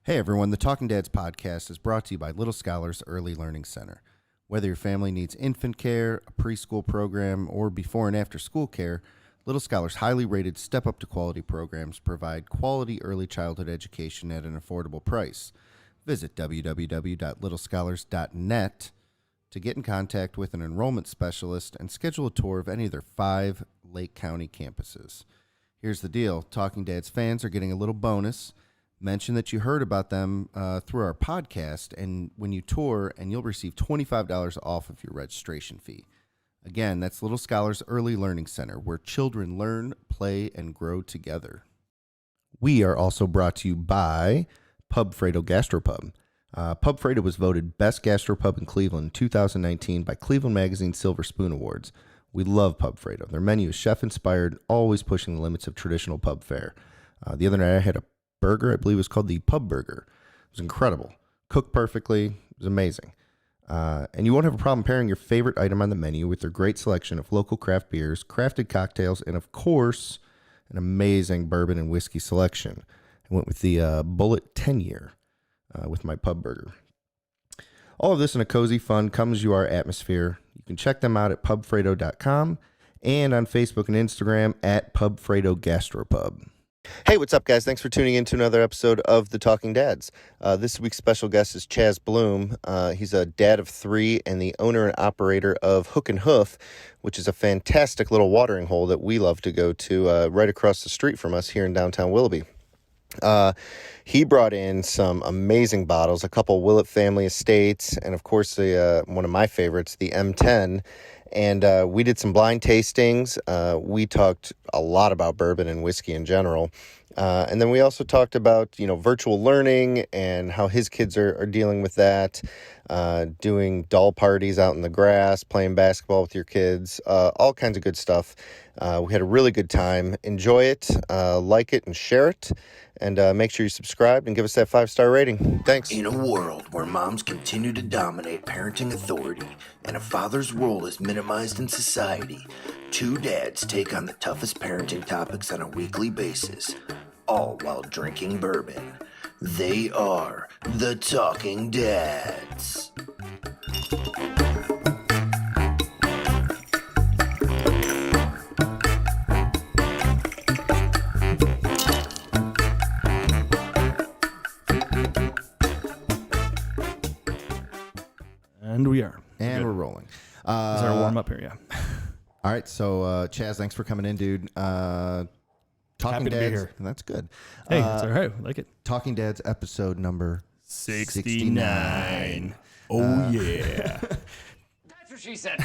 Hey everyone, the Talking Dads podcast is brought to you by Little Scholars Early Learning Center. Whether your family needs infant care, a preschool program, or before and after school care, Little Scholars' highly rated Step Up to Quality programs provide quality early childhood education at an affordable price. Visit www.littlescholars.net to get in contact with an enrollment specialist and schedule a tour of any of their 5 Lake County campuses. Here's the deal. Talking Dads fans are getting a little bonus. Mention that you heard about them through our podcast, and when you tour, and you'll receive $25 off of your registration fee. Again, that's Little Scholars Early Learning Center, where children learn, play, and grow together. We are also brought to you by Pub Fredo Gastropub. Pub Fredo was voted Best Gastropub in Cleveland in 2019 by Cleveland Magazine Silver Spoon Awards. We love Pub Fredo. Their menu is chef-inspired, always pushing the limits of traditional pub fare. The other night I had a burger, I believe it was called the Pub Burger. It was incredible. Cooked perfectly. It was amazing. And you won't have a problem pairing your favorite item on the menu with their great selection of local craft beers, crafted cocktails, and of course, an amazing bourbon and whiskey selection. I went with the Bullet 10-year with my Pub Burger. All of this in a cozy, fun, come-as-you-are atmosphere. You can check them out at pubfredo.com and on Facebook and Instagram at PubFredoGastropub. Hey, what's up, guys? Thanks for tuning in to another episode of The Talking Dads. This week's special guest is Chaz Bloom. He's a dad of 3 and the owner and operator of Hoof, which is a fantastic little watering hole that we love to go to right across the street from us here in downtown Willoughby. He brought in some amazing bottles, a couple Willett family estates, and of course, one of my favorites, the M10. And we did some blind tastings. We talked a lot about bourbon and whiskey in general. And then we also talked about, virtual learning and how his kids are dealing with that, doing doll parties out in the grass, playing basketball with your kids, all kinds of good stuff. We had a really good time. Enjoy it, like it, and share it. And make sure you subscribe and give us that 5-star rating. Thanks. In a world where moms continue to dominate parenting authority and a father's role is minimized in society, 2 dads take on the toughest parenting topics on a weekly basis, all while drinking bourbon. They are the Talking Dads. And we are. And we're rolling. Is there a warm up here? Yeah. All right, so Chaz, thanks for coming in, dude. Talking Happy to Dads, be here. That's good. Hey, it's all right. I like it. Talking Dads episode number 69. Oh, yeah. That's what she said.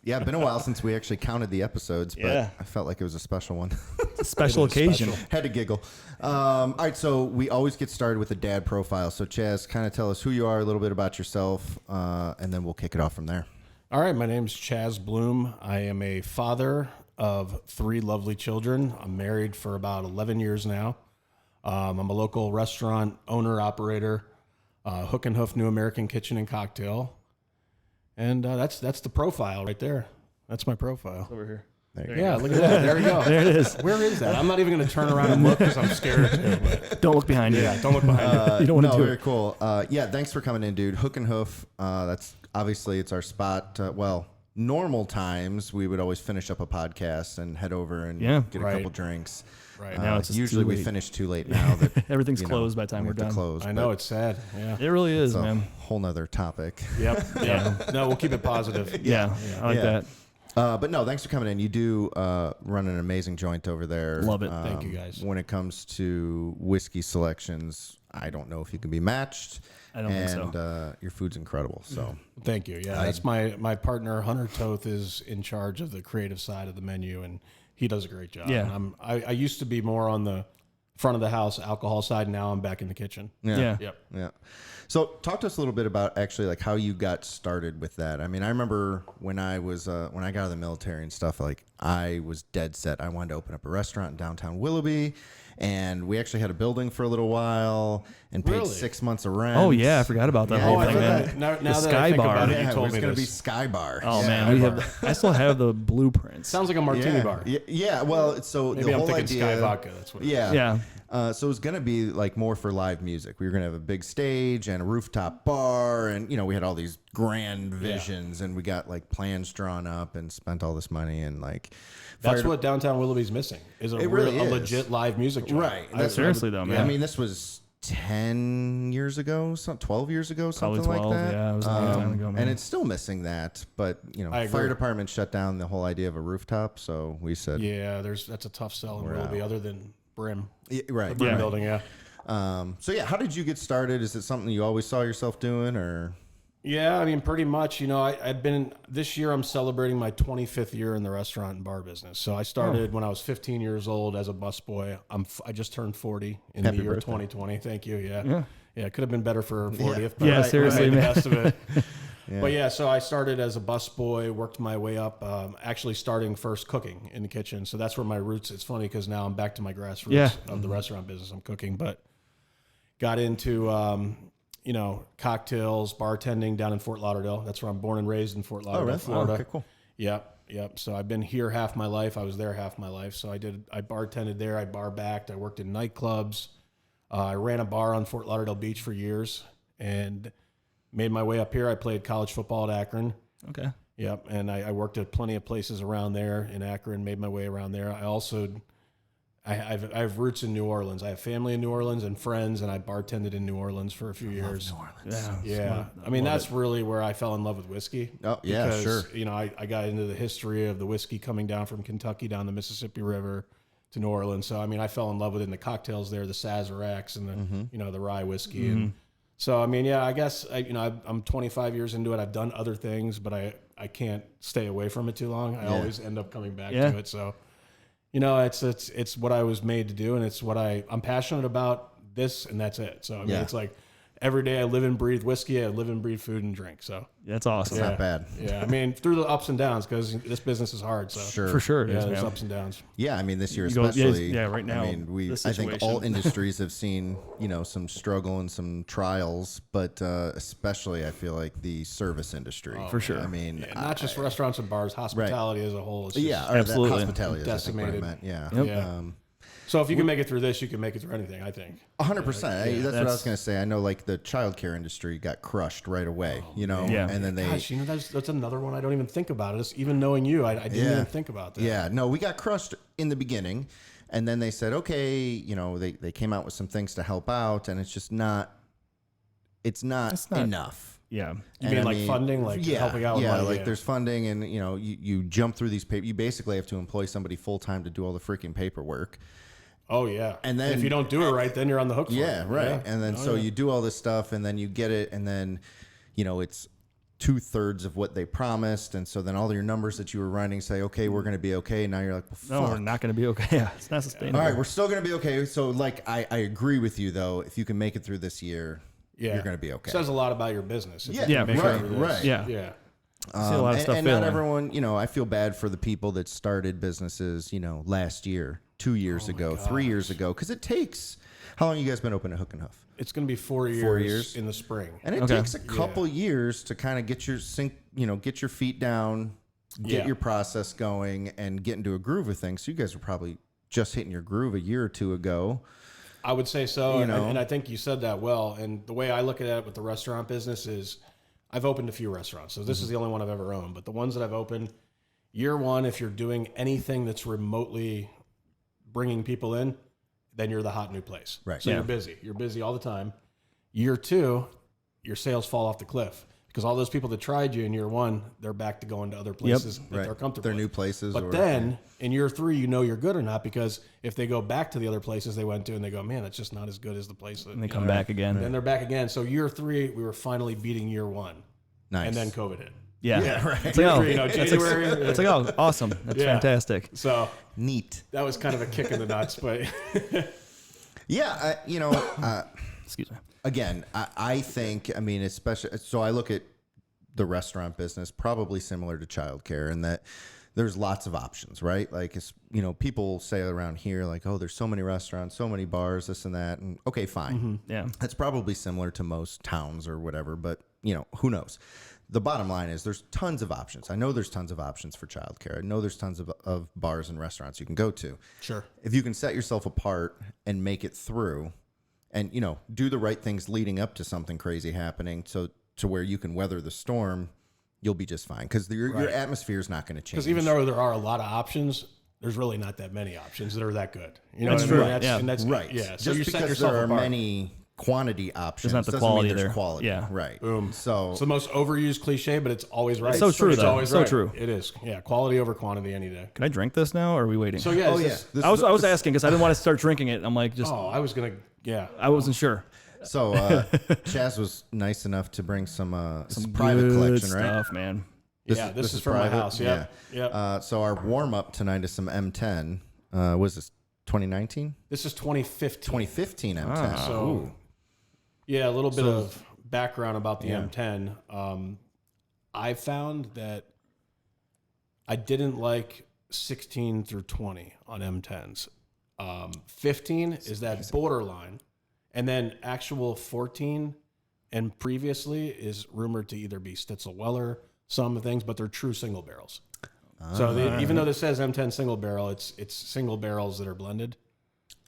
Yeah, been a while since we actually counted the episodes, but Yeah. I felt like it was a special one. It's a special occasion. Had to giggle. All right, so we always get started with a dad profile. So Chaz, kind of tell us who you are, a little bit about yourself, and then we'll kick it off from there. All right, my name's Chaz Bloom. I am a father of 3 lovely children. I'm married for about 11 years now. I'm a local restaurant owner, operator, Hoof New American Kitchen and Cocktail. And that's the profile right there. That's my profile. Over here. Yeah, look at that. There we go. There it is. Where is that? I'm not even going to turn around and look because I'm scared to. But Don't look behind you. yeah, don't look behind you. You don't want to do Very it. cool. Yeah, thanks for coming in, dude. Hoof. That's obviously it's our spot. Normal times we would always finish up a podcast and head over and get a Right. couple drinks. Right. Now it's just usually too we late. finish too late now. That, Everything's closed by the time we we're have to done. close. I know, but it's sad. Yeah. It really is, it's a man. whole nother topic. Yep. Yeah. No, we'll keep it positive. Yeah. I like Yeah. that. But no, thanks for coming in. You do run an amazing joint over there. Love it. Thank you, guys. When it comes to whiskey selections, I don't know if you can be matched. I don't think and so. Your food's incredible. So Thank you. Yeah, that's my partner, Hunter Toth, is in charge of the creative side of the menu, and he does a great job. Yeah. And I used to be more on the front of the house alcohol side. Now I'm back in the kitchen. Yeah. Yep. Yeah. So talk to us a little bit about actually like how you got started with that. I mean, I remember when I was when I got out of the military and stuff, like I was dead set. I wanted to open up a restaurant in downtown Willoughby, and we actually had a building for a little while and paid Really? 6 months of rent. Oh, yeah. I forgot about that Yeah, whole I thing, forgot. man. Now The that Sky I think Bar. about it, Yeah, you it told was me going to be this. Sky Bar. Oh, Yeah. man. I still have the blueprints. Sounds like a martini Yeah. bar. Yeah. Well, so Maybe the I'm whole thinking idea. Sky Vodka. That's what. Yeah. Yeah. So it was going to be like more for live music. We were going to have a big stage and a rooftop bar. And, we had all these grand visions and we got like plans drawn up and spent all this money and like. That's what Downtown Willoughby's missing is a legit live music joint. Right. Seriously though, man. I mean, this was 10 years ago, 12 years ago, Probably something 12, like that. yeah, it was a long time ago, man. And it's still missing that. But, fire department shut down the whole idea of a rooftop. So we said. Yeah, that's a tough sell in Willoughby other than Brim. Yeah, right. The Brim building, yeah. How did you get started? Is it something you always saw yourself doing or? Yeah, I mean, pretty much. I'd been this year. I'm celebrating my 25th year in the restaurant and bar business. So I started when I was 15 years old as a busboy. I just turned 40 in the year 2020. Thank you. Yeah. It could have been better for 40th. But Yeah, seriously, I made the man. best of it. But yeah, so I started as a busboy, worked my way up. Actually, starting first cooking in the kitchen. So that's where my roots. It's funny because now I'm back to my grassroots of the restaurant business. I'm cooking, but got into. Cocktails, bartending down in Fort Lauderdale. That's where I'm born and raised in Fort Lauderdale, Florida. Okay, cool. Yep. So I've been here half my life. I was there half my life. So I bartended there. I bar backed. I worked in nightclubs. I ran a bar on Fort Lauderdale Beach for years and made my way up here. I played college football at Akron. Okay. Yep. And I worked at plenty of places around there in Akron, made my way around there. I also... I have roots in New Orleans. I have family in New Orleans and friends, and I bartended in New Orleans for a few years. New Orleans. Yeah. I mean, that's really where I fell in love with whiskey. Oh, yeah, because, sure. I got into the history of the whiskey coming down from Kentucky down the Mississippi River to New Orleans. So, I mean, I fell in love with it in the cocktails there, the Sazeracs and the, the rye whiskey. And so, I mean, yeah, I guess, I'm 25 years into it. I've done other things, but I can't stay away from it too long. I always end up coming back to it. So, it's what I was made to do, and it's what I'm passionate about this, and that's it. So, I mean, it's like every day I live and breathe whiskey, I live and breathe food and drink. So that's awesome. Not bad. Yeah. I mean, through the ups and downs, because this business is hard. So For sure it is, there's man. ups and downs. Yeah, I mean, this year You go- yeah, especially. right now, I mean, this I think all situation. industries have seen, some struggle and some trials, but especially I feel like the service industry. For sure. I mean, Yeah, not just restaurants and bars, hospitality as a whole. Is just, yeah, or Absolutely. that hospitality is I think what I Decimated. meant. Yeah. Yep. Yeah. So if you can make it through this, you can make it through anything, I think. 100%. That's what I was That's- going to say. I know, like the childcare industry got crushed right away. Yeah. and then they. Gosh, that's another one I don't even think about. It's even knowing you, I didn't even think about that. Yeah, no, we got crushed in the beginning, and then they said, okay, they came out with some things to help out, and it's just not. It's not enough. Yeah. You mean like funding, like helping out with yeah, money? like there's funding, and you jump through these you basically have to employ somebody full time to do all the freaking paperwork. Oh yeah, And then- if you don't do it right, then you're on the hook for Yeah, it. right. Yeah. And then you do all this stuff, and then you get it, and then it's 2/3 of what they promised, and so then all your numbers that you were running say, okay, we're going to be okay. Now you're like, well, No, fuck. we're not going to be okay. Yeah, it's not sustainable. All right, we're still going to be okay. So like, I agree with you though. If you can make it through this year, you're going to be okay. Says a lot about your business. If you Yeah, can make it right, through this. right. Yeah. Yeah. I see a lot of stuff and failing. not everyone, I feel bad for the people that started businesses, last year, 2 years ago, 3 years ago, because it takes. How long have you guys been open at Hook and Hoof? It's going to be 4 years, 4 years? in the spring. And it takes a couple years to kind of get your get your feet down, get your process going, and get into a groove of things. So you guys were probably just hitting your groove a year or two ago. I would say so, and I think you said that well. And the way I look at it with the restaurant business is, I've opened a few restaurants, so this is the only one I've ever owned. But the ones that I've opened, year one, if you're doing anything that's remotely bringing people in, then you're the hot new place. Right. So Yeah. you're busy. You're busy all the time. Year two, your sales fall off the cliff because all those people that tried you in year one, they're back to going to other places that they're comfortable They're with. new places. But or, then in year three, you're good or not, because if they go back to the other places they went to and they go, man, it's just not as good as the place. That, And they come back again. Then they're back again. So year three, we were finally beating year one. nice. And then COVID hit. Yeah. right. It's like, oh, January. it's like, oh, awesome. That's Yeah. fantastic. So Neat. that was kind of a kick in the nuts. But Yeah, Excuse me. again, I think, especially, so I look at the restaurant business probably similar to childcare in that there's lots of options, right? Like, it's, people say around here, like, oh, there's so many restaurants, so many bars, this and that. And okay, fine. Yeah. That's probably similar to most towns or whatever. But, who knows? The bottom line is there's tons of options. I know there's tons of options for childcare. I know there's tons of bars and restaurants you can go to. Sure. If you can set yourself apart and make it through and, do the right things leading up to something crazy happening to where you can weather the storm, you'll be just fine because your atmosphere is not going to change. Because even though there are a lot of options, there's really not that many options that are that good. That's what true. I mean? Yeah. And that's right. Yeah. So Just you set because yourself there are apart. many quantity options not the doesn't quality mean there's there. quality. Yeah. Right. Boom. So It's the most overused cliche, but it's always right. It's so true, It's though. always So right. true. It is. Yeah. Quality over quantity any day. Can I drink this now, or are we waiting? So yeah. Oh, is yeah. this- I was asking because I didn't want to start drinking it. I'm like, just I was gonna. Yeah. I wasn't sure. So Chaz was nice enough to bring some private Good collection, right? stuff, man. This is from my house. Yeah. Yeah. So our warm up tonight is some M10. Was this 2019? This is 2015. 2015 M10. So, yeah, a little bit of background about the M10. I found that I didn't like 16 through 20 on M10s. 15 is that borderline, and then actual 14 and previously is rumored to either be Stitzel-Weller, some things, but they're true single barrels. So even though this says M10 single barrel, it's single barrels that are blended.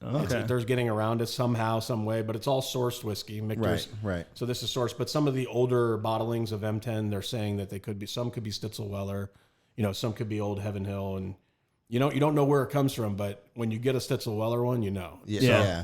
Okay. There's getting around it somehow, some way, but it's all sourced whiskey. Michter's. Right. So this is sourced, but some of the older bottlings of M10, they're saying that some could be Stitzel-Weller, some could be Old Heaven Hill, and you don't know where it comes from, but when you get a Stitzel-Weller one, you know. Yeah.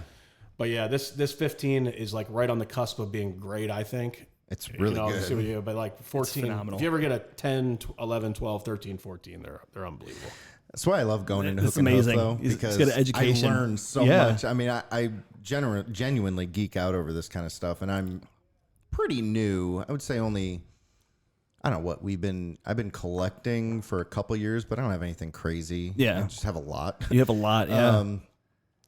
But yeah, this 15 is like right on the cusp of being great, I think. It's really good. But like 14, phenomenal. if you ever get a 10, 11, 12, 13, 14, they're unbelievable. That's why I love going into It's Hook and Hoof, amazing. though, He's because got an education. I learn so Yeah. much. I mean, I genuinely geek out over this kind of stuff, and I'm pretty new. I would say only, I don't know what I've been collecting for a couple years, but I don't have anything crazy. Yeah. I just have a lot. You have a lot, yeah.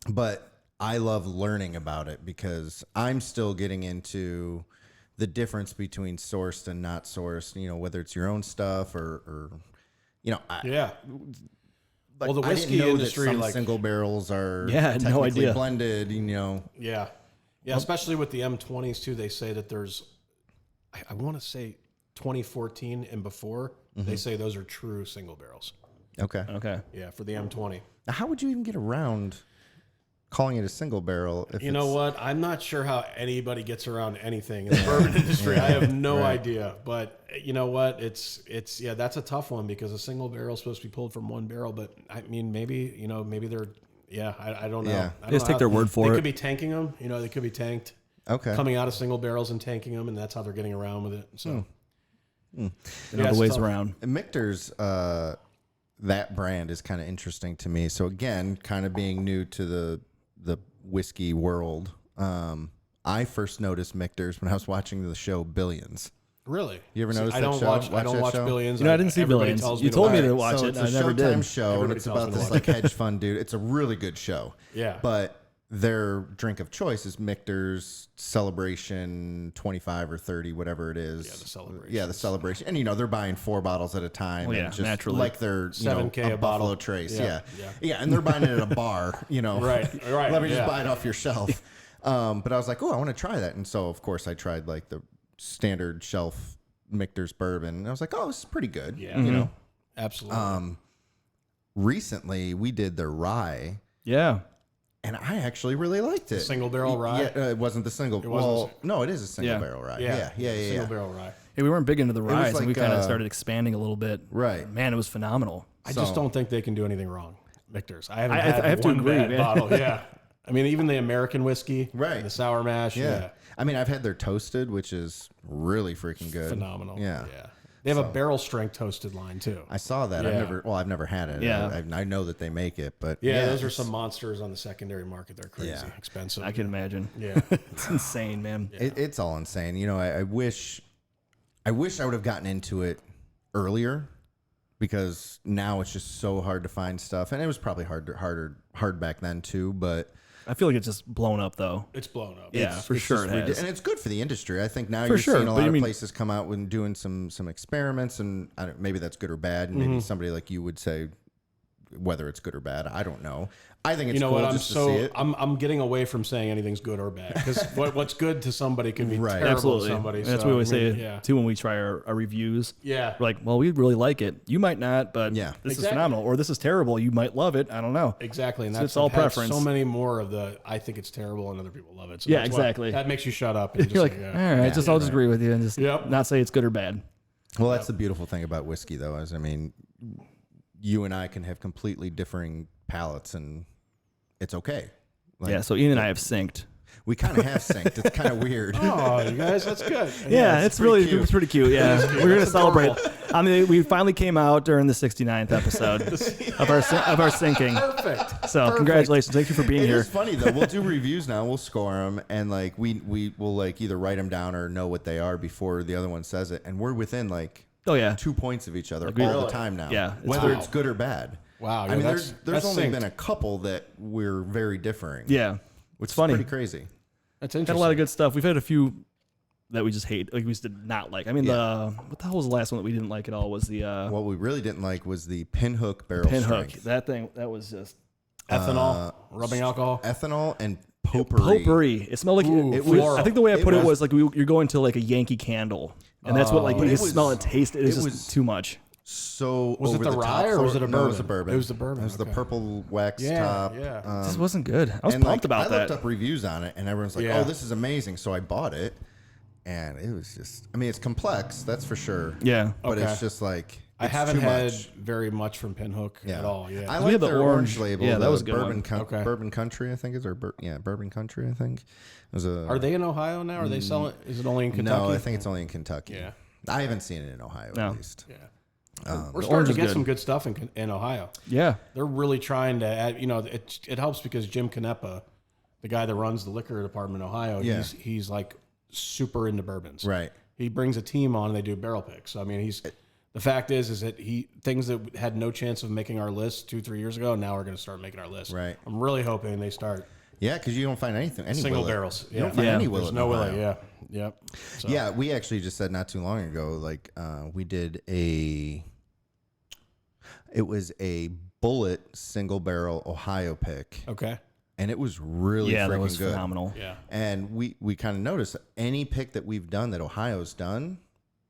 But I love learning about it because I'm still getting into the difference between sourced and not sourced, whether it's your own stuff or Yeah. like, Well, the I didn't whiskey know industry, that some like- single barrels are Yeah, I had no technically idea. blended, Yeah. Yeah, especially with the M20s too. They say that there's, I want to say 2014 and before, they say those are true single barrels. Okay. Okay. Yeah, for the M20. Now, how would you even get around calling it a single barrel? If You know what? I'm not sure how anybody gets around anything in the bourbon industry. I have no idea. But you know what? It's that's a tough one because a single barrel is supposed to be pulled from one barrel. But I mean, maybe they're, I don't know. Yeah. I don't Just know take their word for They it. could be tanking them. They could be tanked. Okay. Coming out of single barrels and tanking them, and that's how they're getting around with it. So, And Yeah, other it's ways tough. around. And Michter's, that brand is kind of interesting to me. So again, kind of being new to the whiskey world, I first noticed Michter's when I was watching the show Billions. really, You ever See, notice I that don't show? watch. I Watch don't that watch show? Billions. I didn't see Everybody Billions. tells You me told me watch to it. watch So it. it's a I never Showtime did. show, and Everybody it's tells about me to this watch like hedge fund dude. It's a really good show. Yeah. But their drink of choice is Michter's Celebration 25 or 30, whatever it is. Yeah, the Celebration. Yeah, the Celebration. And, they're buying 4 bottles at a time. Well, yeah, and just naturally. like they're, 7K a a Buffalo bottle. Trace. Yeah, Yeah. yeah. And they're buying it at a bar, Right. Let me just yeah. buy it off your shelf. But I was like, I want to try that. And so, of course, I tried like the standard shelf Michter's bourbon. And I was like, this is pretty good. Yeah. You know? Absolutely. Recently, we did their rye. Yeah. And I actually really liked it. Single barrel rye? Yeah, it wasn't the single. No, it is a single Yeah. barrel rye. yeah. Yeah. Single barrel rye. Hey, we weren't big into the was rise, and we like, kind of started expanding a little bit. Right. Man, it was phenomenal. I just don't think they can do anything wrong. Michter's. I haven't I had have to one agree, bad man. bottle. Yeah. I mean, even the American whiskey, Right. The sour mash, Yeah. I mean, I've had their toasted, which is really freaking good. phenomenal. Yeah. They have a barrel strength toasted line too. I saw that. Yeah. I've never had it. Yeah. I know that they make it, but Yeah, those are it's- some monsters on the secondary market. They're crazy, Yeah. expensive. I can imagine. Yeah. It's insane, man. It's all insane. I wish I would have gotten into it earlier because now it's just so hard to find stuff, and it was probably hard back then too. But I feel like it's just blown up, though. It's blown up. Yeah, for sure just it has. and it's good for the industry. I think now For you're sure, seeing a but lot I of mean- places come out and doing some experiments, and maybe that's good or bad. And maybe somebody like you would say whether it's good or bad. I don't know. I think it's You know cool what? just to see it. I'm getting away from saying anything's good or bad because what's good to somebody can be Right. terrible Absolutely. to somebody. And that's so, what we I mean, say too when we try our reviews. Yeah. We're like, well, we really like it. You might not, but Yeah. this is Exactly. phenomenal. Or this is terrible. You might love it. I don't know. Exactly, and So that's it's all I've had preference. So many more of the I think it's terrible and other people love it. So Yeah, that's why- exactly. that makes you shut up. And just You're like, say, all yeah. right, I'll just agree with you and just Yep. not say it's good or bad. Well, that's the beautiful thing about whiskey, though, is, I mean, you and I can have completely differing palates, and it's okay. Like, Yeah. So Ian and I have synced. we kind of have synced. It's kind of weird. Oh, you guys, that's good. Yeah, it's really cute. it's pretty cute. Yeah, we're gonna That's celebrate. adorable. I mean, we finally came out during the 69th episode of our syncing. Perfect. So congratulations, thank you for being It here. is funny though. We'll do reviews now. We'll score them, and like we will like either write them down or know what they are before the other one says it, and we're within like Oh yeah, 2 points of each other all Really? the time now. Yeah, it's whether weird. it's good or bad. Wow, I yeah, mean, that's there's only synced. been a couple that we're very differing. yeah. which It's funny. is pretty crazy. That's Had interesting. a lot of good stuff. We've had a few that we just hate, like we just did not like. I mean, what the hell was the last one that we didn't like at all? Was the What we really didn't like was the pinhook barrel pinhook. strength. That thing, that was just ethanol, rubbing alcohol. Ethanol and potpourri. potpourri. It smelled like Ooh, it floral. I think the way I It put it was- was like you're going to like a Yankee Candle, and that's what like But you it smell was- and taste. It was it just was- too much. So Was it over the top rye or was for- it a No, it was the bourbon? bourbon. It was the bourbon, It was the okay. purple wax Yeah, top. yeah. It just wasn't good. I was and, pumped about I that. looked up reviews on it, and everyone's like, Yeah. "Oh, this is amazing!" So I bought it, and it was just. I mean, it's complex, that's for sure. Yeah. but Okay. it's just like I it's haven't too had much. very much from Pinhook Yeah. at all. Yeah. I We like had the their orange- orange label. yeah, that the was a good bourbon, one. Okay. Bourbon Country, I think is Bourbon Country. I think it was a. Are they in Ohio now? Are they selling? Is it only in Kentucky? No, I think it's only in Kentucky. Yeah. I haven't seen it in Ohio No. at least. Yeah. Um, We're the starting orange to is get good. some good stuff in Ohio. Yeah. They're really trying to add. You know, it helps because Jim Canepa, the guy that runs the liquor department in Ohio, Yeah. he's like super into bourbons. Right. He brings a team on and they do barrel picks. So I mean, the fact is that things that had no chance of making our list 2-3 years ago now are going to start making our list. Right. I'm really hoping they start Yeah, because you don't find anything. Any single Willet. barrels. You don't find Yeah. any There's Willet. no in Willet. Ohio. Yeah. Yep. So, Yeah, we actually just said not too long ago, like we did it was a Bullet single barrel Ohio pick, Okay. and it was really Yeah, freaking that was good. phenomenal. Yeah. And we kind of noticed any pick that we've done that Ohio's done,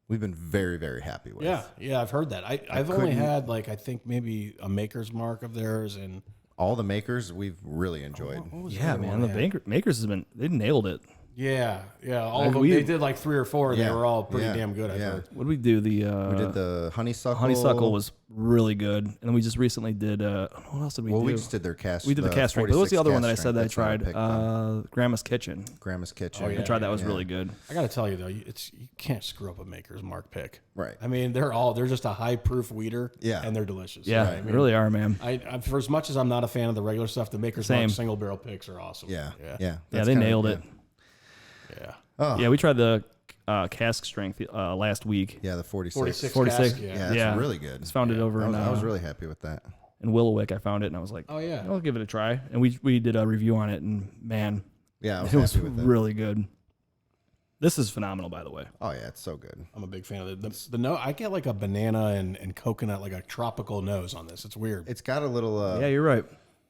we've been very, very happy with. Yeah. Yeah. I've heard that. I've only couldn't- had like I think maybe a Maker's Mark of theirs and All the makers we've really enjoyed. what was the Yeah, other man. one? The makers they nailed it. Yeah, all Like, of them. we- They did like 3 or 4. And Yeah, they were all pretty yeah, damn good. I yeah. heard. What did we do? We did the honeysuckle. honeysuckle was really good, and we just recently did. What else did we Well, do? we just did their cast. We did the cast strength. What was the other one that I 46 said that I cast strength. That's what tried? picked. Grandma's Kitchen. Grandma's Kitchen. Oh, yeah. I tried that. Was Yeah. really good. I got to tell you though, you can't screw up a Maker's Mark pick. Right. I mean, they're just a high proof weeder. Yeah. and they're delicious. Yeah, I they mean, really are, man. I for as much as I'm not a fan of the regular stuff, the Maker's Same. Mark single barrel picks are awesome. Yeah. yeah, Yeah. Yeah, they nailed it. yeah. Oh. Yeah, we tried the cask strength last week. Yeah, the 46. 46. cask, Yeah, Yeah. that's Yeah. really good. Just found it over I was in really happy with that. Willowick. I found it, and I was like, Oh yeah. I'll give it a try. And we did a review on it, and man, Yeah, I was it was happy with it. really good. This is phenomenal, by the way. Oh yeah, it's so good. I'm a big fan of the note. I get like a banana and coconut, like a tropical nose on this. It's weird. It's got a little. Yeah, you're right.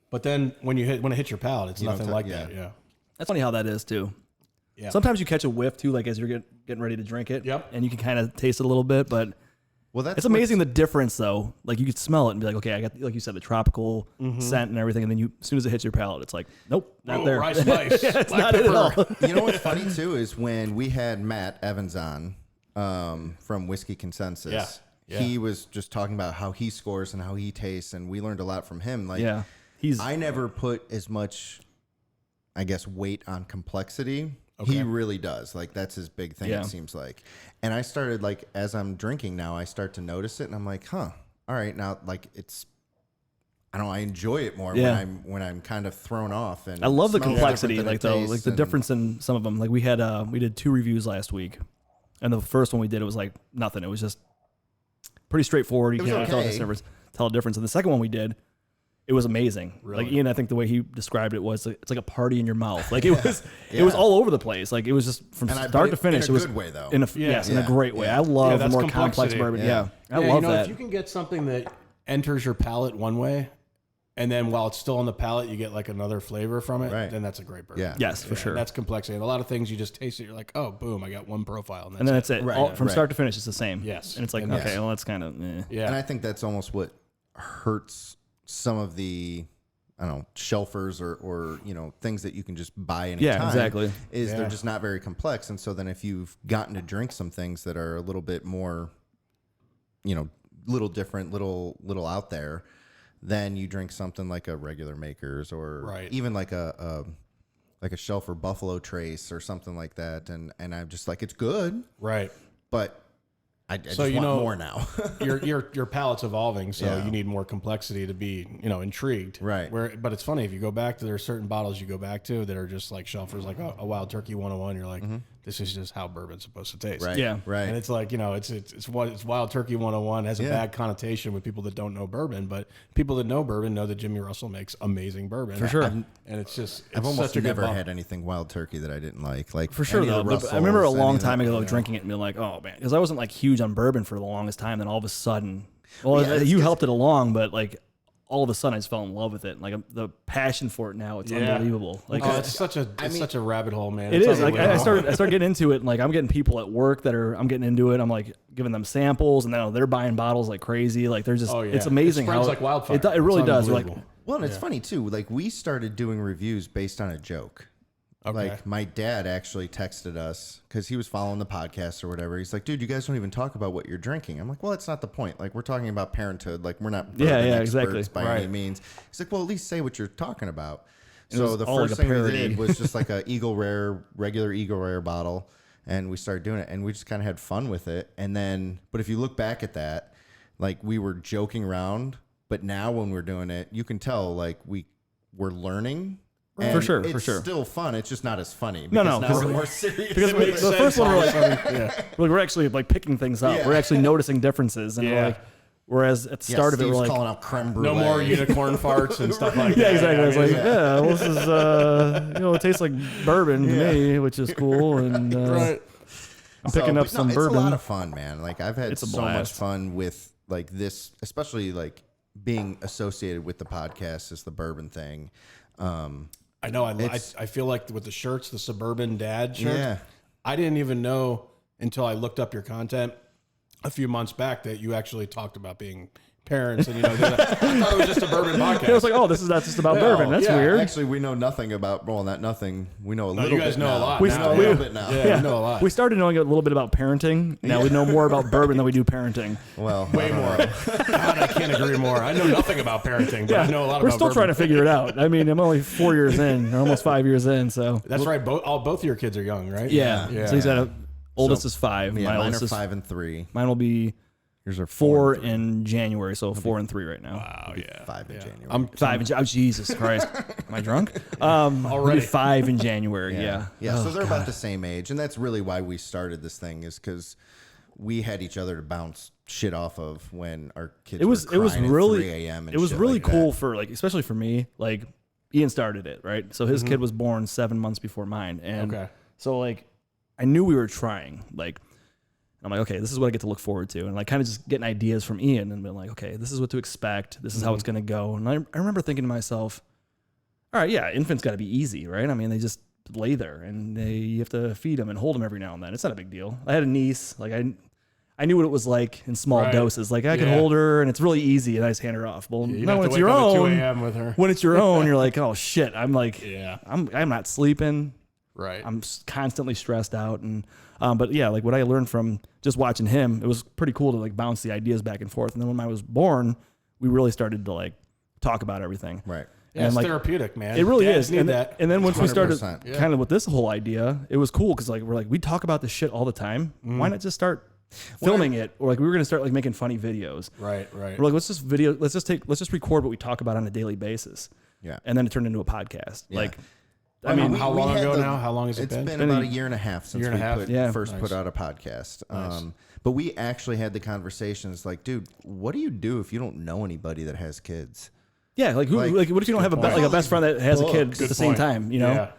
But then when it hits your palate, it's You don't nothing ta- like yeah. that. Yeah. That's funny how that is too. Yeah. Sometimes you catch a whiff too, like as you're getting ready to drink it. Yep. And you can kind of taste it a little bit, but Well, that's it's amazing the difference though. Like you could smell it and be like, okay, I got, like you said, the tropical scent and everything, and then as soon as it hits your palate, it's like, nope, not Oh, there. rice spice. It's Black not it at all. pepper. You know what's funny too is when we had Matt Evans on from Whiskey Consensus. Yeah, yeah. He was just talking about how he scores and how he tastes, and we learned a lot from him. Like, Yeah. I never put as much, I guess, weight on complexity. Okay. He really does. Like, that's his big thing, Yeah. it seems like. And I started, like, as I'm drinking now, I start to notice it, and I'm like, huh, all right, now, like, it's, I don't know, I enjoy it more Yeah. when I'm kind of thrown off. And I love the it smells complexity, different like than it though, like tastes, the and- difference in some of them. Like we did 2 reviews last week, and the first one we did, it was like nothing. It was just pretty straightforward. You It was can't tell okay. tell a difference. And the second one we did, it was amazing. Really? Like Ian, I think the way he described it was like, it's like a party in your mouth. Like it was, Yeah. it was all over the place. Like it was just from And I- start but to finish. in a it was good way, though. In a Yeah. yes, in a Yeah. great way. Yeah. I love the that's more complex complexity. bourbon. Yeah. Yeah, I love you know, that. if you can get something that enters your palate one way And then while it's still on the palate, you get like another flavor from it. Right. Then that's a great bourbon. Yeah. Yes, for sure. That's complexity. And a lot of things you just taste it, you're like, oh, boom, I got one profile. And then that's it. Right, All, from right. start to finish, it's the same. Yes. And it's like, And okay, yes. well, that's kind of, Yeah. And I think that's almost what hurts some of the, I don't know, shelfers or things that you can just buy anytime. Yeah, exactly. Is they're just not very complex. And so then if you've gotten to drink some things that are a little bit more, little different, little out there, then you drink something like a regular Makers or even like a Shelfer Buffalo Trace or something like that. And I'm just like, it's good. Right. But I just So, want more now. your palate's evolving, so Yeah. you need more complexity to be, intrigued. Right. But it's funny, if you go back to, there are certain bottles you go back to that are just like shelfers, like a Wild Turkey 101. You're like, this is just how bourbon's supposed to taste. Right. Yeah. Right. And it's like, it's Wild Turkey 101 has a bad connotation with people that don't know bourbon, but people that know bourbon know that Jimmy Russell makes amazing bourbon. For sure. And it's I've almost such a good never bottle. had anything Wild Turkey that I didn't like. Like For sure, any of though. the But I remember a Russells, long any of time that, ago yeah. drinking it and being like, oh, man. Because I wasn't like huge on bourbon for the longest time. Then all of a sudden, you helped it along, but like all of a sudden I just fell in love with it. And like the passion for it now, it's unbelievable. Like It's such a rabbit hole, man. it It's is. Like I unbelievable. started getting into it, and like I'm getting people at work I'm getting into it. I'm like giving them samples, and now they're buying bottles like crazy. Like they're just, it's amazing It spreads how like wildfire. It really It's does. Like unbelievable. Well, and it's funny too. Like we started doing reviews based on a joke. Okay. Like my dad actually texted us because he was following the podcast or whatever. He's like, "Dude, you guys don't even talk about what you're drinking." I'm like, "Well, that's not the point. Like we're talking about parenthood. Like we're not bourbon exactly. experts by any means." He's like, "Well, at least say what you're talking about." It So was the all like first a thing we parody. did was just like a regular Eagle Rare bottle, and we started doing it, and we just kind of had fun with it. And then, but if you look back at that, like we were joking around, but now when we're doing it, you can tell like we're learning. And For sure. it's still fun. It's just not as funny. No, Because no, now 'cause- we're more serious. because the first one we're like, we're actually like picking things up. Yeah. We're actually noticing differences, and Yeah. like whereas at the Yeah, start of it, Steve's we're like, calling out creme brulee. No more unicorn farts and stuff like yeah, that. exactly. I It's mean, like, well, this is it tastes like bourbon to me, which is cool, and right. I'm picking up but some it's bourbon. a lot of fun, man. Like I've had It's a so much blast. fun with like this, especially like being associated with the podcast is the bourbon thing. I know. I feel like with the shirts, the Suburban Dad shirts, Yeah. I didn't even know until I looked up your content a few months back that you actually talked about being parents. And, I thought it was just a bourbon podcast. I was like, oh, this is not just about bourbon. That's weird. Actually, we know nothing about. Well, not nothing. We know a little. you guys bit know now. a lot We now. know a little bit now. Yeah, you know a lot. We started knowing a little bit about parenting. Now we know more about bourbon than we do parenting. Well, Way more. God, I can't agree more. I know nothing about parenting, but I know a lot We're about still bourbon. trying to figure it out. I mean, I'm only 4 years in, or almost 5 years in. So That's right. Both of your kids are young, right? yeah. So he's got oldest So, is 5. Yeah, My mine oldest are is 5 and 3. Mine will be Yours are 4 and 3. in January. So 4 and 3 right now. Oh, yeah. 5 in January. I'm 5 in oh Jesus Christ, am I drunk? Already. 5 in January. Yeah. Yeah, Oh, so they're God. about the same age, and that's really why we started this thing is because we had each other to bounce shit off of when our kids. It was crying at really 3 a.m. and it was shit really like cool that. for like especially for me. Like Ian started it, right? So his kid was born 7 months before mine, and Okay. so like I knew we were trying. Like I'm like, okay, this is what I get to look forward to, and like kind of just getting ideas from Ian and being like, okay, this is what to expect. This is how it's gonna go. And I remember thinking to myself, all right, yeah, infants got to be easy, right? I mean, they just lay there and you have to feed them and hold them every now and then. It's not a big deal. I had a niece, like I knew what it was like in small Right. doses. Like I could Yeah. hold her and it's really easy and I just hand her off. Well, You'd no, have when to it's wake your up at 2 own. a.m. with her. When it's your own, you're like, oh shit. I'm like, Yeah. I'm not sleeping. Right. I'm constantly stressed out. And, but yeah, like what I learned from just watching him, it was pretty cool to like bounce the ideas back and forth. And then when I was born, we really started to like talk about everything. Right. Yeah, and it's like, therapeutic, man. it really Dads is. Need And, that. and then once we started 100%. kind of with this whole idea, it was cool because like we're like we talk about this shit all the time. Why not just start filming it? Or like we were gonna start like making funny videos. Right. Right. We're like let's just record what we talk about on a daily basis. Yeah. And then it turned into a podcast. Yeah. Like I mean, we- how we long had ago the- now? How long has it It's been? been been about a a year and a half since year and we a half? Yeah. first Nice. put out a podcast. Nice. But we actually had the conversations like, dude, what do you do if you don't know anybody that has kids? yeah, like who Like, like what if you don't have a point. like a best friend that has a kid Books. at Good the same point. time, you know? Yeah.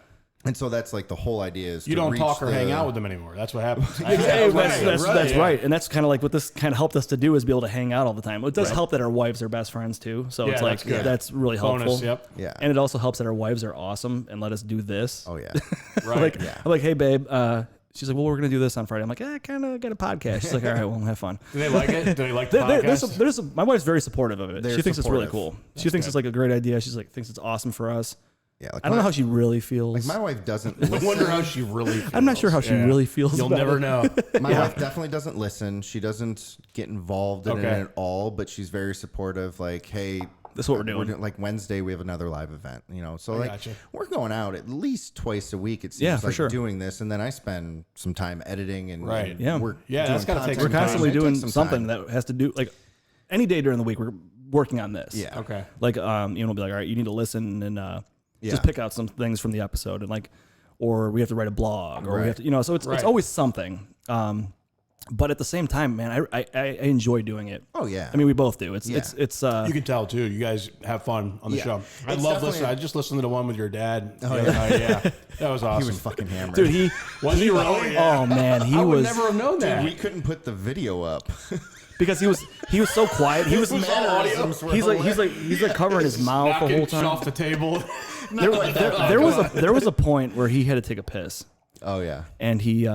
And so that's like the whole idea is You to don't reach talk or hang the- out with them anymore. That's what happens. That's right. And that's kind of like what this kind of helped us to do is be able to hang out all the time. It does help that our wives are best friends too. So Yeah, it's like, that's good. that's really helpful. Bonus, yep. Yeah. And it also helps that our wives are awesome and let us do this. Oh yeah. Right. I'm like, hey babe, she's like, well, we're going to do this on Friday. I'm like, I kind of got a podcast. She's like, all right, well, have fun. Do they like it? Do they like the podcast? My wife's very supportive of it. They're She thinks it's really supportive. cool. She thinks it's like a great idea. She's like, thinks it's awesome for us. Yeah. Like I don't know how she really feels. Like my wife doesn't I listen. wonder how she really feels. I'm not sure how she really feels. You'll about never it. know. My wife definitely doesn't listen. She doesn't get involved in it Okay. at all, but she's very supportive. Like, hey, That's what we're doing. like Wednesday, we have another live event, so like gotcha. we're going out at least twice a week. It seems Yeah, for like sure. doing this. And then I spend some time editing and, Right. and Yeah. we're Yeah, doing that's gotta take content. some We're constantly It takes doing some something time. that has to do, like any day during the week, we're working on this. Yeah. Okay. Like, be like, all right, you need to listen and Yeah. just pick out some things from the episode and like, or we have to write a blog or we Right. have to, so it's always something. But at the same time, man, I enjoy doing it. Oh yeah. I mean, we both do. It's Yeah. You can tell too. You guys have fun on the Yeah. show. I It's love definitely listening. a- I just listened to the one with your dad. Oh yeah, that was awesome. he was fucking hammered. dude, he Was he really? oh man, he I would was never have known that. we couldn't put the video up. because he was so quiet. He was mannerisms were he's like covering his mouth the Knocking whole shit time. off the table. There was a point where he had to take a piss. Oh yeah. And he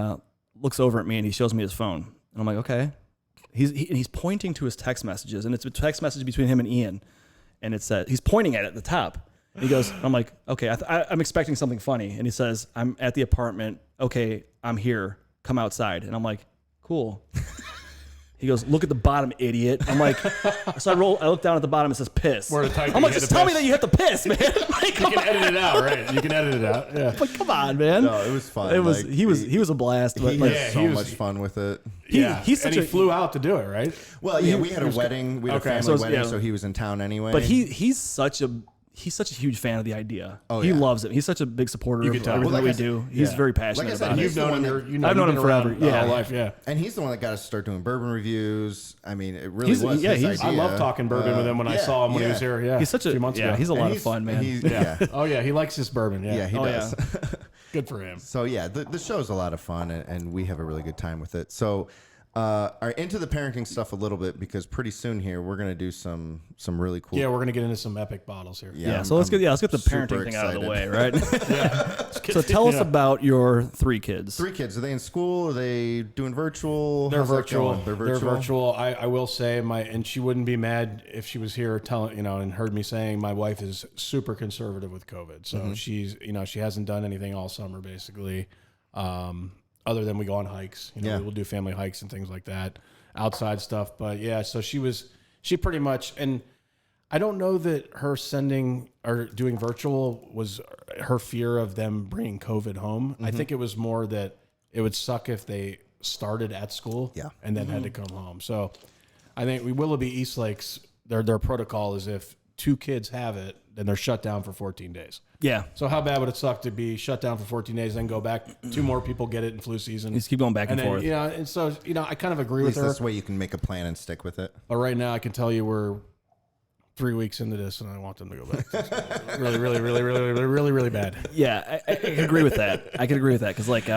looks over at me and he shows me his phone. And I'm like, okay. He's pointing to his text messages, and it's a text message between him and Ian. And it says, he's pointing at it at the top. And he goes, I'm like, okay, I'm expecting something funny. And he says, I'm at the apartment. Okay, I'm here. Come outside. And I'm like, cool. He goes, look at the bottom, idiot. I'm like, so I look down at the bottom. It says piss. Where to type I'm you like, had just to tell me piss. that you have to piss, man. Like, You can edit it out, right? You can edit it out. Yeah. like, come on, man. No, it was fun. It was Like, he was a blast. But He like, had so he was- much fun with it. he's such and he a- flew out to do it, right? Well, yeah, we had a wedding. We had Okay. a So family it's- wedding, yeah. so he was in town anyway. but he's such a huge fan of the idea. Oh, he yeah. loves it. He's such a big supporter of can tell. everything Well, like that we I do. said- He's yeah. very passionate Like I said, about it. he's You've known the one him. that- I've known him you've been forever. around the Yeah. whole life. Yeah. And he's the one that got us to start doing bourbon reviews. I mean, it really He's- was yeah, his he's- idea. I love talking bourbon with him when I yeah, saw him when he yeah. was here. Yeah, He's such a few months yeah. ago. He's a And lot of fun, man. Yeah. Oh yeah, he likes his bourbon. Yeah, Yeah, he Oh, does. good for him. So yeah, the show's a lot of fun, and we have a really good time with it. So, all right, into the parenting stuff a little bit, because pretty soon here we're gonna do some really cool. Yeah, we're gonna get into some epic bottles here. Yeah, I'm- so let's I'm get the super parenting thing out of the excited. way, right? So tell us about your 3 kids. 3 kids. Are they in school? Are they doing virtual? They're How's that virtual. going? They're They're virtual. virtual. I will say and she wouldn't be mad if she was here telling, and heard me saying my wife is super conservative with COVID. So she's, she hasn't done anything all summer basically. Other than we go on hikes, Yeah. we'll do family hikes and things like that, outside stuff. But yeah, so she pretty much, and I don't know that her sending or doing virtual was her fear of them bringing COVID home. I think it was more that it would suck if they started at school and then had to come home. So I think Willoughby East Lakes, their protocol is if 2 kids have it, then they're shut down for 14 days. Yeah, So how bad would it suck to be shut down for 14 days, then go back, 2 more people get it in flu season. just keep going back and then, forth. and so, I kind of agree At with least her. this way you can make a plan and stick with it. But right now, I can tell you we're 3 weeks into this, and I want them to go back. really, really, really, really, really, really, really bad. Yeah, I can agree with that. I can agree with that because, like,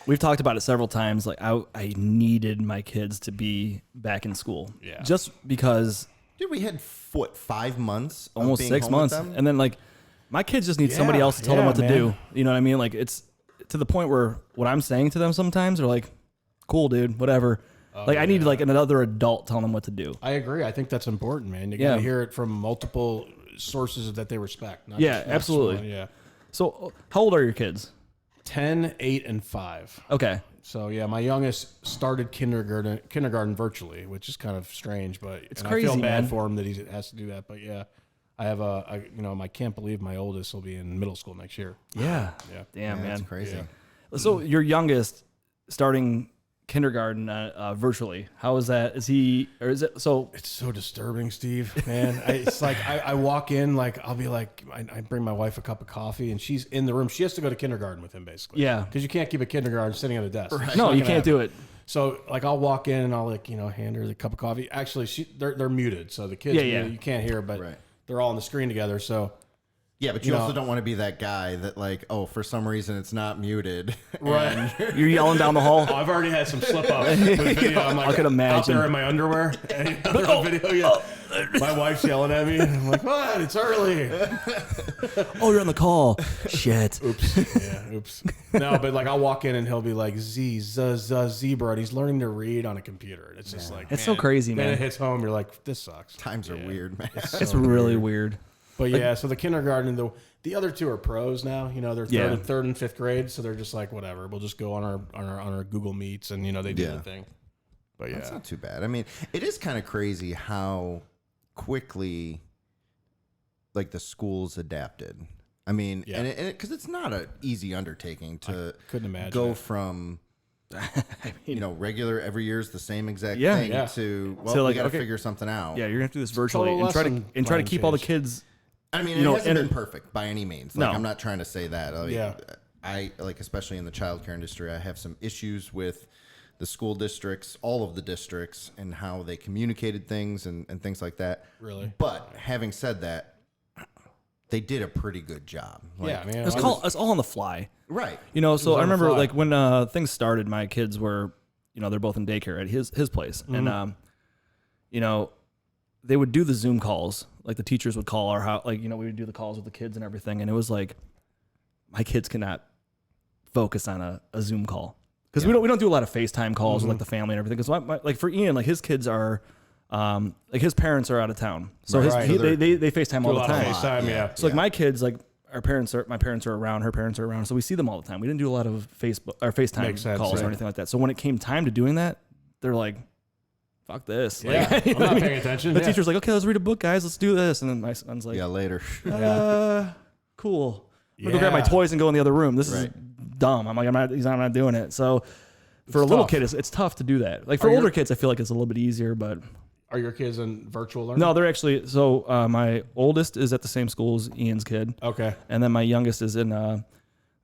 we've talked about it several times. Like, I needed my kids to be back in school. Yeah. Just because Dude, we had 5 months, of almost being 6 home with months, them? and then like my kids just need somebody Yeah, else to tell them yeah, what to man. do. You know what I mean? Like, it's to the point where what I'm saying to them sometimes are like, "Cool, dude, whatever." Like, I need like another adult telling them what to do. I agree. I think that's important, man. You got Yeah. to hear it from multiple sources that they respect. Not Yeah, just one. absolutely. Yeah. So, how old are your kids? 10, 8, and 5. Okay. So yeah, my youngest started kindergarten virtually, which is kind of strange, but It's and crazy, I feel bad man. for him that he has to do that. But yeah, I have I can't believe my oldest will be in middle school next year. Yeah. Yeah. Damn, Yeah, man. that's crazy. Yeah. So your youngest starting kindergarten virtually. How is that? Is he or is it so? It's so disturbing, Steve, man. It's like I walk in, like I'll be like, I bring my wife a cup of coffee, and she's in the room. She has to go to kindergarten with him, basically. Yeah. because you can't keep a kindergarten sitting at a desk. It's No, not you gonna can't happen. do it. So like I'll walk in and I'll hand her the cup of coffee. Actually, they're muted, so the kids Yeah, yeah. you can't hear, but Right. they're all on the screen together. So Yeah, but you also don't want to be that guy that like, oh, for some reason it's not muted. Right. You're yelling down the hall. Oh, I've already had some slip ups with video. I'm like, I could imagine. out there in my underwear. And video, my wife's yelling at me. And I'm like, what? It's early. Oh, you're on the call. Shit. Oops. Yeah, oops. No, but like I'll walk in and he'll be like zebra, and he's learning to read on a computer. And it's just like, It's so crazy, Then man. it hits home. You're like, this sucks. Times are weird, man. It's really weird. But yeah, so the kindergarten, the other two are pros now. You know, they're third and fifth grade, so they're just like, whatever. We'll just go on our Google Meets, and they do the thing. But yeah, that's not too bad. I mean, it is kind of crazy how quickly like the schools adapted. I mean, and because it's not an easy undertaking to couldn't imagine go from regular every year's the same exact thing to So, we got to figure something out. Yeah, you're gonna have to do this virtually Total and try to keep all the kids. I mean, it hasn't been perfect by any means. Like, No. I'm not trying to say that. Like, Yeah. I like, especially in the childcare industry, I have some issues with the school districts, all of the districts, and how they communicated things and things like that. Really? But having said that, they did a pretty good job. Like, yeah, man. It's all on the fly. right. So I on the remember fly. like when things started, my kids were, they're both in daycare at his place, and they would do the Zoom calls. Like the teachers would call our house, we would do the calls with the kids and everything, and it was like my kids cannot focus on a Zoom call because we don't do a lot of FaceTime calls with like the family and everything. Because like for Ian, like his kids are. Like his parents are out of town, so they FaceTime all the time. FaceTime, yeah. So like my kids, like my parents are around, her parents are around, so we see them all the time. We didn't do a lot of Facebook or FaceTime calls or anything like that. So when it came time to doing that, they're like, "Fuck this!" Yeah, Like, I'm not paying attention. The teacher's like, "Okay, let's read a book, guys. Let's do this," and then my son's like, Yeah, later. "Cool. I'm gonna go grab my toys and go in the other room. This is dumb." I'm like, I'm not doing it. So for a little kid, it's tough to do that. Like for older kids, I feel like it's a little bit easier, but. Are your kids in virtual learning? No, they're actually. So my oldest is at the same school as Ian's kid. Okay. And then my youngest is in.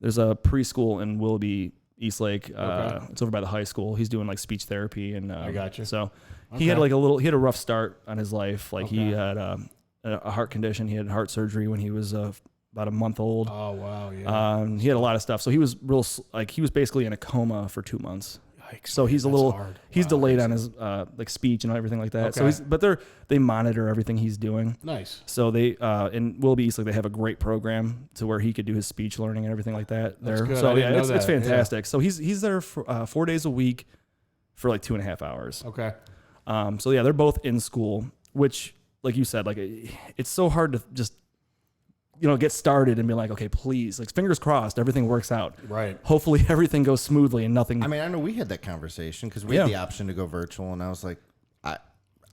There's a preschool in Willoughby, Eastlake. It's over by the high school. He's doing like speech therapy and. I got you. So he had he had a rough start on his life. Like he had a heart condition. He had heart surgery when he was about a month old. Oh wow, yeah. He had a lot of stuff. So he was he was basically in a coma for 2 months. Yikes, So he's he's delayed on his like speech and everything like that. Okay. So they monitor everything he's doing. Nice. So they in Willoughby Eastlake they have a great program to where he could do his speech learning and everything like that. That's good. So I didn't know it's that. fantastic. So he's there for 4 days a week for like 2.5 hours. Okay. So yeah, they're both in school, which like you said, like it's so hard to just get started and be like, okay, please, like fingers crossed, everything works out. Right. Hopefully everything goes smoothly and nothing. I mean, I know we had that conversation because we had the option to go virtual, and I was like,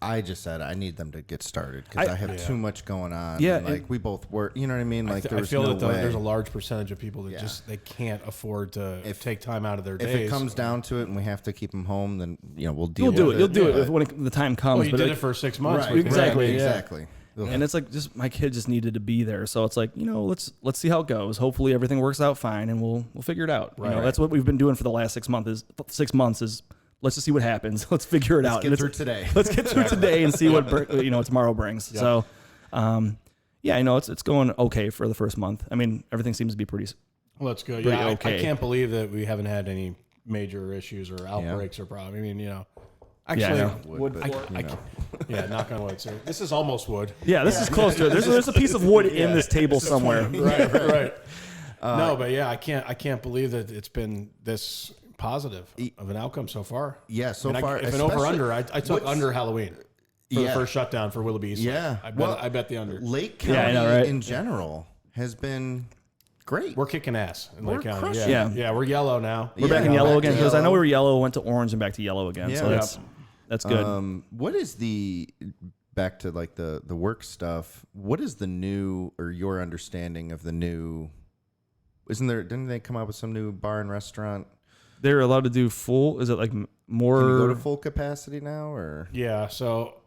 I just said I need them to get started because I have too much going on. Yeah, and, like we both work. You know what I mean? Like I there's feel no that way. there's a large percentage of people that just they can't afford to take time out of their days. If it comes down to it and we have to keep them home, then we'll deal. You'll do with it. You'll do it when the time comes. Well, you but did it for 6 months. Right, Exactly, right, yeah. exactly. And it's like just my kid just needed to be there, so it's like let's see how it goes. Hopefully everything works out fine, and we'll figure it out. Right. That's what we've been doing for the last 6 months. Is let's just see what happens. Let's figure it out. Get through today. Let's get through today and see what tomorrow brings. Yep. So, it's going okay for the first month. I mean, everything seems to be pretty. Well, that's good. Pretty Yeah, okay. I can't believe that we haven't had any major issues or outbreaks or problems. I mean, actually, knock on wood. So this is almost wood. Yeah, this is close to it. There's a piece of wood in this table somewhere. Right. No, but yeah, I can't believe that it's been this positive of an outcome so far. Yeah, so I mean, far. If an over under, I took under Halloween for the first shutdown for Willoughby. Yeah, I bet the under. Lake County in general has been great. We're kicking ass in Lake County. crushing. Yeah, we're yellow now. We're back in yellow again because I know we were yellow, went to orange, and back to yellow again. Yeah. So that's good. What is back to like the work stuff? What is the new or your understanding of the new? Didn't they come out with some new bar and restaurant? They're allowed to do full. Is it like more? Can you go to full capacity now, or Yeah, so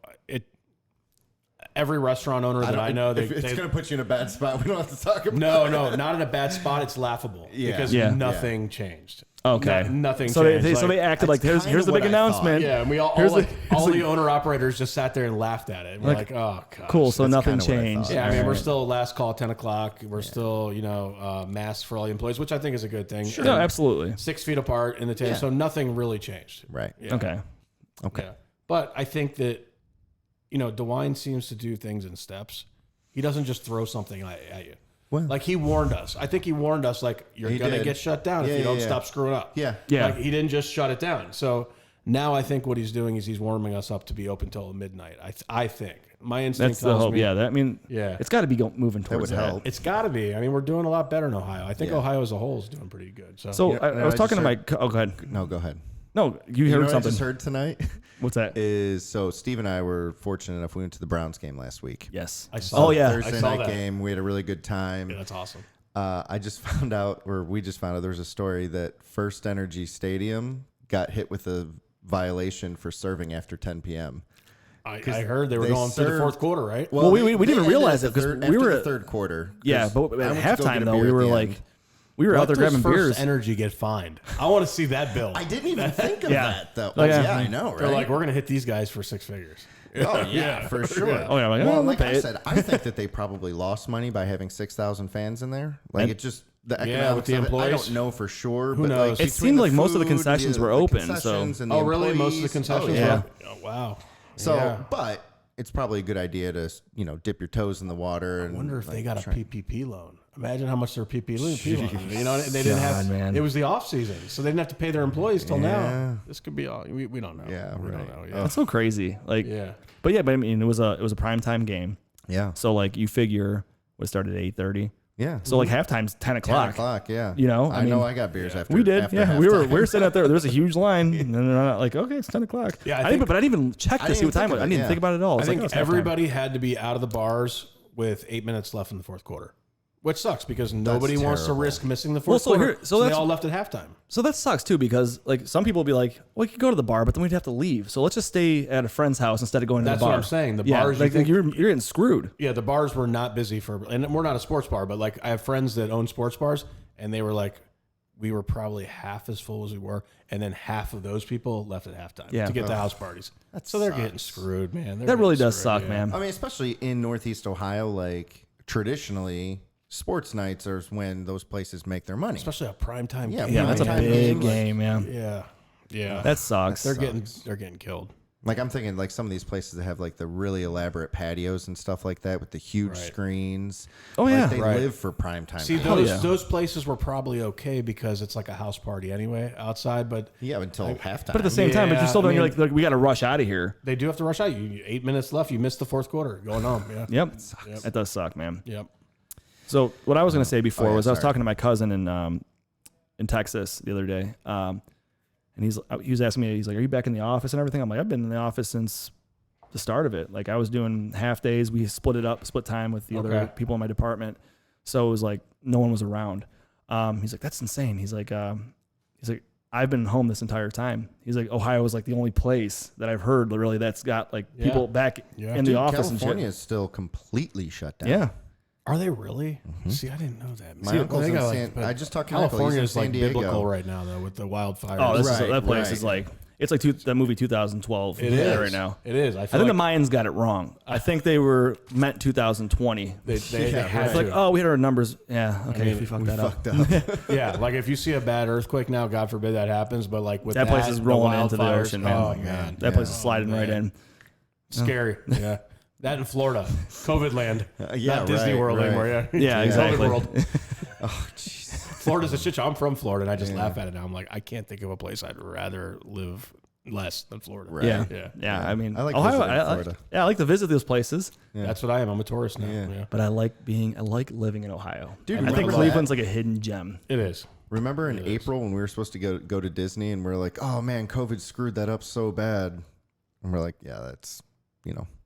every restaurant owner that I know, it's going to put you in a bad spot. We don't have to talk about. No, not in a bad spot. It's laughable because nothing changed. Okay. Nothing So changed. they acted like That's here's the kinda big what I announcement. Yeah, and we all the owner operators just sat there and laughed at it. And we're like, oh god, Cool. So That's nothing kinda what I changed. thought. Yeah, I mean, we're Alright. still last call 10 o'clock. We're still, masks for all the employees, which I think is a good thing. No, absolutely. 6 feet apart in the table, Yeah. so nothing really changed. Right. Yeah. Okay. Yeah. But I think that, DeWine seems to do things in steps. He doesn't just throw something at you. Well- Like he warned us. I think he warned us, like, you're He going to did. get shut down Yeah, if you don't yeah. stop screwing up. Yeah. Yeah. Like he didn't just shut it down. So now I think what he's doing is he's warming us up to be open till midnight. I think. My instinct That's the tells hope. me. Yeah. Yeah. It's got to be moving towards would that. help. It's got to be. I mean, we're doing a lot better in Ohio. I think Yeah. Ohio as a whole is doing pretty good. So, So Yeah, I was I talking to just my. Oh, go ahead. No, go ahead. No, you You know heard what I something. just heard tonight? What's that? So Steve and I were fortunate enough. We went to the Browns game last week. Yes. I saw Oh it. yeah. Thursday I saw night that. game. We had a really good time. yeah, that's awesome. We just found out there was a story that First Energy Stadium got hit with a violation for serving after 10 p.m. I heard they were they going through the served- fourth quarter, right? Well, we they didn't ended realize at it the 'cause third- we after were the at- third quarter. Yeah, 'cause but I at went to go get halftime a though, beer we at were the like, end. we were out there Does grabbing First beers. Energy get fined? I want to see that bill. I didn't even think of Yeah. that though. Oh, yeah. Yeah, I know, right? They're like, we're going to hit these guys for 6 figures. Oh yeah, for sure. Oh, yeah, like, well, we'll like pay I it. said, I think that they probably lost money by having 6,000 fans in there. Like And- it just the Yeah, economics with the of it, I employees. don't know for sure. Who but knows? Like It between seemed the like most of the food, concessions were open, so- concessions and the Oh, really? Most of the employees- concessions Oh, yeah. were? Oh, wow. So, Yeah. but it's probably a good idea to dip your toes in the water. And I wonder if they got a try- PPP loan. Imagine how much their PPP loan. You know, they didn't have. God, man. It was the off season, so they didn't have to pay their employees till Yeah. now. This could be all. We don't know. Yeah, we don't right. know. Yeah. That's so crazy. Like, Yeah. but I mean, it was a primetime game. Yeah, So like, you figure it started at 8:30. yeah. So like halftime's 10 10 o'clock. o'clock. Yeah, You know, I I mean, know. I got beers after. We did, after yeah. We halftime. were sitting out there. There was a huge line, and then they're like, okay, it's 10 o'clock. Yeah, I I didn't, think- but I didn't even check I to see didn't what time think it of was. I it, didn't yeah. think about it at all. I was think like, oh, it's halftime. everybody had to be out of the bars with 8 minutes left in the fourth quarter, which sucks because nobody wants to terrible. risk missing the Well, fourth so quarter. here- so So they that's- all left at halftime. So that sucks too, because like some people will be like, well, we could go to the bar, but then we'd have to leave. So let's just stay at a friend's house instead of going to That's the bar. what I'm saying. The Yeah, bars, you like think- you're getting screwed. Yeah, the bars were not busy and we're not a sports bar, but like I have friends that own sports bars, and they were like, we were probably half as full as we were, and then half of those people left at halftime Yeah. to get to house parties. So they're getting screwed, man. They're That really getting does screwed, suck, yeah. man. I mean, especially in Northeast Ohio, like traditionally, sports nights are when those places make their money. Especially a primetime Yeah, game. Yeah, that's a Primetime big games, like- game. Yeah, Yeah. Yeah. that sucks. they're getting killed. Like I'm thinking, like some of these places that have like the really elaborate patios and stuff like that with the huge Right. screens. Oh, Like, yeah. they Right. live for prime time. See, now. those yeah. those places were probably okay because it's like a house party anyway outside, but Yeah, until halftime. But at the same time, but Yeah, you're still doing I like we got to rush out of here. they do have to rush out. You 8 minutes left. You missed the fourth quarter. Going home. Yeah. Yep, that does suck, man. Yep. So what I was going to say before yeah, was I was sorry. talking to my cousin in Texas the other day, and he was asking me, he's like, "Are you back in the office and everything?" I'm like, "I've been in the office since the start of it. Like I was doing half days. We split time with the other Okay. people in my department, so it was like no one was around." He's like, "That's insane." He's like, "I've been home this entire time." He's like, "Ohio is like the only place that I've heard really that's got like Yeah. people back Yeah. in Dude, the office California and is still completely shut shit." down. Yeah. Are they really? See, I didn't know that. My See, uncle's they in got, San- but I just talked to Michael. California He's is in like San Diego. biblical right now though with the wildfires. Oh, Right, that place right. is like it's like that movie 2012 It is right now. It is. I I feel think like the Mayans got it wrong. I think they were meant 2020. they Yeah, had It's like, to. oh, we had our numbers. Yeah, okay, mean, if we fucked We that fucked up. up. Yeah, like if you see a bad earthquake now, God forbid that happens, but like with That place is the rolling into the wildfires, ocean, man. Oh man, That place is sliding right in. scary. Yeah, that in Florida, COVID land, yeah, not Disney right, World right. anymore. Yeah, Yeah, COVID exactly. world. Oh, jeez. Florida's a shit show. I'm from Florida, and I just laugh at it now. I'm like, I can't think of a place I'd rather live less than Florida. Right. Yeah. Yeah. Yeah. I mean, I like Ohio. visiting Florida. I like to visit those places, That's what I am. I'm a tourist now. Yeah. Yeah. but I like living in Ohio. Dude, I think remember Cleveland's like a hidden gem. It is. Remember in April when we were supposed to go to Disney and we're like, oh man, COVID screwed that up so bad. And we're like, yeah, that's,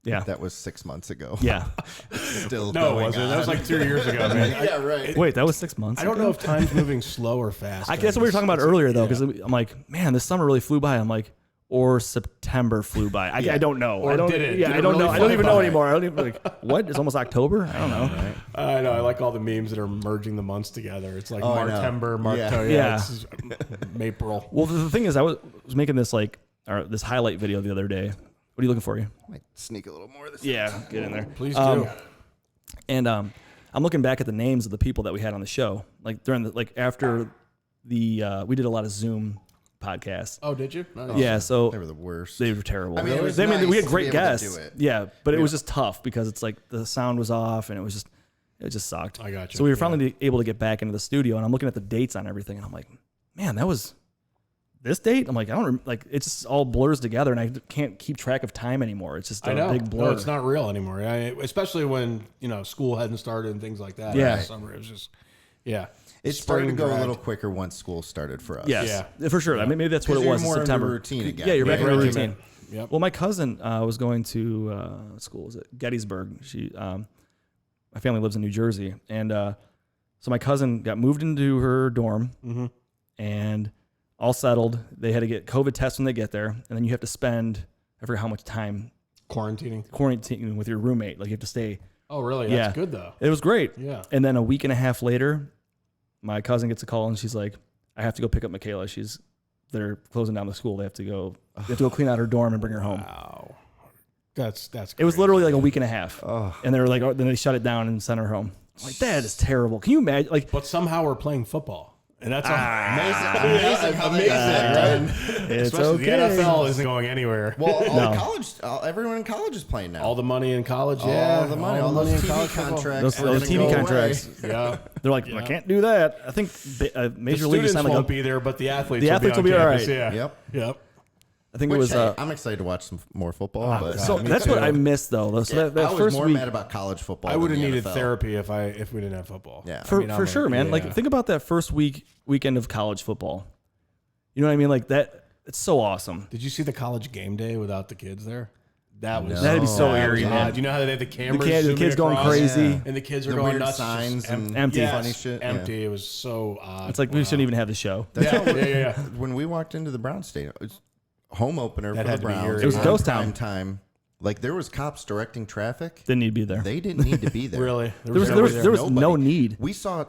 Yeah. that was 6 months ago. Yeah. Still No, it going wasn't. on. That was like 2 years ago, man. yeah, right. Wait, that was 6 months. I don't ago? know if time's moving slow or fast. That's what we were talking about earlier, though, because I'm like, man, this summer really flew by. I'm like, or September flew by. I don't know. Or I don't. did it? Yeah, Did I it don't really know. I don't fly even know by? anymore. I don't even like what. It's almost October. I don't know. I know. I like all the memes that are merging the months together. It's like I know. Martember, Yeah. Marto. Yeah. It's April. Well, the thing is, I was making this this highlight video the other day. What are you looking for? You? Might sneak a little more of this. Yeah, get in there. Please do. And I'm looking back at the names of the people that we had on the show. Like during after the we did a lot of Zoom podcasts. Oh, did you? Nice. Yeah, so They were the worst. they were terrible. I mean, it was we nice had to be great able to guests. do it. Yeah, but it was just tough because it's like the sound was off and it just sucked. I got you. So we were Yeah. finally able to get back into the studio, and I'm looking at the dates on everything, and I'm like, man, that was this date. I'm like, I don't it just all blurs together, and I can't keep track of time anymore. It's just a big blur. No, it's not real anymore. Especially when school hadn't started and things like that. Yeah. In the summer, it was just It started to Spring go a dragged. little quicker once school started for us. Yes, for sure. I mean, maybe that's what 'Cause it you're was in more in the September. routine again. Yeah, you're back in Yeah. the routine. Yep. Well, my cousin was going to what school was it? Gettysburg. She, my family lives in New Jersey, and so my cousin got moved into her dorm, and all settled. They had to get COVID tests when they get there, and then you have to spend I forget how much time quarantining with your roommate. Like you have to stay. Oh, really? Yeah. That's good though. It was great. Yeah. And then a week and a half later, my cousin gets a call and she's like, I have to go pick up Michaela. They're closing down the school. They have to go clean out her dorm and bring her home. Wow. That's It was literally like a week and a half. Oh. And they were like, then they shut it down and sent her home. I'm like, that is terrible. Can you imagine? Like, But somehow we're playing football. And that's Amazing how amazing, that right? it's Especially okay. the NFL isn't going anywhere. Well, No. everyone in college is playing now. All the money in college, all yeah. the money, all those in TV college football. contracts. Those are TV gonna go contracts. away. Yeah. They're like, I can't do that. I think The Major League students signed like won't be there, but the athletes will be on all campus. right. Yeah. Yep. Yep. I think it Which, was. hey, I'm excited to watch some more football. But So me that's too. what I missed though. So that I was first more week, mad about college football. I would have than the needed NFL. therapy if we didn't have football. Yeah. for sure, man. Like think about that first weekend of college football. You know what I mean? Like that. It's so awesome. Did you see the college game day without the kids there? That was That'd be so that was eerie, odd. man. Do you know how they had the cameras? The kids zooming going across? crazy. Yeah. And the kids are The going weird nuts. signs just and empty. yes, funny shit. Yeah. Empty. It was so odd. It's like we shouldn't even have the show. Yeah. When we walked into the Browns stadium, it was home opener That for had the to be Browns. eerie. It was on ghost prime town. time. Like there was cops directing traffic. Didn't need to be there. They didn't need to be there. Really? There was Nobody. no need. We saw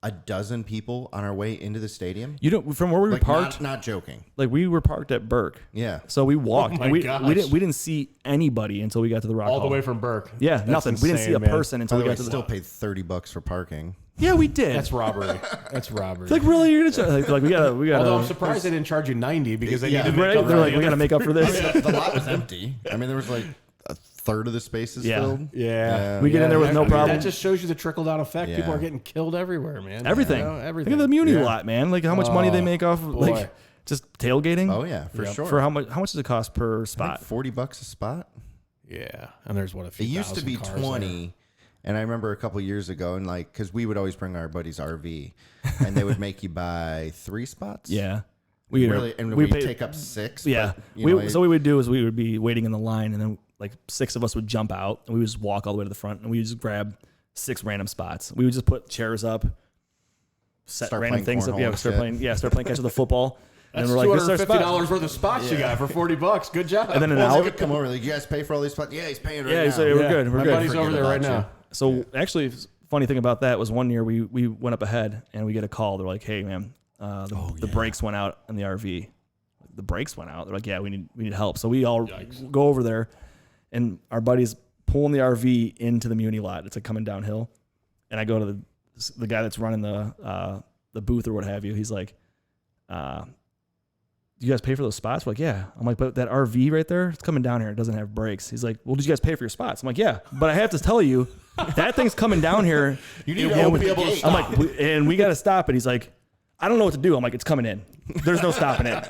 a dozen people on our way into the stadium. You know, from where we were Like parked, not joking. like we were parked at Burke. Yeah. So we walked. Oh my and we gosh. didn't see anybody until we got to the Rock All the Hall. way from Burke. Yeah, That's nothing. We didn't see a insane, man. person By until the we way, got to the. still paid $30 for parking. Yeah, we did. That's robbery. That's robbery. like really, you're gonna like we gotta. Although I'm surprised they didn't charge you 90 because they Yeah. needed to make Right? up They're for like, the we other gotta make up for this. The lot was empty. I mean, there was like a third of the spaces Yeah. filled. Yeah. We get in there with no problem. That just shows you the trickle down effect. People Yeah. are getting killed everywhere, man. Everything. You know, everything. Think of the Muni Yeah. lot, man. Like how much money they make off of boy. like just tailgating. Oh yeah, for sure. For how much does it cost per I spot? think $40 a spot. Yeah. And there's what a few It used to thousand be cars 20, and I remember a couple years ago, and like because we would always bring our buddy's RV, and they would make you buy 3 spots. Yeah. We really, and we take up 6. Yeah. but, you know, So what we would do is we would be waiting in the line, and then like 6 of us would jump out, and we would just walk all the way to the front, and we would just grab 6 random spots. We would just put chairs up, set Start random playing things up. cornhole Yeah, and start shit. playing. Yeah, start playing catch with the football. And That's then we're like, this is our spot. $250 worth of spots you got for $40. Good job. And then an well, they hour. would come over like, you guys pay for all these spots? Yeah, he's paying right Yeah, now. he's like, we're good. We're My good. buddy's over Forget there right about now. you. So actually, funny thing about that was one year we went up ahead and we get a call. They're like, "Hey, man, the brakes went out in the RV. The brakes went out." They're like, "Yeah, we need help." So we all go over there, and our buddy's pulling the RV into the Muni lot. It's like coming downhill, and I go to the guy that's running the booth or what have you. He's like, "Do you guys pay for those spots?" We're like, "Yeah." I'm like, "But that RV right there, it's coming down here. It doesn't have brakes." He's like, "Well, did you guys pay for your spots?" I'm like, "Yeah." But I have to tell you, that thing's coming down here. You need to be able to I'm stop. like, and we got to stop it. He's like, "I don't know what to do." I'm like, "It's coming in. There's no stopping it."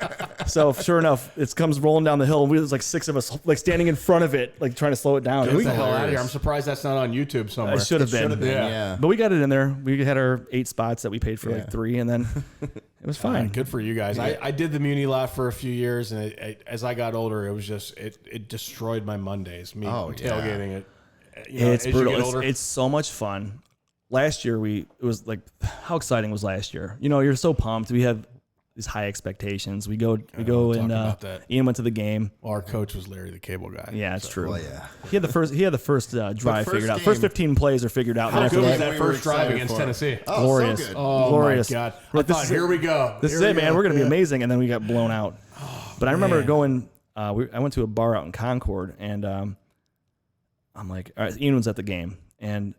So sure enough, it comes rolling down the hill. And was like 6 of us like standing in front of it, like trying to slow it down. Get We- the hell out of here. hilarious. I'm surprised that's not on YouTube somewhere. it should have Should have been. been, Yeah. yeah. But we got it in there. We had our 8 spots that we paid for Yeah. like 3, and then it was fine. Good for you guys. I did the Muni lot for a few years, and as I got older, it was just it destroyed my Mondays. Me Oh, yeah. tailgating it. You know, It's as you brutal. get older. It's so much fun. Last year it was like, how exciting was last year? You know, you're so pumped. We had these high expectations. We go and about that. Ian went to the game. Well, our coach was Larry the Cable Guy. Yeah, it's true. Well, yeah. He had the first drive first figured out. game- First 15 plays are figured out. How And good after was that, that first drive excited against for it. Tennessee? Oh, glorious. so good. Oh, glorious. my God. Look, I thought, here we go. This is Here it, we man. go. We're going to be amazing. And then we got blown out. But I remember man. going, I went to a bar out in Concord, and I'm like, all right, Ian was at the game. And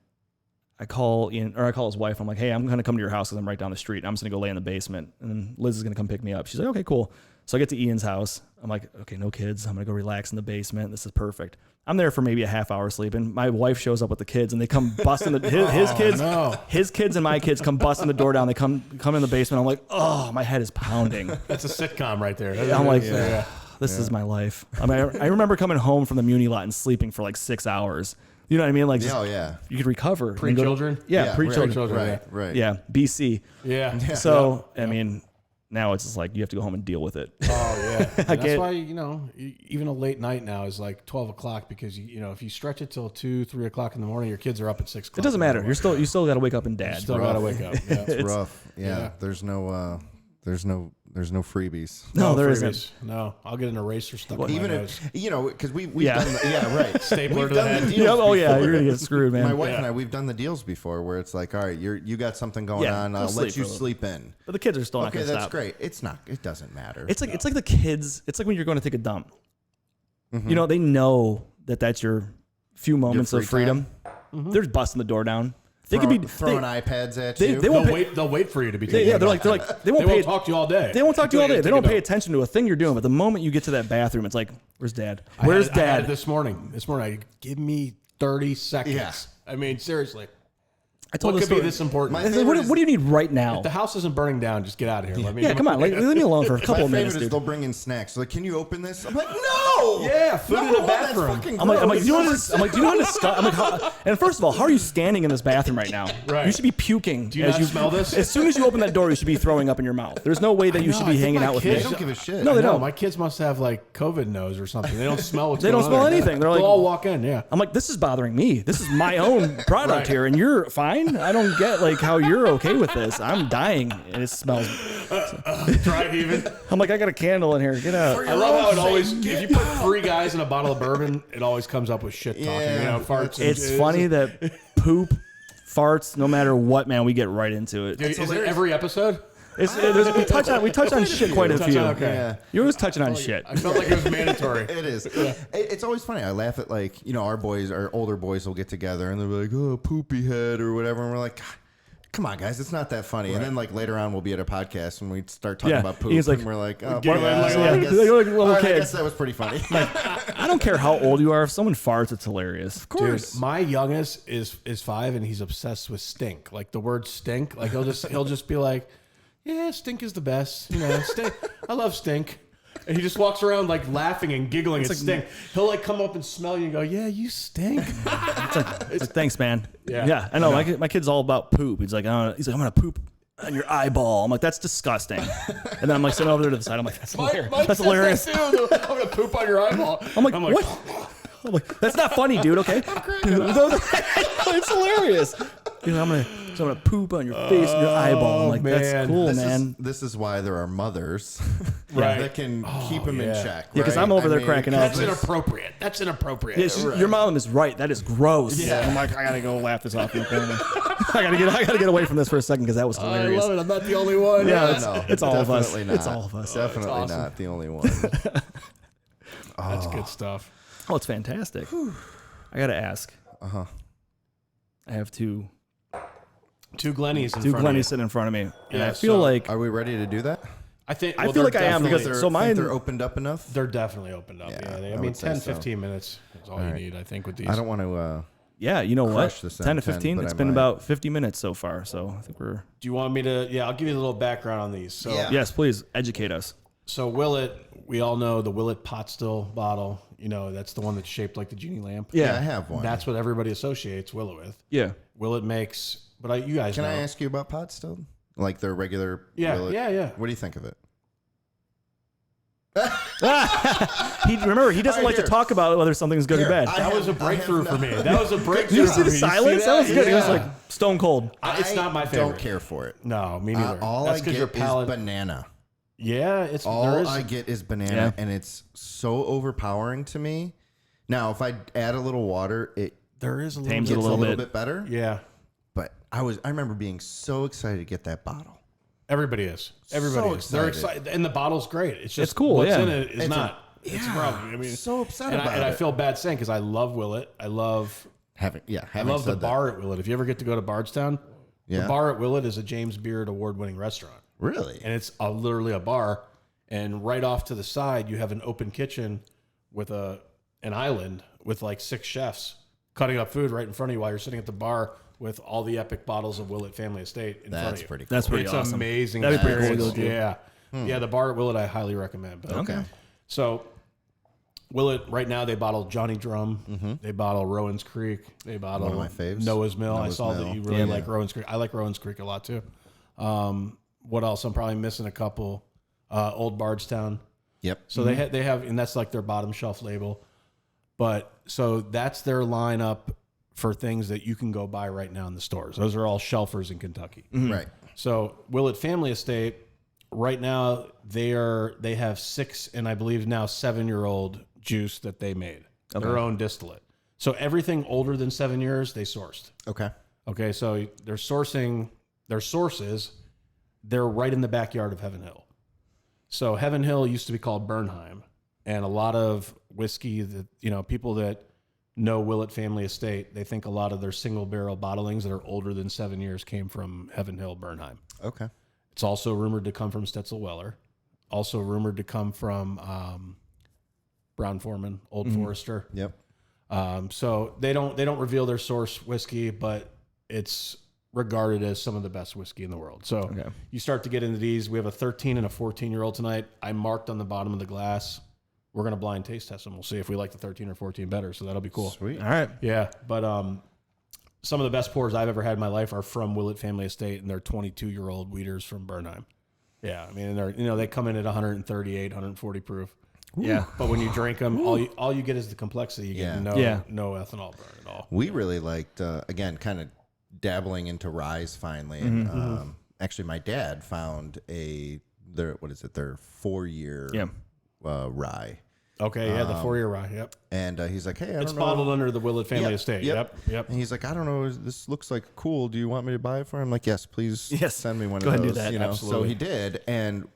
I call his wife. I'm like, hey, I'm going to come to your house because I'm right down the street. I'm just going to go lay in the basement. And then Liz is going to come pick me up. She's like, okay, cool. So I get to Ian's house. I'm like, okay, no kids. I'm going to go relax in the basement. This is perfect. I'm there for maybe a half hour sleeping. My wife shows up with the kids, and they come busting his kids. no. His kids and my kids come busting the door down. They come in the basement. I'm like, oh, my head is pounding. That's a sitcom right there. I'm like, yeah. this is my life. I mean, I remember coming home from the Muni lot and sleeping for like 6 hours. You know what I mean? Like, Oh, yeah. you could recover. Pre-children? Yeah, pre-children. Pre-children. Right, right. Yeah, BC. Yeah. So, I mean, now it's just like you have to go home and deal with it. Oh, yeah. And that's get- why, even a late night now is like 12 o'clock because, if you stretch it till 2, 3 o'clock in the morning, your kids are up at 6 o'clock. It doesn't matter. You still got to wake up and dad. Still got to wake up. Yeah. It's rough. Yeah. yeah. There's no freebies. No, there freebies. isn't. No, I'll get an eraser stuck in Even my if nose. because we've Yeah. done right Stapler we've to the done head. deals Yeah, oh yeah, before. you're gonna get screwed, man. My wife Yeah. and I, we've done the deals before where it's like, all right, you got something going Yeah, on. go I'll sleep let you for a little. sleep in. But the kids are still not Okay, gonna that's stop. great. It doesn't matter. It's like the kids. It's like when you're going to take a dump. They know that that's your few moments free of freedom. They're just busting the door down. They could be throwing iPads at they- you. they won't pay- They'll wait for you to be They, taken. yeah, they're like they won't They pay. won't talk to you all day. They won't talk to you all day. They Take don't a pay dump. attention to a thing you're doing. But the moment you get to that bathroom, it's like, where's dad? I Where's had it dad? this morning, give me 30 seconds. Yeah. I mean, seriously. I told What this could be story. this important? My I said, favorite what do you need right now? If the house isn't burning down, just get out of here. Let me. Yeah, come on. Leave me alone for a couple My of minutes, favorite is dude. they'll bring in snacks. Like, can you open this? I'm like, no. Yeah, food in the Number one, that's bathroom. fucking I'm like, gross. do you know how disgusting? I'm like, and first of all, how are you standing in this bathroom right now? Right. You should be puking. Do you not smell this? As soon as you open that door, you should be throwing up in your mouth. There's no way that you should be hanging out with me. They don't give a shit. No, they don't. My kids must have like COVID nose or something. They don't smell what's They going don't smell on. anything. They're like, They'll all walk in. Yeah. I'm like, this is bothering me. This is my own product Right. here, and you're fine. I don't get like how you're okay with this. I'm dying, and it smells. Dry heaving. I'm like, I got a candle in here. Get out. I love how it always. If you put 3 guys in a bottle of bourbon, it always comes up with shit talking. Yeah, Farts. and- It's funny that poop, farts, no matter what, man, we get right into it. Is it every episode? We touch on shit quite a few. Okay. Yeah. You're always touching on shit. I felt like it was mandatory. It is. It's always funny. I laugh at like, our older boys will get together and they'll be like, oh, poopy head or whatever. And we're like, come on, guys, it's not that funny. And then like later on, we'll be at a podcast and we start talking Yeah. about poop. He's like, and we're like, oh, Giggle yeah, like I like guess- little all right, I kids. guess that was pretty funny. I don't care how old you are. If someone farts, it's hilarious. Of Dude, my youngest is 5 and he's obsessed with stink. Like the word stink. Like he'll just be like, yeah, stink is the best. Stink. I love stink. And he just walks around like laughing and giggling at stink. He'll like come up and smell you and go, yeah, you stink. It's like, thanks, man. Yeah. I know. My kid's all about poop. He's like, I'm gonna poop on your eyeball. I'm like, that's disgusting. And then I'm like sitting over there to the side. I'm like, that's hilarious. That's hilarious. I'm gonna poop on your eyeball. I'm like, what? I'm like, that's not funny, dude. Okay, it's hilarious. I'm gonna poop on your face and your eyeball. I'm like, that's man. cool, man. This is why there are mothers Right. that can keep him in check. Yeah, 'cause right? I'm over there I mean, cracking up. That's inappropriate. That's inappropriate. Yeah, your mom is right. That is gross. Yeah. I'm like, I gotta go laugh this off in the corner. I gotta get away from this for a second because that was I hilarious. love it. I'm not the only one. Yeah, No, it's all of us. definitely not. It's all of us. Definitely awesome. not the only one. That's good stuff. Oh, it's fantastic. I gotta ask. I have two Glennies in front of Glennies you. sitting in front of me, and Yeah, I feel so- like Are we ready to do that? I think. I well, feel they're like I am definitely- because so Think mine. they're opened up enough? They're definitely opened up. Yeah, Yeah, I I mean, would say 10, so. 15 minutes is all you need, I think, with these. I don't want to. Yeah, you know what? Crush this 10 to M10, 15. but It's I been might. about 50 minutes so far, so I think we're. Do you want me to? Yeah, I'll give you a little background on these. So, Yeah. Yes, please educate us. so Willet, we all know the Willet pot still bottle. That's the one that's shaped like the genie lamp. Yeah, I have one. That's what everybody associates Willet with. Yeah. Willet makes, but you guys Can know. I ask you about pot still? Like their regular. Yeah, Willet? yeah. What do you think of it? He doesn't Right like here. to talk about whether something's good or Here, bad. That was a breakthrough for me. That was a Did breakthrough. you see the for me. silence? That was good. It was Yeah. like stone cold. It's not my I favorite. don't care for it. No, me neither. All That's I because get your palate. is banana. Yeah, All I get is banana, and it's so overpowering to me. Now, if I add a little water, there is a Tames gets it a little bit better. Yeah. But I remember being so excited to get that bottle. Everybody is. Everybody So is. They're excited. excited. And the bottle's great. It's just It's cool, what's yeah. in it is not. It's a Yeah, problem. I mean, so upset and about I it. feel bad saying because I love Willett. I love Having the said bar at Willett. If you ever get to go to Bardstown, Yeah. the bar at Willett is a James Beard award-winning restaurant. Really? And it's literally a bar. And right off to the side, you have an open kitchen with an island with like 6 chefs cutting up food right in front of you while you're sitting at the bar with all the epic bottles of Willett Family Estate in front of That's you. pretty cool. That's pretty It's awesome. amazing. That'd be pretty cool to experience. go do. Yeah. Yeah, the bar at Willett I highly recommend. But, Okay. So Willett, right now they bottle Johnny Drum. They bottle Rowan's Creek. They bottle One of my faves. Noah's Mill. I Noah's saw Mill. that you really Yeah. like Rowan's Creek. I like Rowan's Creek a lot too. What else? I'm probably missing a couple. Old Bardstown. Yep. So they have, and that's like their bottom shelf label. But so that's their lineup for things that you can go buy right now in the stores. Those are all shelfers in Kentucky. Right. So Willett Family Estate, right now they have 6 and I believe now 7-year-old juice that they made, their own distillate. So everything older than 7 years they sourced. Okay. Okay, so they're sourcing their sources. They're right in the backyard of Heaven Hill. So Heaven Hill used to be called Bernheim, and a lot of whiskey that people that know Willett Family Estate, they think a lot of their single barrel bottlings that are older than 7 years came from Heaven Hill Bernheim. Okay. It's also rumored to come from Stetzel Weller. Also rumored to come from Brown Forman, Old Forester. Yep. So they don't reveal their source whiskey, but it's regarded as some of the best whiskey in the world. So you start to get into these. We have a 13 and a 14-year-old tonight. I marked on the bottom of the glass. We're going to blind taste test them. We'll see if we like the 13 or 14 better. So that'll be cool. Sweet. All right. Yeah. But some of the best pours I've ever had in my life are from Willett Family Estate, and they're 22-year-old wheaters from Bernheim. Yeah. I mean, they're, they come in at 138, 140 proof. Yeah. But when you drink them, all you get is the complexity. You get no ethanol burn at all. We really liked, again, kind of dabbling into ryes finally. And actually, my dad found their 4-year rye. Okay, yeah, the 4-year rye. Yep. And he's like, hey, I It's don't know. bottled under the Willett Family Estate. Yep. And he's like, I don't know. This looks like cool. Do you want me to buy it for him? I'm like, yes, please. Yes. Send me one Go of ahead and those. do that. You know? Absolutely. So he did, and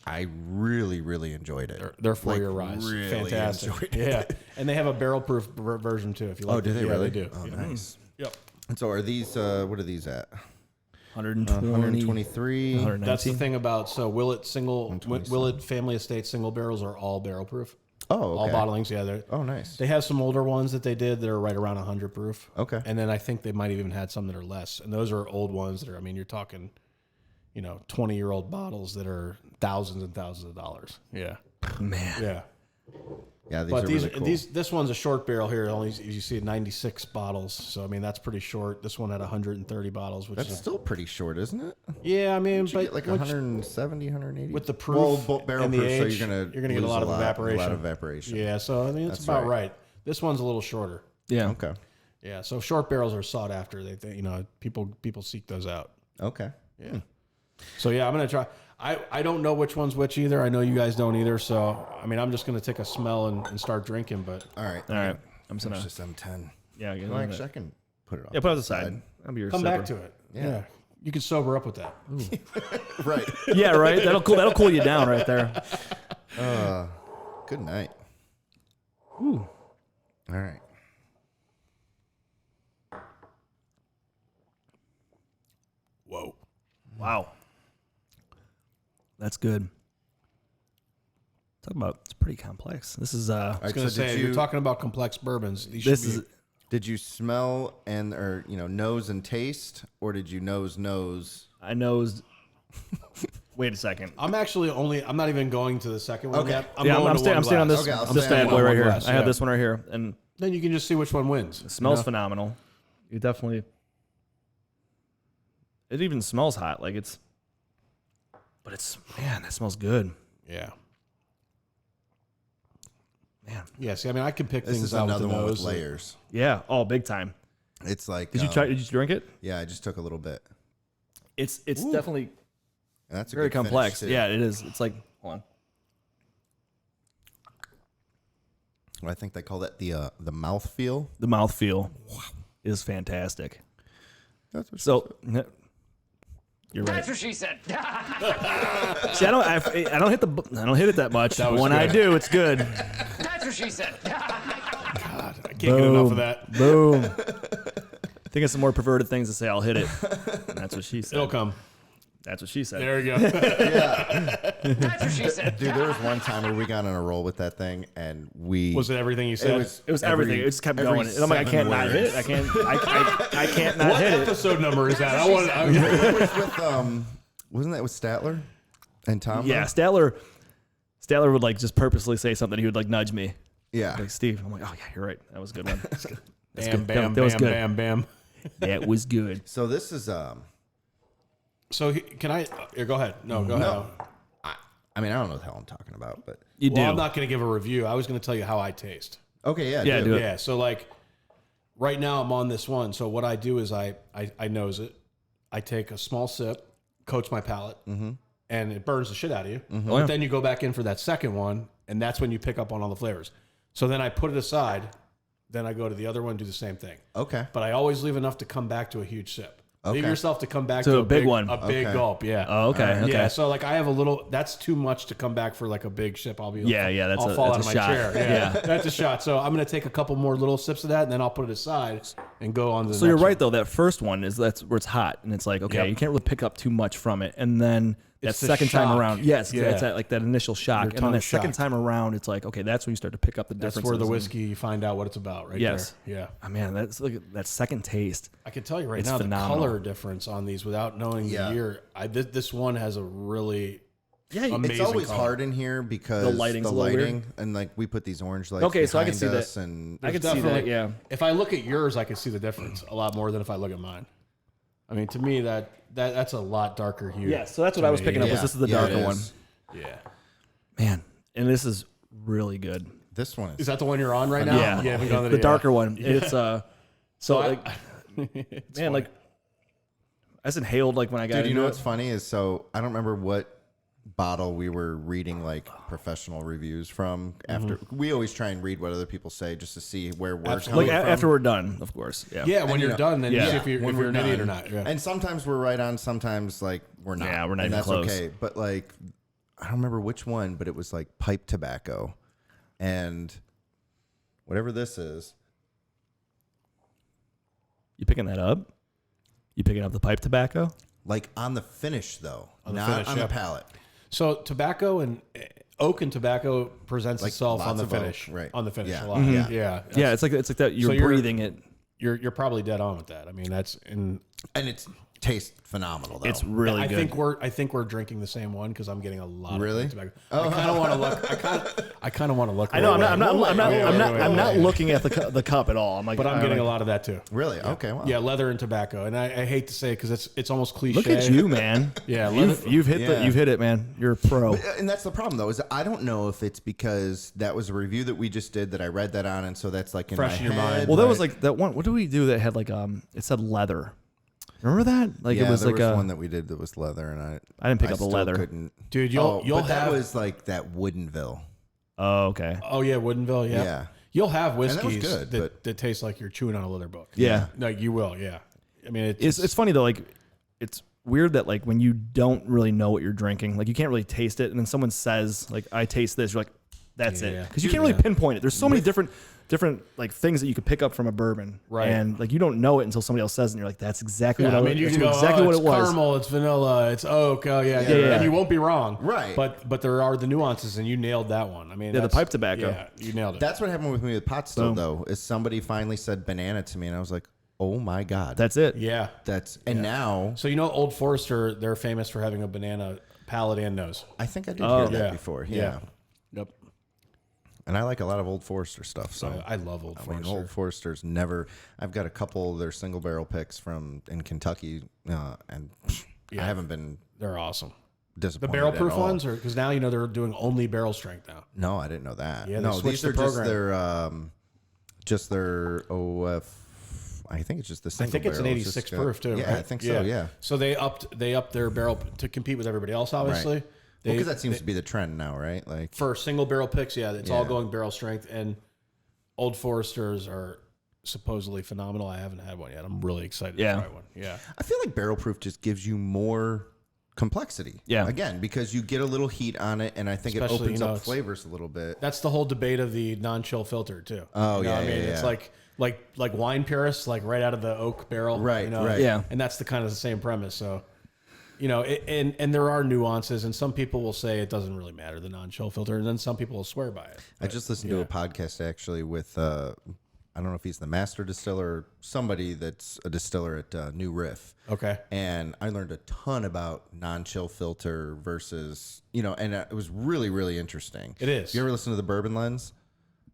I really, really enjoyed it. Their 4-year ryes. really Fantastic. enjoyed it. Yeah. And they have a barrel proof version too. If you like. Oh, do they yeah, really? They do. Oh, Yeah. nice. Yep. And so are these? What are these at? 120, 123. 119. That's the thing about Willett Willett Family Estate single barrels are all barrel proof. Oh, All okay. bottlings. Yeah. Oh, nice. They have some older ones that they did that are right around 100 proof. Okay. And then I think they might even had some that are less. And those are old ones that are, I mean, you're talking, 20-year-old bottles that are thousands and thousands of dollars. Yeah. Man. Yeah. Yeah, these But are really cool. this one's a short barrel here. Only you see 96 bottles. So I mean that's pretty short. This one had 130 bottles, which That's is still pretty short, isn't it? yeah. I mean, You but get like 170, 180 with the proof barrel and the proof, age, so you're gonna get a lose lot of evaporation. A lot of evaporation. Yeah. So I mean, it's That's about right. right. This one's a little shorter. Yeah. Okay. Yeah. So short barrels are sought after. They people seek those out. Okay. Yeah. So yeah, I'm gonna try. I don't know which one's which either. I know you guys don't either. So I mean, I'm just gonna take a smell and start drinking. But All right. All right. I'm just It's gonna. just M10. Yeah. Get Well, on actually, I it. can put it on. Yeah. Put it aside. That'll be your come sipper. back to it. Yeah. Yeah. You can sober up with that. Right. Yeah. Right. That'll cool you down right there. Good night. Ooh. All right. Whoa. Wow. That's good. Talk about it's pretty complex. This is All I was right, gonna so say, did if you're you talking about complex bourbons. These this should is be, did you smell or nose and taste, or did you nose? I nosed. Wait a second. I'm not even going to the second one Okay. yet. I'm staying on this. Okay, I'll this stay on bad boy one right here. glass, I have yeah. this one right here, and Then you can just see which one wins. it smells phenomenal. You definitely. It even smells hot. Like it's. But it's man, that smells good. Yeah. Man. Yeah. See, I mean, I can pick This things is out another with the one with nose. layers. Yeah. Oh, big time. It's like. Did you try? Did you drink it? Yeah, I just took a little bit. It's definitely And that's a very good finish, complex. too. Yeah, it is. It's like I think they call that the mouthfeel. The mouthfeel is fantastic. That's what So you're right. That's what she said. See, I don't hit it that much. When I do, it's good. That's what she said. God, I can't get enough of that. Boom. Think of some more perverted things to say. I'll hit it. And that's what she said. It'll come. That's what she said. There we go. That's what she said. Dude, there was one time where we got on a roll with that thing, and we Was it everything you said? It was everything. It just kept going. And I'm like, I can't not hit it. I can't not what hit it. episode number is that? It was with wasn't that with Statler and Tom? Yeah, Statler would like just purposely say something. He would like nudge me. Yeah. Like, Steve. I'm like, oh yeah, you're right. That was a good one. That's good. That's Bam, good. bam, That was bam, good. bam, bam. That was good. So this is So can I? Here, go ahead. No, go ahead. I mean, I don't know what the hell I'm talking about, but You do. I'm not going to give a review. I was going to tell you how I taste. okay, yeah, Yeah, do it. Yeah. So like, right now I'm on this one. So what I do is I nose it. I take a small sip, coats my palate, and it burns the shit out of you. Oh, But yeah. then you go back in for that second one, and that's when you pick up on all the flavors. So then I put it aside. Then I go to the other one, do the same thing. Okay. But I always leave enough to come back to a huge sip. Leave Okay. yourself to come back To to a big one. a big Okay. gulp. Yeah. Oh, okay. Okay. Yeah. So like I have a little. That's too much to come back for like a big sip. I'll be. Yeah, that's I'll a- fall that's out a of my shot. chair. Yeah. That's a shot. So I'm gonna take a couple more little sips of that, and then I'll put it aside and go on to the. So you're next right one. though. That first one that's where it's hot, and it's like, okay, Yep. you can't really pick up too much from it, and then that It's the second time shock. around, yes, Yeah. it's like that initial shock, and then tongue that is second shocked. time around, it's like, okay, that's when you start to pick up the That's differences. where the and- whiskey you find out what it's about, right Yes. there. Yeah. Oh, man, that's like that second taste. I can tell you right It's now phenomenal. the color difference on these without knowing Yeah. the year. This one has a really Yeah, Amazing It's always color. hard in here because The lighting's a little weird. and like we put these orange lights. Okay, so I can behind see us that. And I can see that. definitely- Yeah. If I look at yours, I can see the difference a lot more than if I look at mine. I mean, to me, that's a lot darker hue. Yeah. So that's what to I was me. picking up. Yeah. Was this is the Yeah, it darker one? is. Yeah. Man, and this is really good. This one Is is that the one you're on right now? Yeah, You haven't gone to the darker one. It's so like It's man, funny. like I just inhaled like when I got Dude, you into know it. what's funny is so I don't remember what bottle we were reading like professional reviews from after. We always try and read what other people say just to see where we're Absolutely. Like coming from. after we're done, of course. Yeah. yeah, when And, you you're know, done, then yeah. you see if you're, when if you're we're an idiot or done. not. Yeah. And sometimes we're right on, sometimes like we're not. Yeah, we're not and even that's close. okay. But like I don't remember which one, but it was like pipe tobacco. And whatever this is. You picking that up? You picking up the pipe tobacco? Like on the finish though, On the not finish, on yeah. the palate. So tobacco and oak and tobacco presents Like itself on lots the of oak, finish. right. On the finish Yeah. a lot. Mhm. Yeah. Yeah, it's like that. You're So you're- breathing it. You're probably dead on with that. I mean, that's in. And it tastes phenomenal though. It's really I good. think we're drinking the same one because I'm getting a lot Really? of tobacco. I kind of want to look. I kind of want to look. I know. I'm not Wait. looking at the cup at all. I'm like, But I'm getting a lot of that too. Really? Okay. Wow. Yeah, leather and tobacco, and I hate to say it because it's almost cliche. Look at you, man. Yeah, you've hit Yeah. you've hit it, man. You're a pro. And that's the problem, though, is I don't know if it's because that was a review that we just did that I read that on, and so that's like in Fresh my in your head. mind. Well, that was like that one. What did we do that had like it said leather? Remember that? Like yeah, it was there like was one that we did that was leather, and I didn't pick up the still leather. Couldn't. Dude, you'll but that have. was like that Woodenville. Oh, okay. Oh yeah, Woodenville. Yeah. Yeah. You'll have that was whiskeys good, that taste like you're chewing on a leather book. Yeah. Like you will. Yeah. I mean, It's funny though. Like it's weird that like when you don't really know what you're drinking, like you can't really taste it, and then someone says like I taste this, you're like that's it Yeah. because you can't really pinpoint it. There's so many different like things that you could pick up from a bourbon, Right. And like you don't know it until somebody else says it, and you're like that's exactly Yeah, what I mean, you that's can go, exactly what it's it was. caramel, it's vanilla, it's oak. Oh yeah, yeah. and you won't be wrong, Right. But there are the nuances, and you nailed that one. I mean, Yeah, the that's- pipe tobacco. Yeah, you nailed it. That's what happened with me with pot still, Boom. though, is somebody finally said banana to me, and I was like, oh my God. That's it. yeah. And now, So you know, Old Forester, they're famous for having a banana palate and nose. I think I did Oh, hear that yeah. before. Yeah. Yeah. Yep. And I like a lot of Old Forester stuff, so. I love Old I mean, Forester. Old Forester's never. I've got a couple of their single barrel picks in Kentucky, and I haven't been They're awesome. The disappointed. barrel at proof all. ones, or because now you know they're doing only barrel strength now. No, I didn't know that. Yeah, they no, switched these are the program. just their OF. I think it's just the I single think it's an barrel. 86 just, proof too. Yeah, right? I think so. Yeah. So they upped their barrel to compete with everybody else. Obviously, Right. Because that seems to be the trend now, right? Like for single barrel picks, yeah, it's all Yeah. going barrel strength. And Old Foresters are supposedly phenomenal. I haven't had one yet. I'm really excited to try one. Yeah. I feel like barrel proof just gives you more complexity. Yeah. Again, because you get a little heat on it, and I think Especially, it opens you know, up flavors a little bit. That's the whole debate of the non-chill filter too. Oh, you know yeah, what I mean, yeah, it's yeah. like wine purists, like right out of the oak barrel. Right, you know? right. Yeah. And that's the kind of the same premise. So, you know, and there are nuances, and some people will say it doesn't really matter, the non-chill filter, and then some people will swear by it. I just listened to a podcast actually with I don't know if he's the master distiller or somebody that's a distiller at New Riff. Okay. And I learned a ton about non-chill filter versus, you know, and it was really, really interesting. It is. You ever listen to the Bourbon Lens?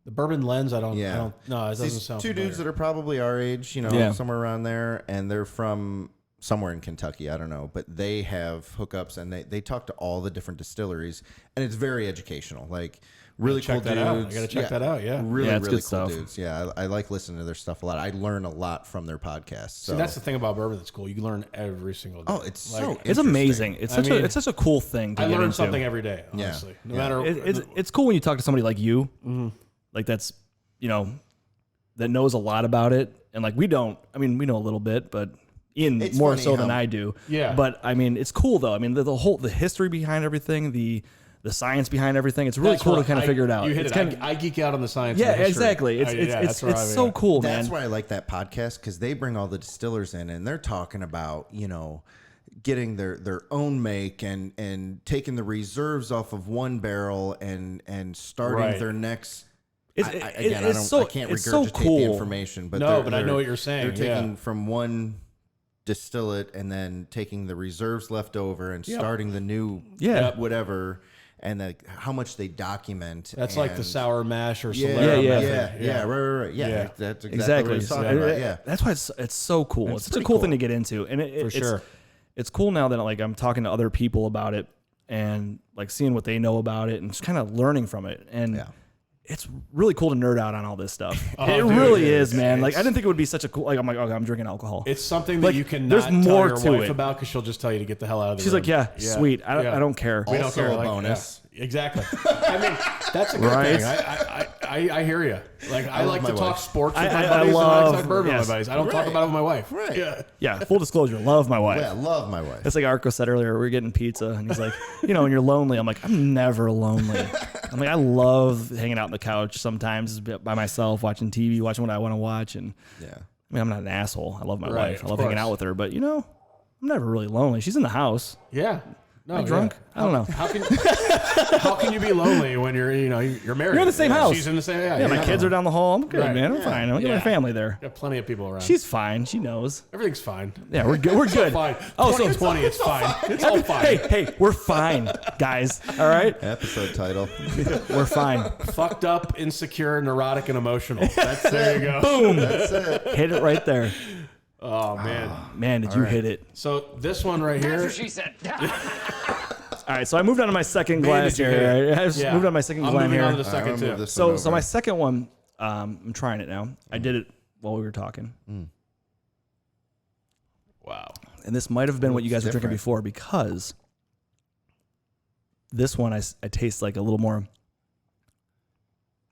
The bourbon lens, no, it It's doesn't these sound two familiar. dudes that are probably our age, you know, Yeah. somewhere around there, and they're from somewhere in Kentucky, I don't know, but they have hookups and they talk to all the different distilleries, and it's very educational. Like really cool check that dudes. out. I gotta check that out, yeah. Really, Yeah, it's really good cool stuff. dudes. Yeah, I like listening to their stuff a lot. I learn a lot from their podcasts. So See, that's the thing about bourbon that's cool. You learn every single day. oh, it's Like, so It's interesting. amazing. It's such mean, it's such a cool thing to I get learn into. something every day, Yeah. honestly. No Yeah. matter It's cool when you talk to somebody like you, like that's, you know, that knows a lot about it. And like we know a little bit, but Ian It's more funny so than how- I do. Yeah. But I mean, it's cool though. I mean, the history behind everything, the science behind everything. It's really That's cool where to kind of figure it out. You hit It's it. kind of, I geek out on the science. yeah, and history. exactly. That's where It's I'm so at. cool, man. That's why I like that podcast, because they bring all the distillers in and they're talking about, you know, getting their own make and taking the reserves off of one barrel and starting Right. their next. It's- I can't it's regurgitate so the cool. information, but No, but I know what you're saying, They're taking yeah. from one distillate and then taking the reserves left over and starting the new whatever, and how much they document. That's like the and- sour mash or Yeah, Solera yeah, method. yeah, right. Yeah, Yeah. that's exactly, Exactly. what I'm talking about. Yeah, That's why it's so cool. It's such a pretty cool thing cool. to get into, and For sure. It's cool now that like I'm talking to other people about it and like seeing what they know about it and just kind of learning from it. And Yeah. it's really cool to nerd out on all this stuff. Oh, it dude, really it is, is. man. Like I It's- didn't think it would be such a cool. Like I'm like, okay, I'm drinking alcohol. It's something that Like, you can there's not more tell to your wife it. about because she'll just tell you to get the hell out of the She's room. like, yeah, sweet. I don't care. We don't Also care. a Like, bonus. yeah, exactly. I mean, that's a good Right? thing. I hear you. Like I like my to talk wife. sports with I my buddies and I love- talk bourbon yes. with my buddies. I don't talk Right. about it with my wife. Right. Yeah. Yeah, full disclosure, love my wife. Yeah, love my wife. It's like Arco said earlier, we were getting pizza, and he's like, you know, when you're lonely, I'm like, I'm never lonely. I'm like, I love hanging out on the couch sometimes by myself, watching TV, watching what I want to watch. And Yeah. I mean, I'm not an asshole. I love my Right, wife. I of love hanging course. out with her, but you know, I'm never really lonely. She's in the house. Yeah. No, Am I drunk? yeah. I don't know. How can you be lonely when you're married? You're in the same house. She's in the same. Yeah, my kids are down the hall. I'm good, Right. man. I'm fine. I'll get my Yeah. family there. Got plenty of people around. She's fine. She knows. Everything's fine. Yeah, we're good. We're good. Fine. Oh, so 2020, it's fine. It's all fine. hey, we're fine, guys. All right, Episode title. we're fine. Fucked up, insecure, neurotic, and emotional. There you go. Boom. That's it. Hit it right there. Oh man. Man, did you hit it? So this one right That's here. what she said. All right, so I moved on to my second Man, glass did you here. hit it. Right? I just Yeah. moved on to my 2nd I'm glass moving on to here. the second too. So my second one, I'm trying it now. I did it while we were talking, Wow. and this might have been what you guys were drinking different. before, because this one I taste like a little more.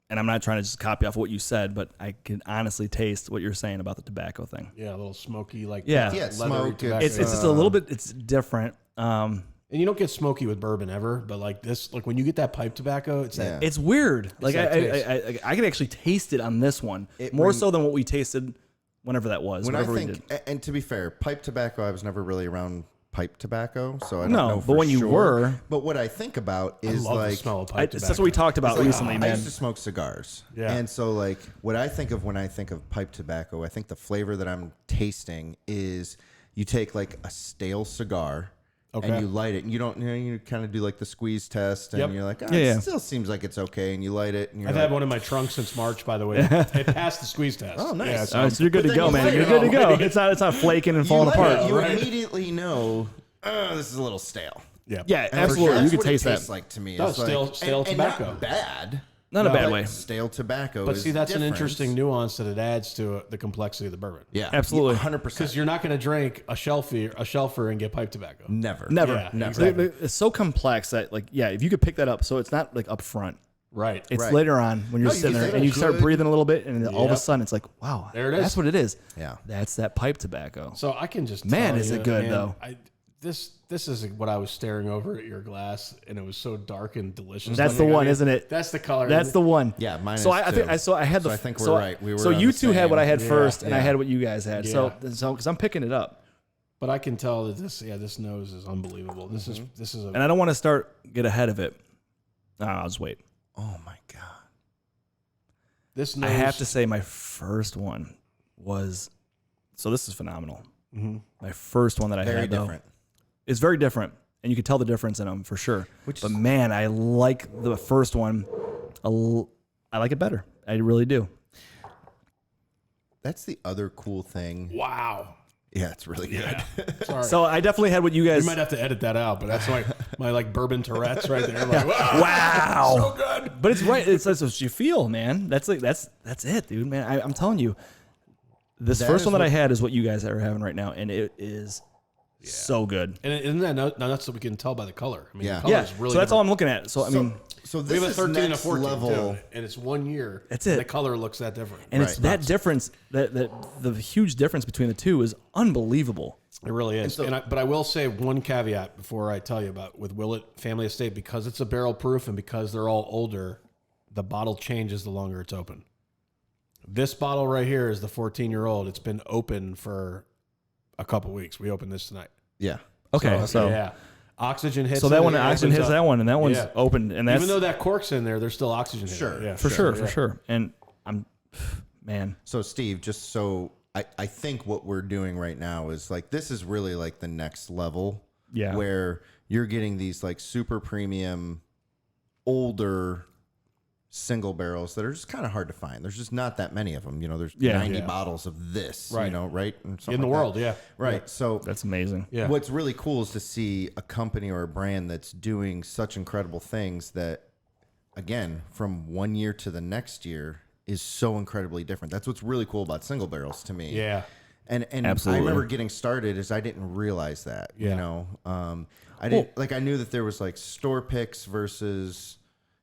And I'm not trying to just copy off what you said, but I can honestly taste what you're saying about the tobacco thing. Yeah, a little smoky, like Yeah. Yeah, leathery smoke, tobacco. It's just a little bit. It's different. And you don't get smoky with bourbon ever, but like this, like when you get that pipe tobacco, it's that. It's weird. Like that taste. I can actually taste it on this one more so than what we tasted whenever that was. When I whatever we think, did. and to be fair, pipe tobacco, I was never really around pipe tobacco, so I don't No, know. but for when you sure. were- But what I think about I is love the like smell of pipe tobacco. That's what we talked about like, recently, I man. used to smoke cigars. Yeah. And so like what I think of when I think of pipe tobacco, I think the flavor that I'm tasting is you take like a stale cigar Okay. and you light it, and you don't, you kind of do like the squeeze test, and Yep. you're like, Yeah. it still seems like it's okay, and you light it, and you're I've like, had one in my trunk since March, by the way. It passed the squeeze test. Oh, nice. Yeah, All right, so you're good But to then go, you man. light You're it good to go. already. It's not flaking and you falling light apart. it, you right. immediately know, this is a little stale. yeah. Yeah, And absolutely. that's You can what it taste tastes that. like to me. Does, It's like, stale and tobacco. not bad. Not a bad but way. Stale tobacco, But is see, that's an different. interesting nuance that it adds to the complexity of the bourbon. Yeah, Absolutely. 100%. Because you're not going to drink a shelfer and get pipe tobacco. Never, Never. Yeah, never. exactly. It's so complex that, like, yeah, if you could pick that up, so it's not like up front. Right. It's Right. later on when you're No, you sitting can there say and you it's start good. breathing a little bit, and all of a Yep. sudden it's like, wow, There it is. That's what it is. Yeah. That's that pipe tobacco. So I can just Man, tell is you, it good, man, though. This is what I was staring over at your glass, and it was so dark and delicious. That's the looking. one, isn't it? That's the color. That's the one. Yeah, mine So is I think too. so. I had the. So I think we're so, right. We were so on you the two had what I same- had first, and I yeah. had what you guys had. So because I'm picking it up, But I can tell that this nose is unbelievable. This is a. and I don't want to get ahead of it. I'll just wait. Oh my god. This nose. I have to say, my first one was. So this is phenomenal. Mm-hmm. My first one that I Very had, though, different. is very different, and you can tell the difference in them for sure. But man, I like the first one. I like it better. I really do. That's the other cool thing. Wow. Yeah, it's really good. Sorry. So I definitely had what you guys. You might have to edit that out, but that's my like bourbon Tourette's right there. I'm like, Wow. so good. But it's right. It's what you feel, man. That's it, dude, man. I'm telling you, this That first is one that I what- had is what you guys are having right now, and it is so good. And isn't that nuts that we can tell by the color? I mean, Yeah. the color Yeah. is really So that's all different. I'm looking at. So I mean, So We this have a is 13 and a next 14 level. too, and it's 1 year. That's and it. the color looks that different. and it's Right. that difference that the huge difference between the two is unbelievable. It really is. so- But I will say one caveat before I tell you about with Willett Family Estate, because it's a barrel proof and because they're all older, the bottle changes the longer it's open. This bottle right here is the 14-year-old. It's been open for a couple weeks. We opened this tonight. Yeah. Okay, so yeah, oxygen hits. so that it, one it oxygen opens hits up. that one, and that one's Yeah. open, and that's Even though that cork's in there, there's still oxygen. Sure. Yeah, for sure, for yeah. sure. And I'm, man, So Steve, just so I think what we're doing right now is like this is really like the next level. Yeah. Where you're getting these like super premium, older single barrels that are just kind of hard to find. There's just not that many of them. You know, there's Yeah. 90 Yeah. bottles of this. Right. You know, right? Or something In the like that. world, yeah, Right. So that's amazing. yeah. what's really cool is to see a company or a brand that's doing such incredible things that, again, from 1 year to the next year is so incredibly different. That's what's really cool about single barrels to me. Yeah. And Absolutely. I remember getting started is I didn't realize that, you Yeah. know, I didn't like, I knew that there was like store picks versus,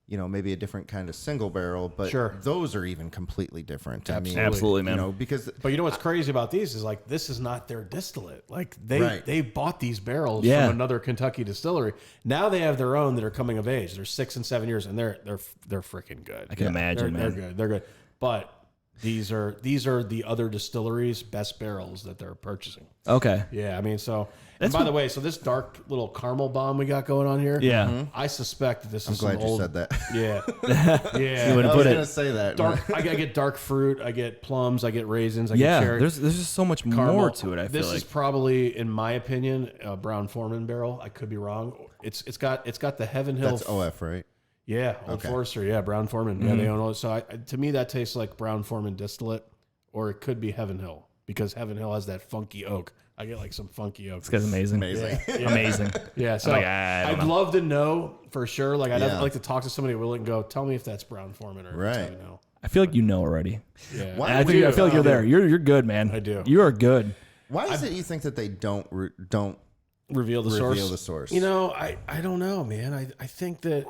you know, maybe a different kind of single barrel, but Sure. those are even completely different. Absolutely, man. You know, because But you know what's crazy about these is like this is not their distillate. Like they Right. bought these barrels Yeah. from another Kentucky distillery. Now they have their own that are coming of age. They're 6 and 7 years, and they're freaking good. I can imagine, they're man. good. They're good. But these are the other distilleries' best barrels that they're purchasing. Okay. Yeah, I mean, so. And That's by what- the way, so this dark little caramel bomb we got going on here. Yeah. I suspect that this I'm is glad some you old. said that. Yeah, yeah. You wouldn't I was put going to it. say that. Dark. I get dark fruit. I get plums. I get raisins. I Yeah. get cherry. There's just so much Caramel. more to it. I feel this like. is probably, in my opinion, a Brown Foreman barrel. I could be wrong. It's got the Heaven Hill. That's OF, right? Yeah, Old Okay. Forester. Yeah, Brown Foreman. Yeah, they own all. So to me, that tastes like Brown Foreman distillate, or it could be Heaven Hill because Heaven Hill has that funky oak. I get like some funky oak. This guy's amazing. Amazing. Amazing. Yeah, so like, I don't I'd know. love to know for sure. Like I'd Yeah. like to talk to somebody at Willett and go, tell me if that's Brown Foreman or Right. Heaven Hill. I feel like you know already. Yeah, Why And I would think I you- feel like you're there. You're good, man. I do. You are good. Why is it you think that they don't reveal the reveal source. the source? You know, I don't know, man. I think that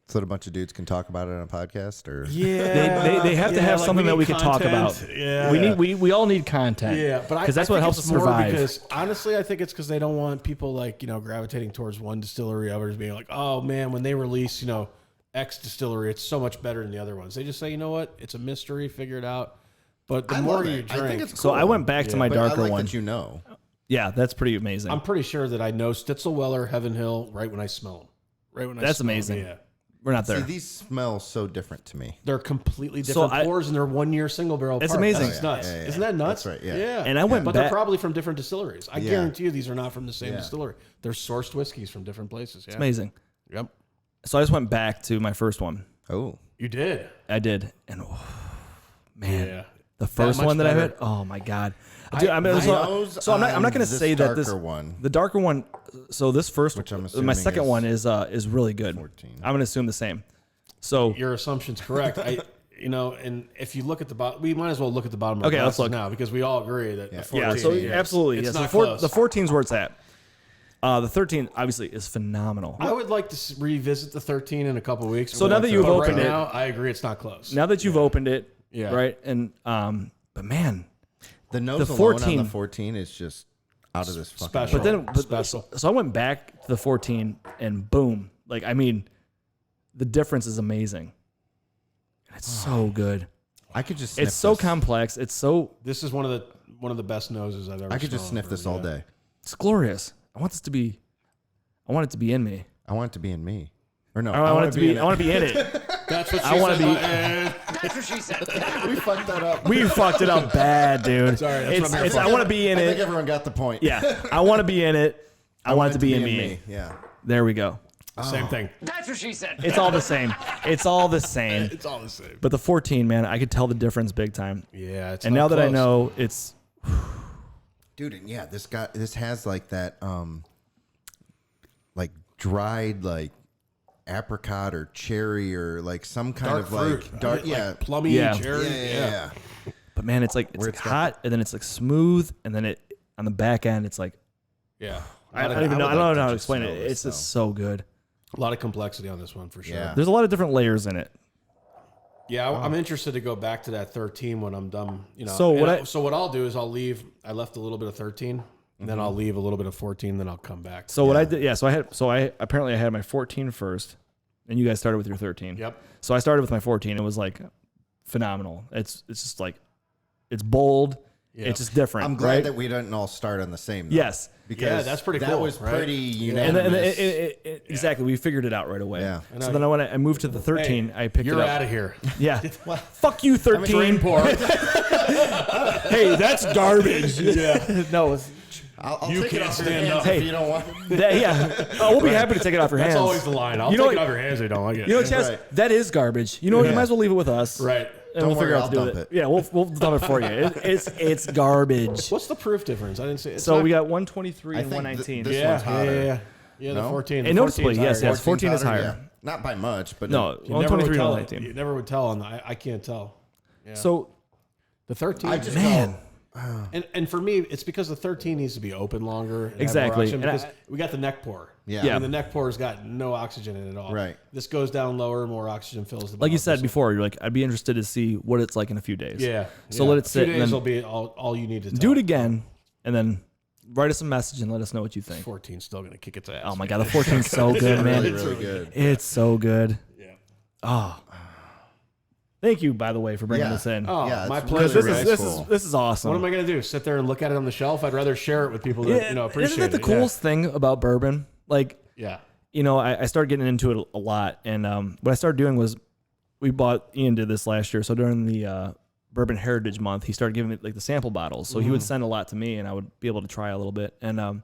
so that a bunch of dudes can talk about it on a podcast, or They have to have like something that need we can talk content. about. Yeah, we all need content. Yeah, but because that's I what think helps it's us more survive. Because honestly, I think it's because they don't want people like gravitating towards one distillery, others being like, oh man, when they release X distillery, it's so much better than the other ones. They just say, you know what, it's a mystery, figure it out. But the I more love you it. drink, I think it's cool. So I went back to my But darker I like one. that you know. Yeah, that's pretty amazing. I'm pretty sure that I know Stitzelweller, Heaven Hill, right when I smell them. Right when I That's smell 'em, amazing. Yeah. We're not there. See, these smell so different to me. They're completely So different I- pours, and they're 1 year single barrel. It's apart. amazing. That's Oh, yeah, nuts. yeah, yeah. Isn't that nuts? That's right, yeah. And I went but back- they're probably from different distilleries. I Yeah. guarantee you, these are not from the same Yeah. distillery. They're sourced whiskeys from different places. Yeah. It's amazing. Yep. So I just went back to my first one. Oh, You did. I did, and man, Yeah. the first much one that I better. had. Oh my god, dude! I'm not going to on say this that this darker one. the darker one. So this first, Which I'm my assuming second is one is really good. 14. I'm going to assume the same. So Your assumption's correct. And if you look at the bottom, we might as well look at the bottom of Okay, the let's glasses look. now because we all agree that the 14 yeah, so is- absolutely, it's yeah, so not the close. 14's where it's at. The 13 obviously is phenomenal. I would like to revisit the 13 in a couple weeks. So now that you've opened it, now, I agree it's not close. Now that you've opened it, Yeah. right? And but man, The nose the alone 14 on the 14 is just out of this fucking Special. world. but then Special. So I went back to the 14 and boom, like I mean, the difference is amazing. And it's so good. I could just sniff It's so this. complex. It's so This is one of the best noses I've ever. I could just smelled sniff this all day. it's glorious. I want it to be in me. I want it to be in me. Or no, I want it to be. in I want to be in it. That's what she I want to said. be. That's what she said. We fucked that up. We fucked it up bad, dude. Sorry, that's what I'm here for. I want to be in I think it. everyone got the point. Yeah, I want to be in it. I want it to be in me. Yeah. There we go. Same thing. That's what she said. It's all the same. It's all the same. It's all the same. But the 14, man, I could tell the difference big time. Yeah. It's And not now that I close. know, it's Dude, and yeah, this has like that like dried like apricot or cherry or like some kind dark of fruit. like dark like plummy Yeah. cherry. yeah. but man, it's like Where it's it's got hot and then it's like smooth and then it on the back end it's like Yeah. I don't I even know. would I don't like know to how to just explain it. smell this, It's just though. so good. A lot of complexity on this one for sure. Yeah. There's a lot of different layers in it. Yeah, I'm interested to go back to that 13 when I'm done. You know, So and what what I'll do is I'll leave. I left a little bit of 13, and then I'll leave a little bit of 14, then I'll come back. So what I did, yeah. So I apparently I had my 14 first, and you guys started with your 13. Yep. So I started with my 14. It was like phenomenal. It's just like it's bold. Yeah. It's just different. I'm glad right? that we didn't all start on the same. Though, Yes. because Yeah, that's pretty that cool, was right? pretty And, unanimous. exactly, we figured it out right away. Yeah. So then when I moved to the 13, Hey, I picked You're it up. out of here. Yeah. Fuck you, 13. Hey, that's garbage. Yeah. No, I'll You take it can't off your stand hands up. if Hey. you don't want. yeah. Oh, we'll be happy to take it off your hands. That's always the line. I'll You know take it what- off your hands if you don't like it. You know what, Chaz? Right. That is garbage. You know what? You might as well leave it with us. Right. And Don't we'll figure worry, out what to I'll do with dump it. Yeah, we'll dump it for you. It's garbage. What's the proof difference? I didn't see. It's So not- we got 123 I and think 119. this yeah, one's hotter. Yeah, No? the 14. And noticeably, 14's yes, higher. yes. 14 is hotter, higher. yeah. Not by much, but No, You never 123 would and tell. 119. You never would tell on the. I can't tell. So, The 13. I just man. And for me, it's because the 13 needs to be open longer. And have more Exactly. oxygen, And because we got the neck pour. Yeah. Yeah. And the neck pour's got no oxygen in it at all. Right. This goes down lower, more oxygen fills the like you bottle. said So- before, you're like, I'd be interested to see what it's like in a few days. Yeah. So yeah. let it A sit few and days then will be all you need to tell. do it again, and then write us a message and let us know what you think. 14's still going to kick its ass. Oh my god, the 14's so good, man. really good. It's so good. Yeah. Oh, thank you, by the way, for bringing Yeah. this in. Oh, Yeah, my it's pleasure. Because really this nice. is Cool. this is awesome. What am I going to do? Sit there and look at it on the shelf? I'd rather share it with people that appreciate Isn't that the it. coolest thing about bourbon? Like, Yeah. you know, I started getting into it a lot, and what I started doing was, Ian did this last year. So during the Bourbon Heritage Month, he started giving me like the sample bottles. So he would send a lot to me, and I would be able to try a little bit. And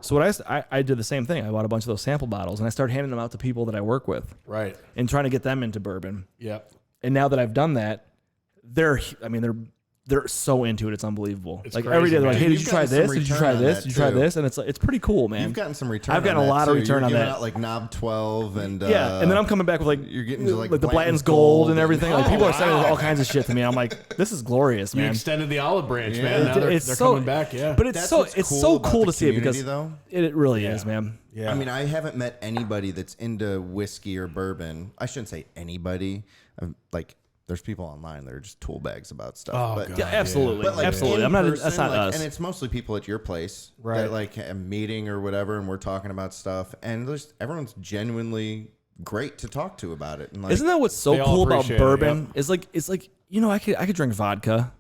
so what I did the same thing. I bought a bunch of those sample bottles, and I started handing them out to people that I work with, Right. and trying to get them into bourbon. Yep. And now that I've done that, they're so into it. It's unbelievable. It's like crazy, every day, they're like, man. "Hey, did You've you try gotten some this? Did you return try on this? that, Did you try too. this?" And it's pretty cool, man. You've gotten some return. I've gotten on a that, lot of too. return You're on giving that. Out like knob 12 and Yeah, and then I'm coming back with like you're getting to like the Blanton's Blanton's gold Gold and everything. Like Oh, people are sending wow. all kinds of shit to me. I'm like, this is glorious, You man. extended the olive branch, Yeah. man. Now they're It's so coming back. Yeah. but it's That's so what's it's cool so about cool the to see it because community, though. it really is, man. yeah. I mean, I haven't met anybody that's into whiskey or bourbon. I shouldn't say anybody. Like, there's people online that are just tool bags about stuff. Oh, but, God. Yeah, absolutely, But like absolutely. in I'm not. person, That's not like, us. And it's mostly people at your place, Right. That like a meeting or whatever, and we're talking about stuff, and everyone's genuinely great to talk to about it. And like, Isn't that what's so They all cool about appreciate it, bourbon? yep. It's like you know, I could drink vodka,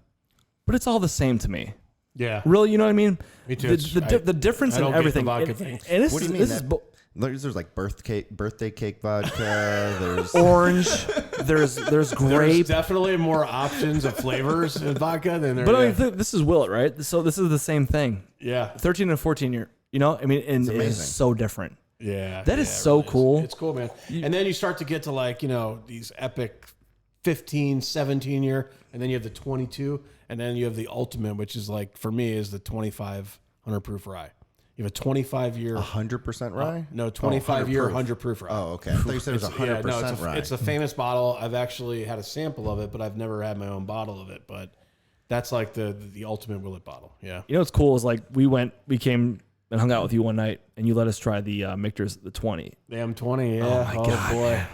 but it's all the same to me. yeah. Really, you know what I mean? Me too. The difference I in don't get everything. the vodka And- thing. and this What do is you mean? this is There's like birthday cake vodka. There's orange. There's There's grape. definitely more options of flavors in vodka than there. But I yeah. mean, this is Willet, right? So this is the same thing. yeah. 13 and 14 year, you know, I mean, and it's amazing. so different. Yeah. That is yeah, it so really cool. It's cool, man. And then you start to get to like, these epic 15, 17 year, and then you have the 22, and then you have the ultimate, which is like, for me, is the 2500 proof rye. You have a 25 year. 100% rye. No, 25 year 100 proof. 100 proof rye. Oh, okay. I thought you said it was 100% it's rye. it's a famous bottle. I've actually had a sample of it, but I've never had my own bottle of it. But that's like the ultimate Willet bottle. Yeah. You know what's cool is like we came and hung out with you one night, and you let us try the Michter's the 20. The M20, yeah. Oh, my God, boy. man.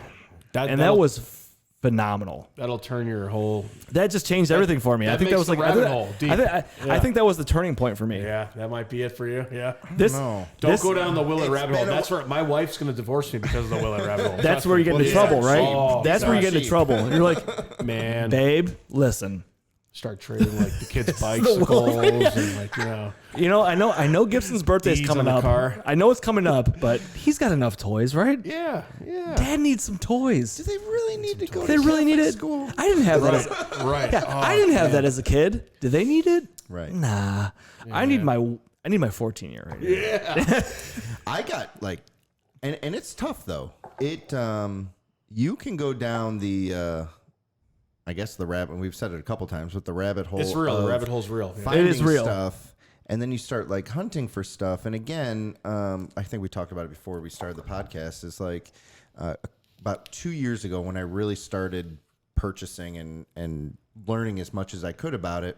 That That was phenomenal. That'll turn your whole... That just changed everything for me. I think that was like rabbit hole deep. I think that was the turning point for me. Yeah, that might be it for you. Yeah. Don't Go down the Willet rabbit hole. That's where my wife's going to divorce me because of the Willet rabbit hole. That's where you get into trouble, right? Oh, that's where you get into trouble. You're like, man, babe, listen. Start trading like the kids' bicycles and like I know Gibson's birthday's D's coming on the up. car. I know it's coming up, but he's got enough toys, right? yeah. Dad needs some toys. Do they really need to go They to really need Catholic it. school? I didn't have that. Right. Yeah, I didn't have that as a kid. Do they need it? Right. Nah. I need my 14-year right now. Yeah. I got like, and it's tough though. It you can go down the I guess the rabbit. We've said it a couple times, but the rabbit hole. It's real. The rabbit hole's real. Yeah. Finding It is real. stuff, and then you start like hunting for stuff. And again, I think we talked about it before we started the podcast. Is like about 2 years ago when I really started purchasing and learning as much as I could about it.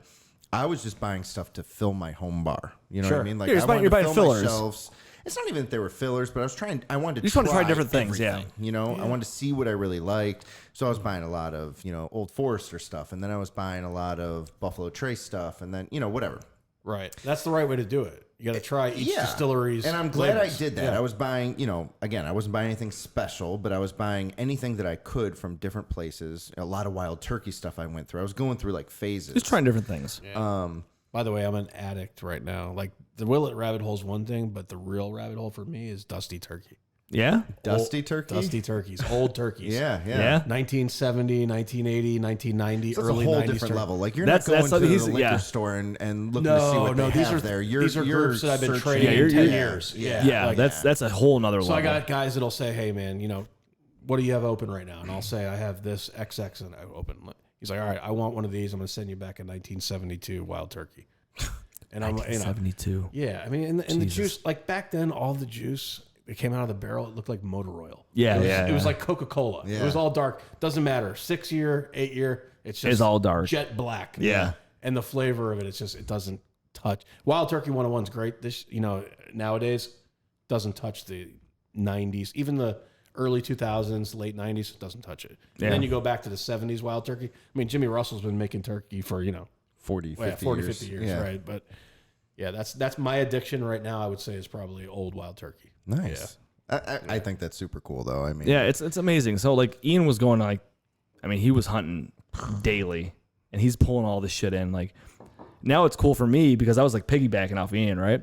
I was just buying stuff to fill my home bar. You know what I mean? Like You're I wanted you're to buying fill fillers. my shelves. It's not even that they were fillers, but I wanted to You just want to try different things, yeah. everything, You know, I wanted to see what I really liked. So I was buying a lot of, Old Forester stuff. And then I was buying a lot of Buffalo Trace stuff. And then, whatever. Right. That's the right way to do it. You got to try each distillery's. And I'm glad flavors. I did that. Yeah. I was buying, again, I wasn't buying anything special, but I was buying anything that I could from different places. A lot of wild turkey stuff I went through. I was going through like phases. Just trying different things. Yeah. By the way, I'm an addict right now. Like the Willet rabbit hole is one thing, but the real rabbit hole for me is dusty turkey. Yeah? Dusty turkey? Dusty turkeys. Old turkeys. Yeah. 1970, 1980, 1990, So that's early a whole 90s. different level. Like you're That's- not going that's- to he's- the liquor yeah. store and looking to see what they these have are there. these are groups that I've been searching. trading in 10 years. Yeah, like, that's a whole nother so level. I got guys that'll say, "Hey, man, what do you have open right now?" And I'll say, "I have this XX and I open." He's like, "All right, I want one of these. I'm going to send you back a 1972 wild turkey." And I'm 72. yeah, I mean, and the juice, like back then, all the juice that came out of the barrel, it looked like motor oil. Yeah, It was like Coca-Cola. Yeah. It was all dark. Doesn't matter. 6 year, 8 year, it's just all dark. jet black. Yeah. And the flavor of it, it doesn't touch. Wild Turkey 101's great. This, nowadays doesn't touch the 90s, even the early 2000s, late 90s, it doesn't touch it. Yeah. And then you go back to the 70s Wild Turkey. I mean, Jimmy Russell's been making turkey for, 40, 50 50 years, right? But yeah, that's my addiction right now. I would say is probably old Wild Turkey. Nice. I think that's super cool, though. I mean, Yeah, it's amazing. So like Ian was going he was hunting daily, and he's pulling all this shit in. Like now it's cool for me because I was like piggybacking off Ian, right?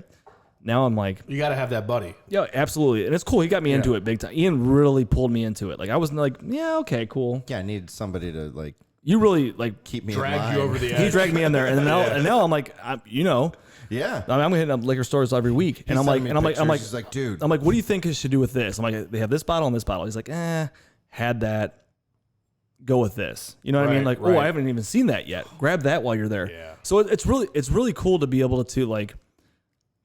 Now I'm like, You got to have that buddy. yeah, absolutely, and it's cool. He got me into it big time. Ian really pulled me into it. Like I wasn't like, yeah, okay, cool. I needed somebody to like You really like keep me in Drag line. you over the he edge. dragged me in there, and now I'm like, Yeah. I'm hitting up liquor stores every week, and I'm like, He's like, dude. I'm like, what do you think I should do with this? I'm like, they have this bottle and this bottle. He's like, had that. Go with this. You know what I mean? Right, Like, right. I haven't even seen that yet. Grab that while you're there. Yeah. So it's really cool to be able to like,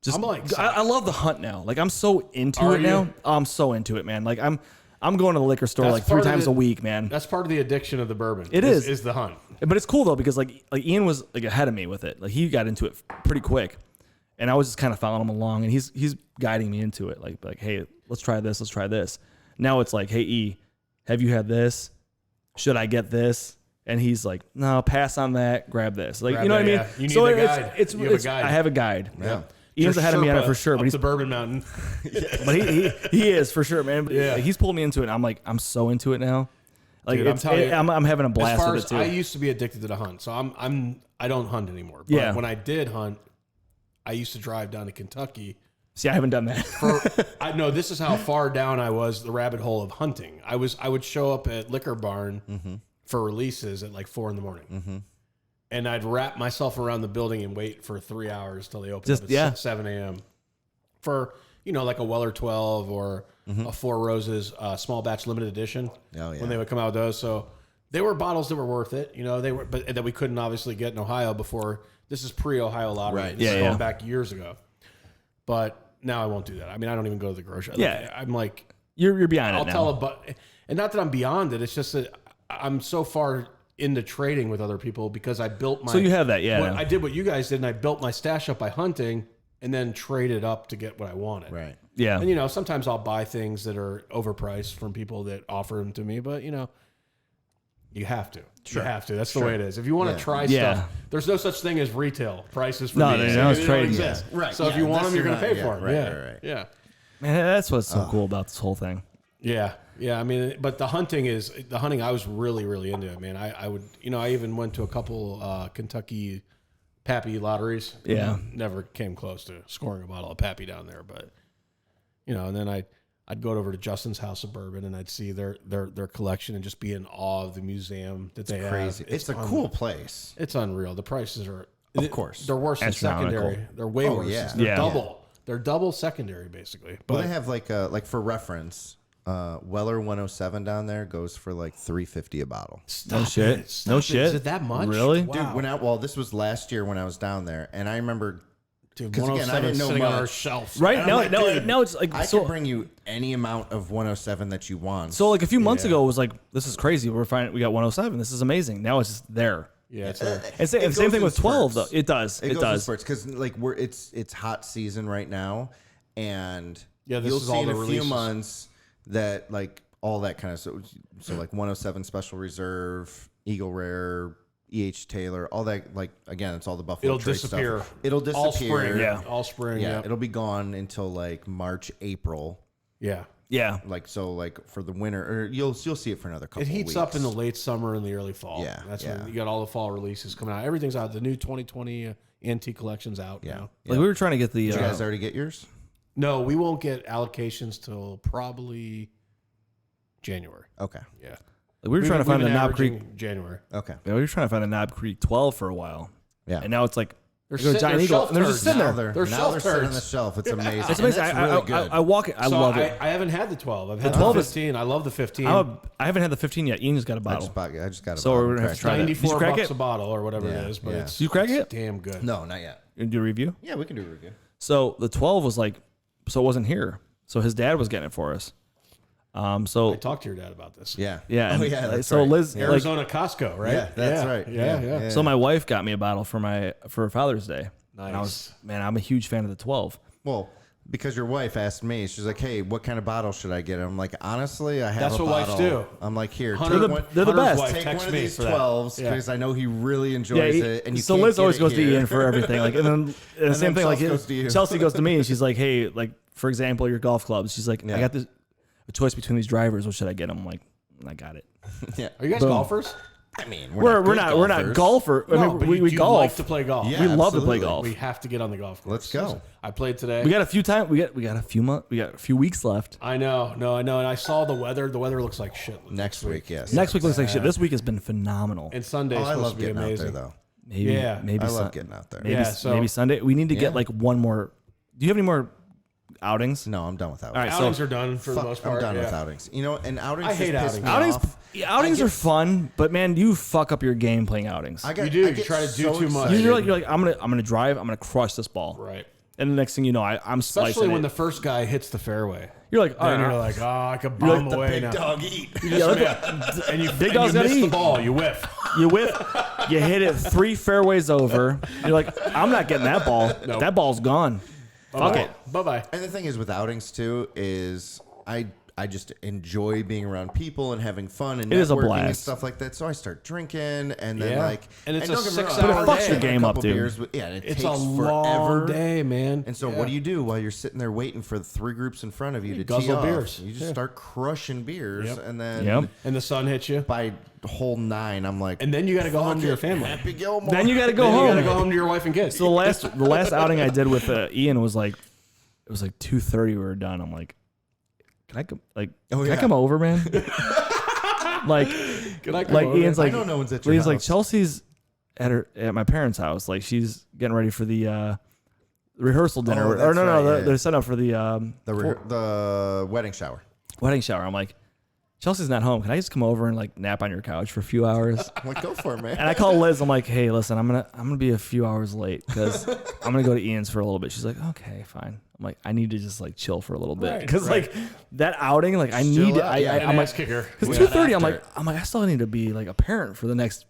just. I'm like- I love the hunt now. Like I'm so into Are it now. you? I'm so into it, man. Like I'm going to the liquor store That's like 3 part of times the- a week, man. That's part of the addiction of the bourbon. It is. Is the hunt. But it's cool though because like Ian was like ahead of me with it. Like he got into it pretty quick, and I was just kind of following him along, and he's guiding me into it. Like, hey, let's try this. Let's try this. Now it's like, hey, E, have you had this? Should I get this? And he's like, no, pass on that. Grab this. Like, Grab you know that, what I mean? yeah. You need so the guide. it's You have a guide. I have a guide. Yeah. Ian's Your ahead of me on it Sherpa for sure, up but he's the Bourbon Mountain. but he is for sure, man. But Yeah. like, he's pulled me into it. And I'm like, I'm so into it now. Like Dude, I'm telling you, I'm having a blast as far with as it too. I used to be addicted to the hunt, so I don't hunt anymore. But Yeah. when I did hunt, I used to drive down to Kentucky. See, I haven't done that. I know this is how far down I was the rabbit hole of hunting. I would show up at Liquor Barn for releases at like 4 a.m. And I'd wrap myself around the building and wait for 3 hours till they open up at 7 a.m. for like a Weller 12 or a Four Roses small batch limited edition. Oh, yeah. When they would come out with those, so they were bottles that were worth it. They were, but that we couldn't obviously get in Ohio before. This is pre-Ohio lottery. Right. This is Yeah, going yeah. back years ago. But now I won't do that. I mean, I don't even go to the grocery. Yeah. I'm like, You're beyond I'll it now. tell and not that I'm beyond it. It's just that I'm so far into trading with other people because I built my. So you have that, yeah. I did what you guys did, and I built my stash up by hunting, and then trade it up to get what I wanted. Right. Yeah. And, you know, sometimes I'll buy things that are overpriced from people that offer them to me, but, you know, you have to. Sure. You have to. That's the way it is. If you want to try stuff, there's no such thing as retail prices for No, these. no, it's They don't trading. exist. Right. So if you want them, you're going to pay for them. Right. Yeah. Man, that's what's so cool about this whole thing. Yeah. Yeah. I mean, but the hunting I was really, really into it, man. I would, you know, I even went to a couple Kentucky Pappy lotteries. Yeah. Never came close to scoring a bottle of Pappy down there, but, you know, and then I'd go over to Justin's House of Bourbon and I'd see their collection and just be in awe of the museum that they have. Crazy. It's a cool place. It's unreal. The prices are, Of course. they're worse than Astronomical. secondary. They're way worse. yeah. They're Yeah. double. They're double secondary, basically. But Well, they have like for reference, Weller 107 down there goes for like $3.50 a bottle. No shit. Stop No it. shit. Is it that much? Really? Wow. Dude, this was last year when I was down there, and I remember Dude, 'cause again, I 107 didn't know sitting on our much. shelf. Right And now, I'm like, dude, now it's like I so. can bring you any amount of 107 that you want. So like a few months ago, it was like, this is crazy. We got 107. This is amazing. Now it's just there. Yeah, it's And same It thing goes with in 12 though. spurts. It does. It goes in does. spurts because like it's hot season right now, and Yeah, this you'll is see all in the a few releases. months that like all that kind of so like 107 Special Reserve, Eagle Rare, E.H. Taylor, all that, like, again, it's all the Buffalo It'll Trace disappear. stuff. It'll disappear. All spring. Yeah. All spring. Yeah, Yeah. it'll be gone until like March, April. Yeah. Yeah. Like so, like for the winter, or you'll see it for another couple. It heats weeks. up in the late summer and the early fall. Yeah, That's yeah. when you got all the fall releases coming out. Everything's out. The new 2020 antique collection's out Yeah. now. Like we were trying to get the. Did you guys already get yours? No, we won't get allocations till probably January. Okay. Yeah. Like we were trying to find the Knob Creek. January. Okay. Yeah, we were trying to find the Knob Creek 12 for a while. Yeah. And now it's like They're you go to sitting- Giant they're Eagle, shelf and they're just turds. sitting Now there. they're They're shelf sitting on turds. the shelf. It's amazing. It's amazing. And that's I really good. I walk it. I So love it. I haven't had the 12. I've had The 12 the is- 15. I love the 15. I haven't had the 15 yet. Ian just got a I bottle. just got a So bottle. we're gonna have to try that. Did you 94 crack bucks it? a bottle or whatever Yeah, it is, but yeah. it's You crack it? damn good. No, not yet. You do a review? Yeah, we can do a review. So the 12 was like, so it wasn't here. So his dad was getting it for us. So I talked to your dad about this. Yeah. yeah. Oh and, yeah. That's so right. Liz, Yeah. like, Arizona Costco, right? Yeah, that's right. Yeah. so my wife got me a bottle for Father's Day. Nice. And I'm a huge fan of the 12. Well, because your wife asked me, she's like, "Hey, what kind of bottle should I get?" I'm like, "Honestly, I have That's a what wives bottle." do. I'm like, "Here, Hunter- take one, They're the Hunter's best. wife take texts one of me these for that. 12s Yeah. because I know he really enjoys it." And you so can't Liz get always it goes to here. Ian for everything. Like, and then the same then thing. Like Chelsea goes to you. Chelsea goes to me, and she's like, "Hey, like for example, your golf clubs." She's like, Yeah. "I got this a choice between these drivers. What should I get?" I'm like, "I got it." Yeah. Are you guys Boom. golfers? I mean, We're good not golfer. I mean, but we you golf. like to play golf. Yeah. we love to play absolutely. golf. We have to get on the golf course. Let's go. I played today. We got a few times. We got a few months. We got a few weeks left. I know. And I saw the weather. The weather looks like shit. Next week, yes. Next week looks like shit. This week has been phenomenal. And Sunday's Oh, I supposed love to be getting amazing. out there, though. Maybe, Yeah. maybe I love Sun- getting out there. Maybe, Yeah, so- maybe Sunday. We need to Yeah. get like one more. Do you have any more outings? No, I'm done with outings. All right, Outings so are done for the most part. I'm done yeah. with outings. You know, and outings I just hate piss outings. me outings. off. Outings are fun, but man, you fuck up your game playing outings. I get, You do. I You get try to do so too much. excited. You're like I'm gonna drive. I'm gonna crush this ball. Right. And the next thing you know, I'm Especially slicing when it. the first guy hits the fairway. You're like, all Then right, you're like, oh, I could bomb the away big now. dog eat. And you, Big and dog's you gotta miss the eat. ball. You whiff. you whip, you hit it 3 fairways over. You're like, I'm not getting that ball. Nope. That ball's gone. Fuck it. Bye-bye. And the thing is with outings too is I just enjoy being around people and having fun and It is a networking and blast. stuff like that. So I start drinking and then Yeah. like And it's a don't get me wrong, 6-hour I But it fucks have your a game up, couple dude. beers, but yeah, and it It's takes a forever. long day, man. And so what do you do while you're sitting there waiting for the 3 groups in front of you to tee guzzle off? beers. You just Yeah. start crushing beers Yep. and then Yep. And the sun hits you. by hole 9 I'm like, And then you got to go home fuck to your it, family. Happy Gilmore. Then you got to go Then you home. got to go home to your wife and kids. So the last outing I did with Ian was like, it was like 2:30. We were done. I'm like, can I come? Like, Oh, can yeah. I come over, man? like, Can I come like over? Ian's like, I know no one's at your Ian's like house. Chelsea's at my parents' house. Like she's getting ready for the rehearsal dinner. Oh, or that's no, right, yeah. they're set up for the the wedding shower. wedding shower. I'm like, Chelsea's not home. Can I just come over and like nap on your couch for a few hours? I'm like, go for it, man. And I call Liz. I'm like, hey, listen, I'm gonna be a few hours late because I'm gonna go to Ian's for a little bit. She's like, okay, fine. I'm like, I need to just like chill for a little bit Right, because right. like that outing, like I Chill need. out, yeah. I'm An like, ass kicker. because Yeah. 2:30, I'm After. like, I still need to be like a parent for the next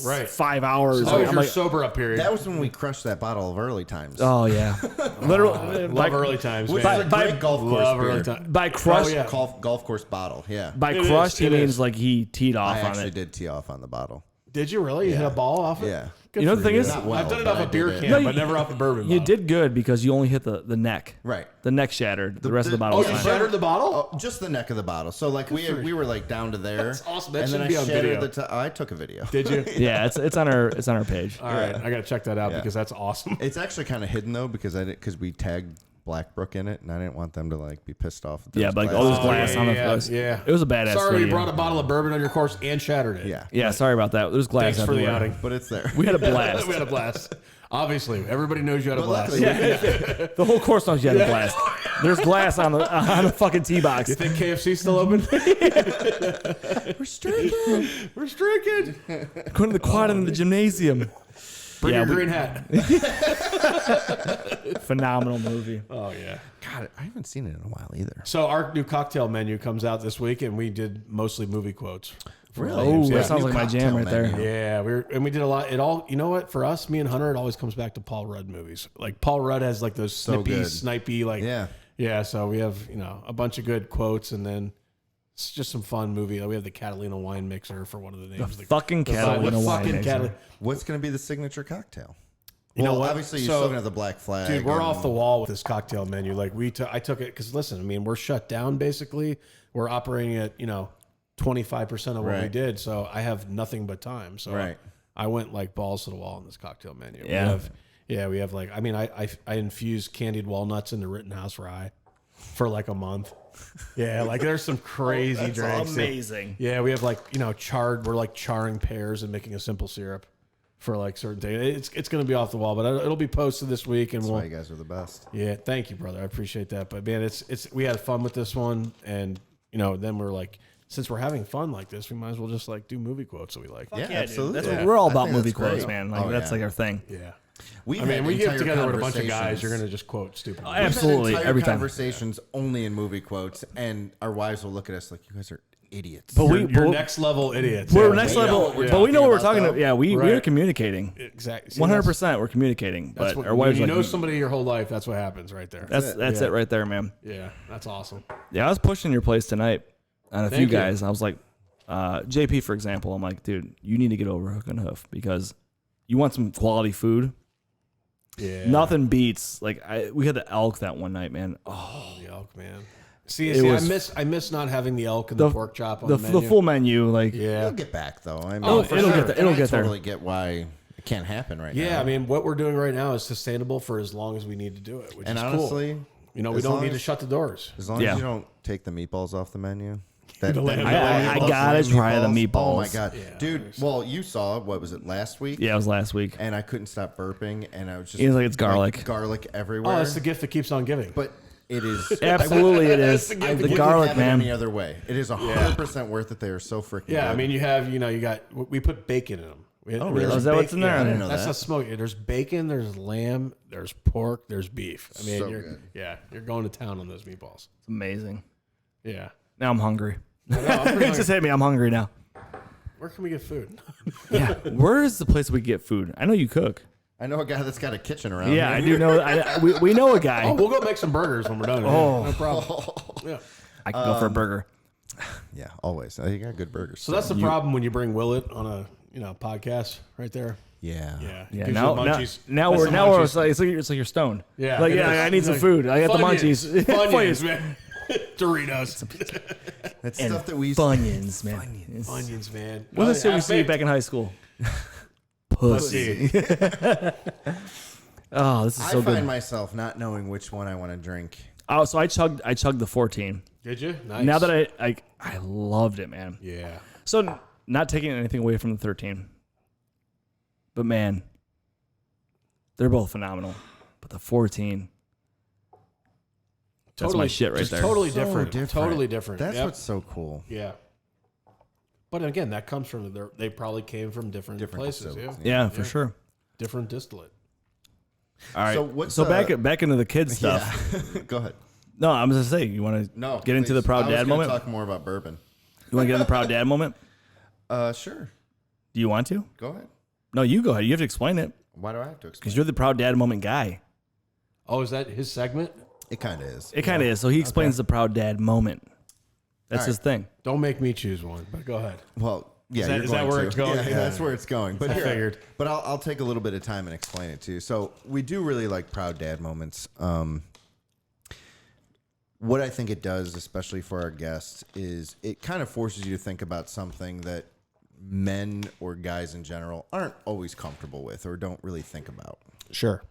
Right. 5 hours. So that was I'm your like, sober up period. That was when we crushed that bottle of Early Times. oh yeah, literally. Love early times, Which man. is a great golf course Love beer. early times. By crushed, Oh, yeah. Golf course bottle, yeah. by It crushed, is, he it means is. like he teed off I on actually it. did tee off on the bottle. Did you really? You hit a ball off it? Yeah. Good You know for the thing is- Not well, I've done it but off I a beer did it. can, No, you- but never off a bourbon You bottle. did good because you only hit the neck. Right. The neck shattered. The rest of the bottle Oh, was you fine. shattered the bottle? Oh, just the neck of the bottle. So like we were like down to there. That's awesome. That and then should I be on shattered video. the I took a video. Did you? Yeah, it's on our page. All right, I gotta check that out Yeah. because that's awesome. It's actually kind of hidden though because we tagged Blackbrook in it, and I didn't want them to like be pissed off. Yeah, but like all this glass on the yeah, yeah. It was a badass. Sorry, you video. brought a bottle of bourbon on your course and shattered it. Yeah, Yeah, sorry about that. There's glass Thanks for the everywhere. outing. but it's there. We had a blast. We had a blast. Obviously, everybody knows you had a But blast. luckily, The whole course knows you had a blast. There's glass on the fucking tee box. You think KFC's still open? Restricted. Restricted. Going to the quad in the gymnasium. Bring Yeah, your we- green hat. Phenomenal movie. Oh yeah. God, I haven't seen it in a while either. So our new cocktail menu comes out this week, and we did mostly movie quotes. Really? Oh, Yeah. that sounds New like my jam cocktail right there. menu. Yeah, we did a lot. It all, you know what? For us, me and Hunter, it always comes back to Paul Rudd movies. Like Paul Rudd has like those snippy, good. snipey, like Yeah. So we have a bunch of good quotes, and then it's just some fun movie. We have the Catalina wine mixer for one of the names. Fucking Catalina wine mixer. What's going to be the signature cocktail? You know what? Obviously you're So- still going to have the Black Flag. Dude, we're and- off the wall with this cocktail menu. Like I took it because listen, I mean, we're shut down basically. We're operating at 25% of what we Right. did, so I have nothing but time. So Right. I went like balls to the wall in this cocktail menu. Yeah. We have like I infused candied walnuts into Rittenhouse rye for like a month. Yeah, like there's some crazy drinks. Amazing. Yeah, we have like charred. We're like charring pears and making a simple syrup for like certain days. It's going to be off the wall, but it'll be posted this week, and That's we'll. why you guys are the best. Yeah, thank you, brother. I appreciate that. But man, we had fun with this one, and then we're like, since we're having fun like this, we might as well just like do movie quotes that we like. Yeah, Dude, absolutely. that's Yeah. what we're all I about think movie that's great. quotes, man. Like Oh, that's yeah. like our thing. Yeah. We've I mean, had we get entire together with a bunch of guys. conversations- You're gonna just quote stupid. I movies. Absolutely, We've had entire every time. conversations only in movie quotes, and our wives will look at us like, you guys are idiots. But You're next level idiots. we're Yeah, next we know level, what we're but we know what we're talking talking about, about. Yeah, we Right. are communicating. exactly. 100%, we're communicating. That's But what, our wives when are you like, know somebody your whole life, that's what happens right there. that's Yeah. it right there, man. Yeah, that's awesome. Yeah, I was pushing your place tonight on a few Thank you. guys. I was like, JP, for example, I'm like, dude, you need to get over Hook and Hoof because you want some quality food. Yeah, Nothing beats we had the elk that one night, man. Oh, the elk, man. See, It was- I miss not having the elk and the pork chop on the the menu. full menu, like Yeah, It'll get back though. I mean, Oh, for it'll sure. get there. It'll And I get there. totally get why it can't happen right now. yeah. I mean, what we're doing right now is sustainable for as long as we need to do it, which and is honestly, cool. We as don't long need to as- shut the doors. as long Yeah. as you don't take the meatballs off the menu. I gotta try the Oh my meatballs. god, dude! Well, you saw what was it last week? Yeah, it was last week. And I couldn't stop burping, and I was just It's like it's garlic. garlic everywhere. Oh, it's the gift that keeps on giving. But it is Absolutely, it is. the The, gift. I wouldn't garlic, have it man. any other way. It is 100% worth it. They are so freaking Yeah, good. I mean, we put bacon in them. really? There's Is that what's in there? I didn't know That's that. not smoking. There's bacon, there's lamb, there's pork, there's beef. I mean, So you're good. you're going to town on those meatballs. It's amazing. Yeah. Now I'm hungry. I'm pretty It just hit me. I'm hungry now. Where can we get food? Yeah. Where is the place we get food? I know you cook. I know a guy that's got a kitchen around. Yeah, I here. do know. We know a guy. Oh, we'll go make some burgers when we're done. Oh. No problem. Yeah. I can go for a burger. Yeah, always. You got good burgers. So that's the problem when you bring Willett on a podcast right there. yeah. Yeah. It Yeah. gives you Now, the munchies. now That's we're the now we're munchies. it's like you're stoned. Yeah. Like it is. I need some Like, food. I got the Funyuns. munchies. Funyuns, man. Doritos. That's And stuff that we used Funyuns, man. Yes. Onions, man. What's the shit we Half see baked. back in high school? Pussy. Oh, this is I so find good. myself not knowing which one I want to drink. Oh, so I chugged the 14. Did you? Nice. Now that I loved it, man. Yeah. So not taking anything away from the 13, but man, they're both phenomenal. But the 14, that's my shit right just there. Totally So different. different. Totally different. That's Yep. what's so cool. Yeah. But again, that comes from they probably came from different places. facilities. Yeah. Yeah, for sure. Different distillate. All right. So So, what's, back into the kids stuff. Yeah. Go ahead. No, I'm just gonna say you want to No. get into the please. proud I was dad gonna moment. Talk more about bourbon. You want to get in the proud dad moment? Sure. Do you want to? Go ahead. No, you go ahead. You have to explain it Why do I have to explain? because you're the proud dad moment guy. Oh, is that his segment? It kind of is. It kind of is. So he explains the proud dad moment. That's his thing. Don't make me choose one, but go ahead. Well, yeah, Is that where it's going? Yeah, Yeah. that's where it's going. But I figured. But I'll take a little bit of time and explain it to you. So we do really like proud dad moments. What I think it does, especially for our guests, is it kind of forces you to think about something that men or guys in general aren't always comfortable with or don't really think about. Sure.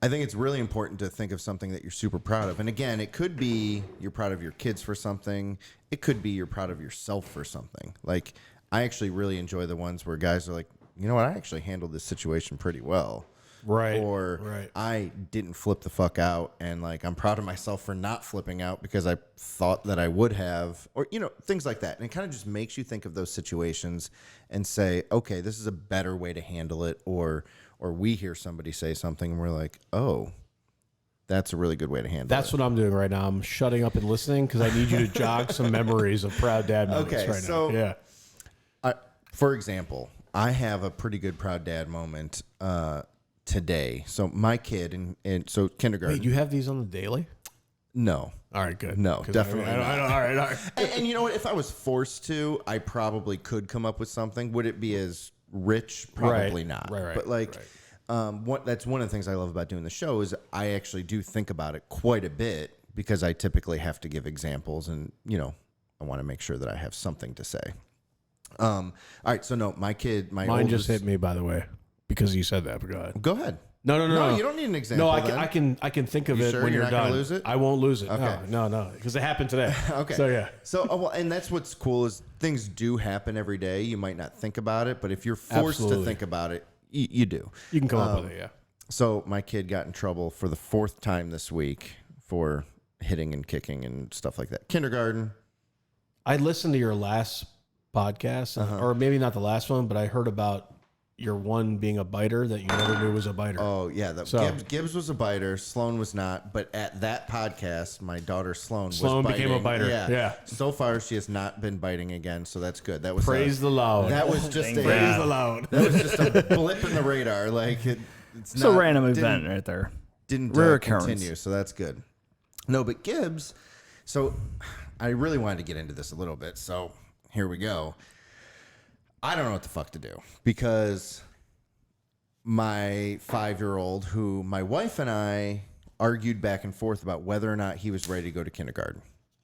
I think it's really important to think of something that you're super proud of. And again, it could be you're proud of your kids for something. It could be you're proud of yourself for something. Like, I actually really enjoy the ones where guys are like, you know what, I actually handled this situation pretty well. Right. Or I didn't flip the fuck out, and like I'm proud of myself for not flipping out because I thought that I would have, or things like that. And it kind of just makes you think of those situations and say, okay, this is a better way to handle it. Or we hear somebody say something and we're like, oh, that's a really good way to handle it. That's what I'm doing right now. I'm shutting up and listening because I need you to jog some memories of proud dad moments right now. Yeah. For example, I have a pretty good proud dad moment today. So my kid, and so kindergarten. Wait, you have these on the daily? No. All right, good. No, definitely not. All right. And you know what? If I was forced to, I probably could come up with something. Would it be as rich? Probably not. Right. But like, that's one of the things I love about doing the show is I actually do think about it quite a bit because I typically have to give examples, and I want to make sure that I have something to say. All right. So no, my kid, mine oldest, just hit me, by the way, because you said that. But go ahead. Go ahead. No. You don't need an example. No, then. I can think of You it sure when you're you're not gonna done. lose it? I won't lose it. Okay. No, because it happened today. Okay. So yeah. So well, and that's what's cool is things do happen every day. You might not think about it, but if you're forced to think about it, you do. You can come up with it. Yeah. So my kid got in trouble for the 4th time this week for hitting and kicking and stuff like that. Kindergarten. I listened to your last podcast, or maybe not the last one, but I heard about your one being a biter that you never knew was a biter. Oh yeah, Gibbs was a biter. Sloan was not. But at that podcast, my daughter Sloan became a biter. Yeah. So far, she has not been biting again, so that's good. That was praise the Lord. That was just a praise the Lord. That was just a blip in the radar. Like it's a random event right there. Didn't rare occurrence. Continue, so that's good. No, but Gibbs. So I really wanted to get into this a little bit. So here we go. I don't know what the fuck to do because my 5-year-old, who my wife and I argued back and forth about whether or not he was ready to go to kindergarten.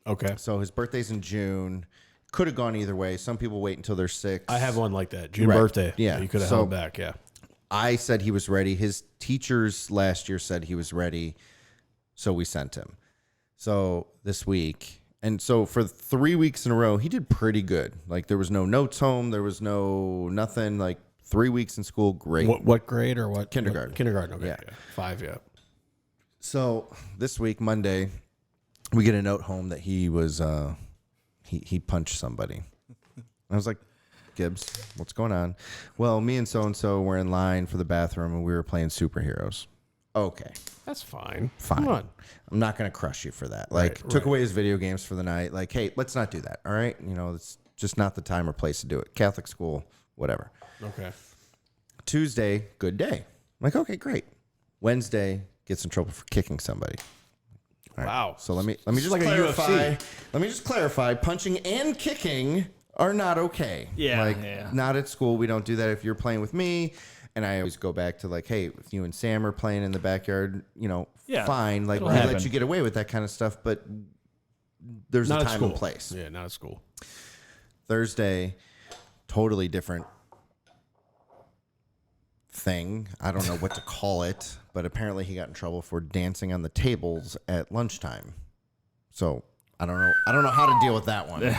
Okay. So his birthday's in June. Could have gone either way. Some people wait until they're 6. I have one like that. June Right. birthday. Yeah. You could have held back. Yeah. I said he was ready. His teachers last year said he was ready. So we sent him. So this week. And so for 3 weeks in a row, he did pretty good. Like there was no notes home. There was nothing. Like 3 weeks in school, great. What grade or what? Kindergarten. Kindergarten. Okay. Yeah. 5. Yeah. So this week, Monday, we get a note home that he was he punched somebody. I was like, Gibbs, what's going on? Well, me and so were in line for the bathroom and we were playing superheroes. Okay. That's fine. Fine. Come on. I'm not going to crush you for that. Like, took away his video games for the night. Like, hey, let's not do that. All right. It's just not the time or place to do it. Catholic school, whatever. Okay. Tuesday, good day. I'm like, okay, great. Wednesday, gets in trouble for kicking somebody. All right. Wow. So let me just like a clarify. UFC. Let me just clarify. Punching and kicking are not okay. Yeah. Not at school. We don't do that if you're playing with me. And I always go back to like, hey, if you and Sam are playing in the backyard, fine. Like we let you get away with that kind of stuff, but there's not a time and place. Yeah, not at school. Thursday, totally different thing. I don't know what to call it, but apparently he got in trouble for dancing on the tables at lunchtime. So I don't know how to deal with that one.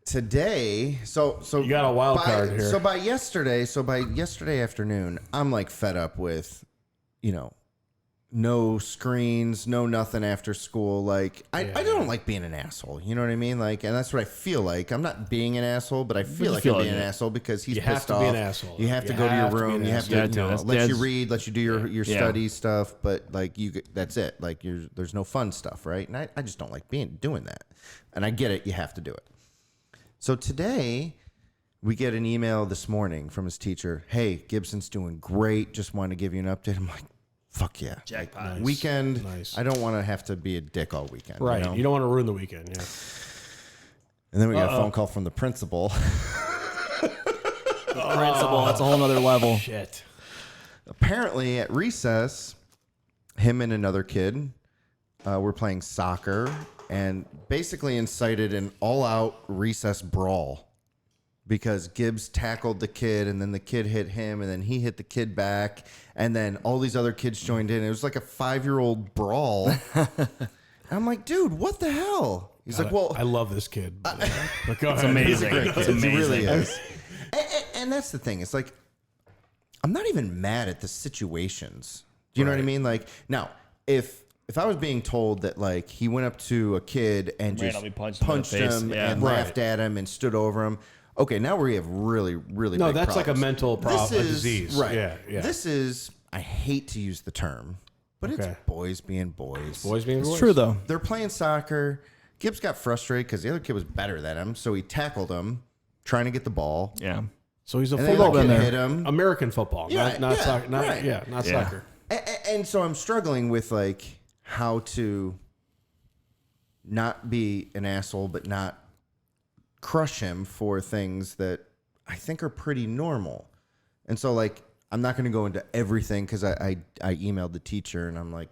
Today, so you got a wild card here. So by yesterday afternoon, I'm like fed up with, no screens, no nothing after school. Like I don't like being an asshole. You know what I mean? Like, and that's what I feel like. I'm not being an asshole, but I feel like I'm being an asshole because he's pissed off. You have to be an asshole. You have to go to your room. You have to let you read, let you do your study stuff. But like that's it. Like there's no fun stuff, right? And I just don't like doing that. And I get it. You have to do it. So today, We get an email this morning from his teacher. Hey, Gibson's doing great. Just want to give you an update. I'm like, fuck yeah. Jackpot. Like, weekend. Nice. I don't want to have to be a dick all weekend. Right. You know? You don't want to ruin the weekend. Yeah. And then we got a phone call from the principal. Principal, that's a whole nother level. Shit. Apparently at recess, him and another kid were playing soccer and basically incited an all-out recess brawl because Gibbs tackled the kid and then the kid hit him and then he hit the kid back and then all these other kids joined in. It was like a 5-year-old brawl. I'm like, dude, what the hell? He's like, well, I love this kid. But go ahead. It's amazing. It's amazing. He really is. And that's the thing. It's like, I'm not even mad at the situations. Do you know what I mean? Like, now, if I was being told that, like, he went up to a kid and just Randomly punched him and laughed at him and stood over him, okay, now we have really, really No, big that's like a problems. mental problem, a disease. Right. Yeah. This is, I hate to use the term, but it's boys being boys. Boys being boys. It's true, though. They're playing soccer. Gibbs got frustrated because the other kid was better than him, so he tackled him, trying to get the ball. Yeah. So he's a And then football the kid player. hit him. American football, not soccer. Not, right. not soccer. And so I'm struggling with like how to not be an asshole, but not crush him for things that I think are pretty normal. And so like, I'm not going to go into everything because I emailed the teacher and I'm like,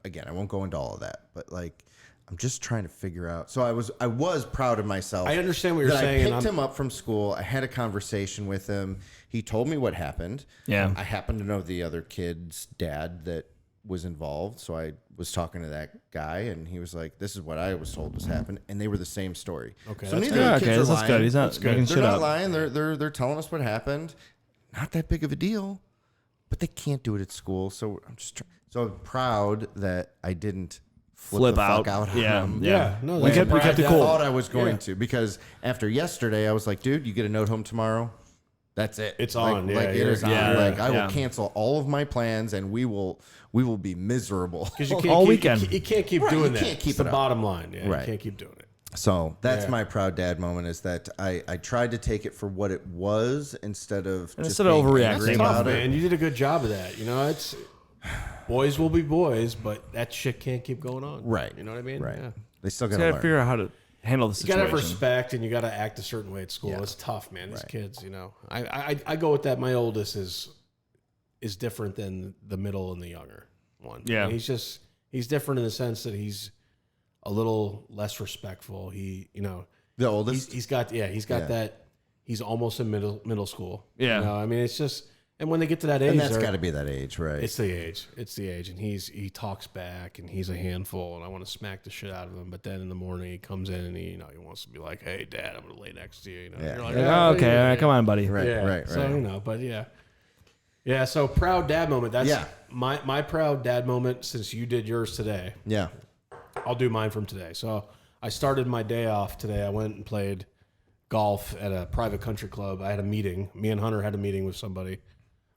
again, I won't go into all of that, but like, I'm just trying to figure out. So I was proud of myself. I understand what you're that saying. I picked him up from school. I had a conversation with him. He told me what happened. Yeah. I happen to know the other kid's dad that was involved. So I was talking to that guy and he was like, this is what I was told was happened. And they were the same story. Okay, So that's neither of the kids are that's lying. good. He's not making They're shit not up. lying. They're telling us what happened. Not that big of a deal, but they can't do it at school. So I'm proud that I didn't flip the out. fuck out on Yeah. them. Yeah. No, We kept it I cool. thought I was going to because after yesterday, I was like, dude, you get a note home tomorrow. That's it. It's like, on. Yeah, Like it you're- is on. yeah, Like I yeah. will cancel all of my plans and we will be miserable. Because you can't All keep, weekend. You can't keep Right, doing you that. can't keep it's the it up. bottom line. Yeah, Right. You can't keep doing it. So that's Yeah. my proud dad moment is that I tried to take it for what it was instead of And just instead of being overreacting. angry That's about Tough, it. man. You did a good job of that. You know, it's boys will be boys, but that shit can't keep going on. Right. You know what I mean? Right. Yeah. They still got You to gotta learn. figure out how to handle the You gotta situation. have respect, and you gotta act a certain way at school. Yeah. It's tough, man. These Right. kids, you know. I go with that. My oldest is different than the middle and the younger one. Yeah. He's different in the sense that he's a little less respectful. He, you know, The oldest. he's got that. He's almost in middle school. Yeah. You know, I mean, it's just, and when they get to that age, And that's got to be that age, right? it's the age. It's the age. And he talks back and he's a handful and I want to smack the shit out of him. But then in the morning he comes in and he wants to be like, hey, Dad, I'm going to lay next to you. You know, Yeah. You're like, Like, "Ah, oh, okay, yeah, all right, yeah." come on, buddy. Right, Yeah. right, So, right. you know, but yeah. Yeah. So proud dad moment. That's Yeah. my proud dad moment since you did yours today. Yeah. I'll do mine from today. So I started my day off today. I went and played golf at a private country club. I had a meeting. Me and Hunter had a meeting with somebody.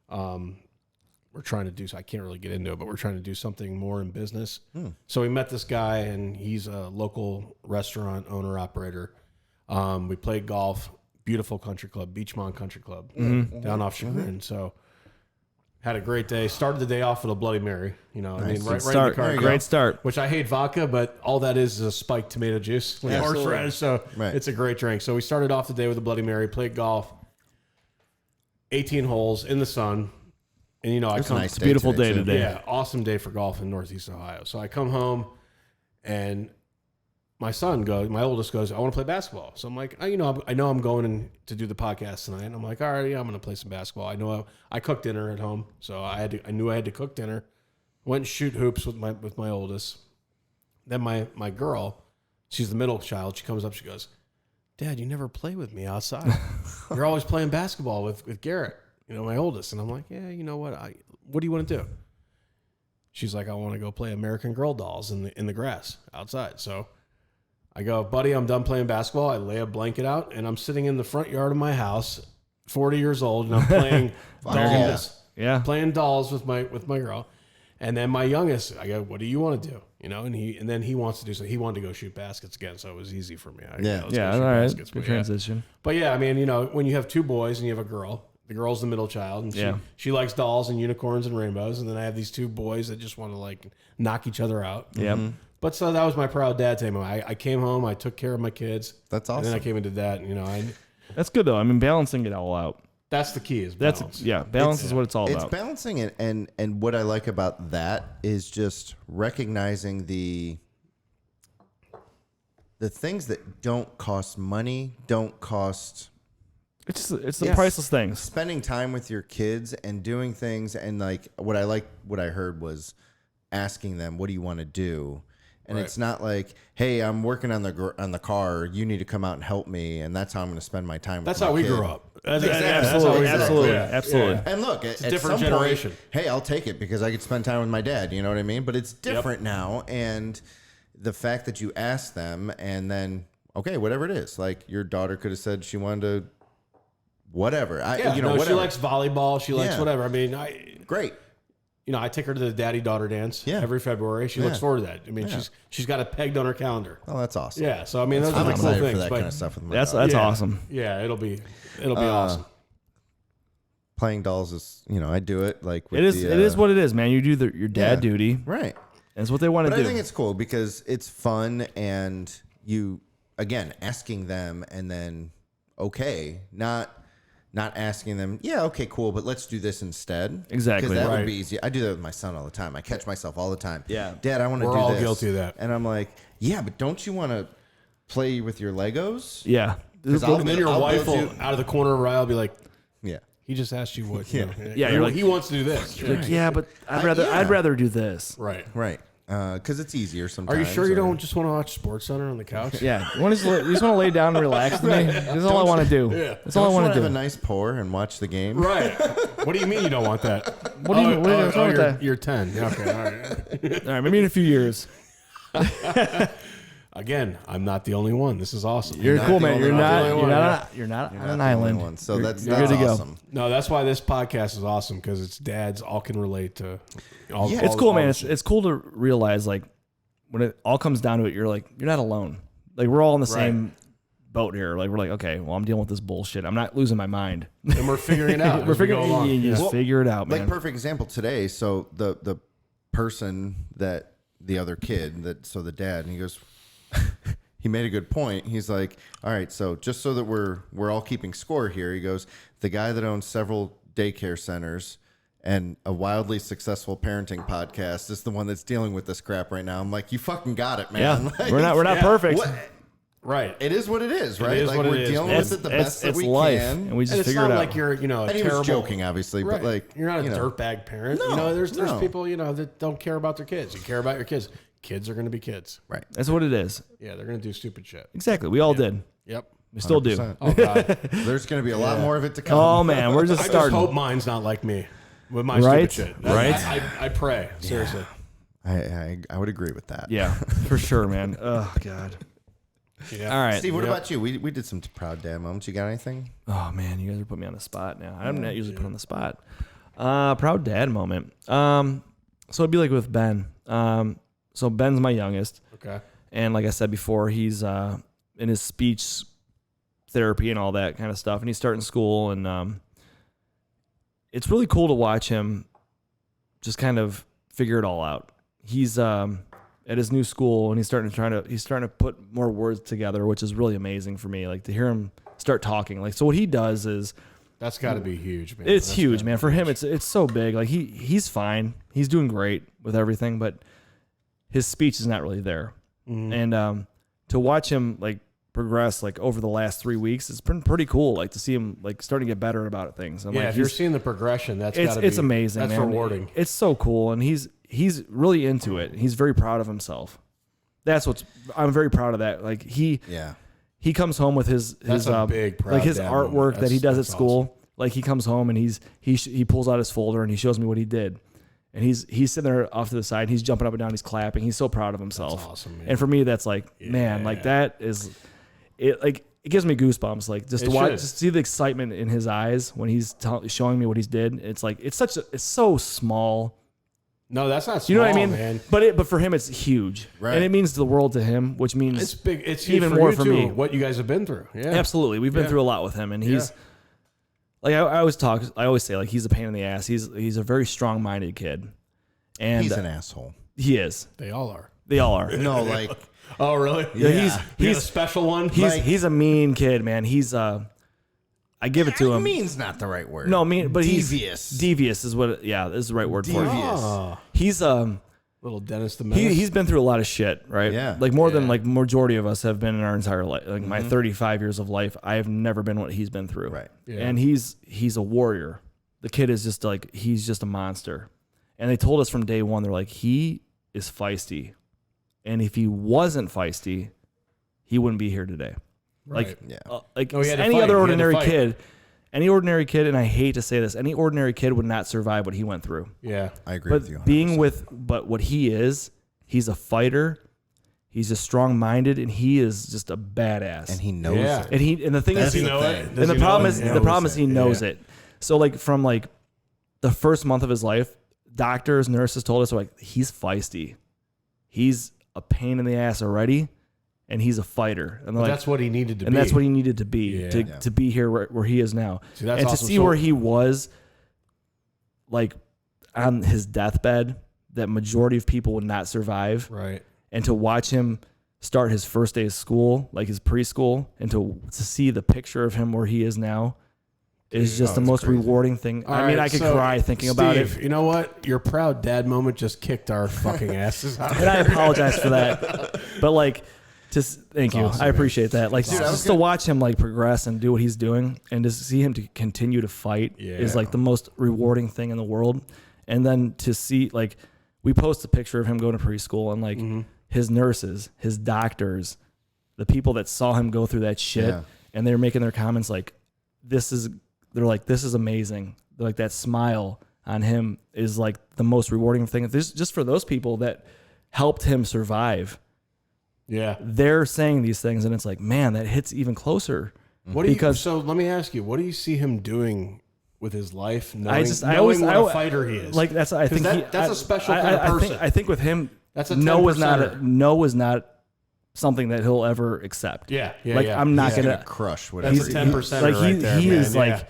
We're trying to do, so I can't really get into it, but we're trying to do something more in business. So we met this guy and he's a local restaurant owner operator. We played golf, beautiful country club, Beachmont Country Club down off Chagrin. So had a great day. Started the day off with a Bloody Mary, you know, I mean, right in the Start. car. Great start. Which I hate vodka, but all that is a spiked tomato juice with horseradish. So Right. it's a great drink. So we started off the day with a Bloody Mary, played golf, 18 holes in the sun. And, you know, I It's a come, nice day beautiful day too. today. yeah, awesome day for golf in Northeast Ohio. So I come home and my oldest goes, I want to play basketball. So I'm like, I know I'm going to do the podcast tonight. And I'm like, all right, yeah, I'm going to play some basketball. I know I cooked dinner at home. So I knew I had to cook dinner. Went and shoot hoops with my oldest. Then my girl, she's the middle child. She comes up, she goes, Dad, you never play with me outside. You're always playing basketball with Garrett, you know, my oldest. And I'm like, yeah, you know what? What do you want to do? She's like, I want to go play American Girl dolls in the grass outside. So I go, buddy, I'm done playing basketball. I lay a blanket out and I'm sitting in the front yard of my house, 40 years old, and I'm playing dolls. Yeah. Playing dolls with my girl. And then my youngest, I go, what do you want to do? you know, and then he wants to do so. He wanted to go shoot baskets again, so it was easy for me. Yeah. Let's go shoot All right. baskets. Good But transition. But yeah, I mean, you know, when you have two boys and you have a girl, the girl's the middle child, and she likes dolls and unicorns and rainbows, and then I have these two boys that just want to like knock each other out. Yep. But so that was my proud dad time. I came home, I took care of my kids. That's awesome. And then I came into that, you know, That's good though. I mean, balancing it all out. that's the key is balance. Balance is what it's all It's about. balancing it, and what I like about that is just recognizing the things that don't cost money, don't cost It's the priceless things. spending time with your kids and doing things. And like what I heard was asking them, what do you want to do? And it's not like, hey, I'm working on the car, you need to come out and help me, and that's how I'm going to spend my time with That's my how we kid. grew up. Absolutely. Yeah. And look, at different some generation. point, hey, I'll take it because I could spend time with my dad. You know what I mean? But it's different now. And the fact that you ask them and then, okay, whatever it is, like your daughter could have said she wanted to, whatever. She whatever. likes volleyball. She likes Yeah. whatever. I mean, Great. you know, I take her to the daddy-daughter dance every February. She Yeah. looks forward to that. I mean, she's got it pegged on her calendar. Oh, that's awesome. Yeah, so I mean, those are I'm the cool excited things. for that but kind of stuff with my That's daughter. awesome. yeah, it'll be awesome. Playing dolls is, I do it like with It is what it is, man. You do your dad duty. Right. That's what they want to But do. I think it's cool because it's fun and you, again, asking them and then, okay, not asking them, yeah, okay, cool, but let's do this instead. Exactly. Because that Right. would be easy. I do that with my son all the time. I catch myself all the time. Yeah. Dad, I want to do We're all this. guilty of that. And I'm like, yeah, but don't you want to play with your Legos? yeah. 'Cause I'll And then your I'll wife build will, out of the corner of her eye, will be like, Yeah. he just asked you what. You know, Yeah, you're like- he wants to do this. Like, yeah, but I'd rather do this. Right. Right. Because it's easier Are sometimes. you sure you or- don't just want to watch Sports Center on the couch? Yeah. You just want to lay down and relax with me? That's all I want to do. Yeah. That's all I Don't you want to have do. a nice pour and watch the game? Right. What do you mean you don't want that? What do you what's wrong with that? You're 10. Yeah, okay. All right. All right, maybe in a few years. Again, I'm not the only one. This is awesome. You're not cool, the man. only You're one. you're not on Not an the only island. one. So You're- that's you're good to go. awesome. No, that's why this podcast is awesome because it's dads all can relate to. All, Yeah. all- It's cool, all man. the It's shit. cool to realize, like, when it all comes down to it, you're not alone. Like, we're all in the same boat here. Like, we're like, okay, well, I'm dealing with this bullshit. I'm not losing my mind. and we're figuring it out. We're as we go figuring. along. You just Well, figure it out, man. Like perfect example today. So the person that the other kid so the dad, and he goes, he made a good point. He's like, all right, so just so that we're all keeping score here, he goes, the guy that owns several daycare centers and a wildly successful parenting podcast is the one that's dealing with this crap right now. I'm like, you fucking got it, man. yeah, Like, we're not perfect. what- Right. It is what it is, right? is like what it we're is, dealing man. with it the best that it's we life, can. and we just And it's figure not it out. like you're, a And he terrible. was joking, obviously, Right. but like you're not a know. dirtbag parent. No, There's no. people, that don't care about their kids. You care about your kids. Kids are going to be kids. Right. That's what it is. Yeah, they're going to do stupid shit. Exactly. We all did. Yep. We still do. 100%. Oh God. There's going to be a lot more of it to come. Oh man, we're just I just starting. hope mine's not like me with my Right? stupid shit. Right? I pray seriously. I would agree with that. Yeah, for sure, man. Oh god. Yeah. All right. Steve, what about you? We did some proud dad moments. You got anything? Oh man, you guys are putting me on the spot now. I'm not usually put on the spot. Proud dad moment. So it'd be like with Ben. So Ben's my youngest, Okay. and like I said before, he's in his speech therapy and all that kind of stuff, and he's starting school, and it's really cool to watch him just kind of figure it all out. He's at his new school, and he's starting to put more words together, which is really amazing for me. Like to hear him start talking. Like, so what he does is, That's got to be huge, man. it's That's huge, gotta man. be For him, huge. it's so big. Like he's fine. He's doing great with everything, but his speech is not really there. Mm-hmm. And to watch him like progress like over the last 3 weeks, it's been pretty cool. Like to see him like starting to get better about things. I'm Yeah, like, if you're he's- seeing the progression, that's gotta it's be, amazing. That's man. rewarding. It's so cool, and he's really into it. He's very proud of himself. I'm very proud of that. Like he comes home with his That's a big proud like his dad artwork moment. that he does at That's school. awesome. Like he comes home and he pulls out his folder and he shows me what he did. And he's sitting there off to the side. He's jumping up and down. He's clapping. He's so proud of himself. That's awesome, man. And for me, that's like, man, like that is it. Like it gives me goosebumps. Like just to watch, should. just see the excitement in his eyes when he's showing me what he's did. It's like it's so small No, that's not small, You know what I mean? man. But for him, it's huge, Right. and it means the world to him, which means It's big. It's huge even for more you for too, me. what you guys have been through. Yeah, Absolutely, we've been through a lot with him, and he's like I always say like he's a pain in the ass. He's a very strong minded kid, and He's an asshole. he is. They all are. They all are. No, like Oh, really? Yeah, He's a special one. he's a mean kid, man. He's I give it to him. mean's not the right word. No, mean, but devious. he's devious is what. Yeah, this is the right word for it. Devious. Oh, He's little Dennis the Menace. he's been through a lot of shit, right? Yeah. Like more than like majority of us have been in our entire life. Like my 35 years of life, I have never been what he's been through. Right. Yeah. And he's a warrior. The kid is just like he's just a monster. And they told us from day one, they're like, he is feisty. And if he wasn't feisty, he wouldn't be here today. Right. Like, Yeah. like No, he had to any fight. other He had to ordinary fight. kid, and I hate to say this, any ordinary kid would not survive what he went through. Yeah. I agree with you. But 100%. being but what he is, he's a fighter. He's just strong minded, and he is just a badass. and he knows Yeah. it. And the thing That's is, he, the know thing. it? and Does the he know problem it? is He the problem knows is he it. knows Yeah. it. So like from like the first month of his life, doctors, nurses told us like he's feisty. He's a pain in the ass already, and he's a fighter. And they're But like, that's what he needed to and be. that's what he needed to be Yeah. to be here where he is now. See, that's and to awesome. see So- where he was, like on his deathbed, that majority of people would not survive, Right. and to watch him start his first day of school, like his preschool, and to see the picture of him where he is now is just the it's most crazy. rewarding thing. All I mean, right, I could so, cry thinking about it. Steve, you know what? Your proud dad moment just kicked our fucking asses out. And I apologize for that. But like, thank you. awesome, I appreciate that. Like Dude, I was just to watch him like progress and do what he's doing, and to see him to continue to fight is Yeah. like the most rewarding thing in the world. And then to see like we post a picture of him going to preschool, and like his nurses, his doctors, the people that saw him go through that shit, Yeah. and they're making their comments like, they're like, this is amazing. They're like, that smile on him is like the most rewarding thing. This just for those people that helped him survive. Yeah. They're saying these things, and it's like, man, that hits even closer. What do you? Because- So let me ask you, what do you see him doing with his life? Knowing, I knowing always what a fighter he is. Like that's I think that's a special kind of person. I think with him, That's a no is 10%er. not something that he'll ever accept. Yeah. Yeah. like yeah. I'm not He's gonna. gonna crush whatever. That's a he 10%er does. Like right there, he man. is like, Yeah.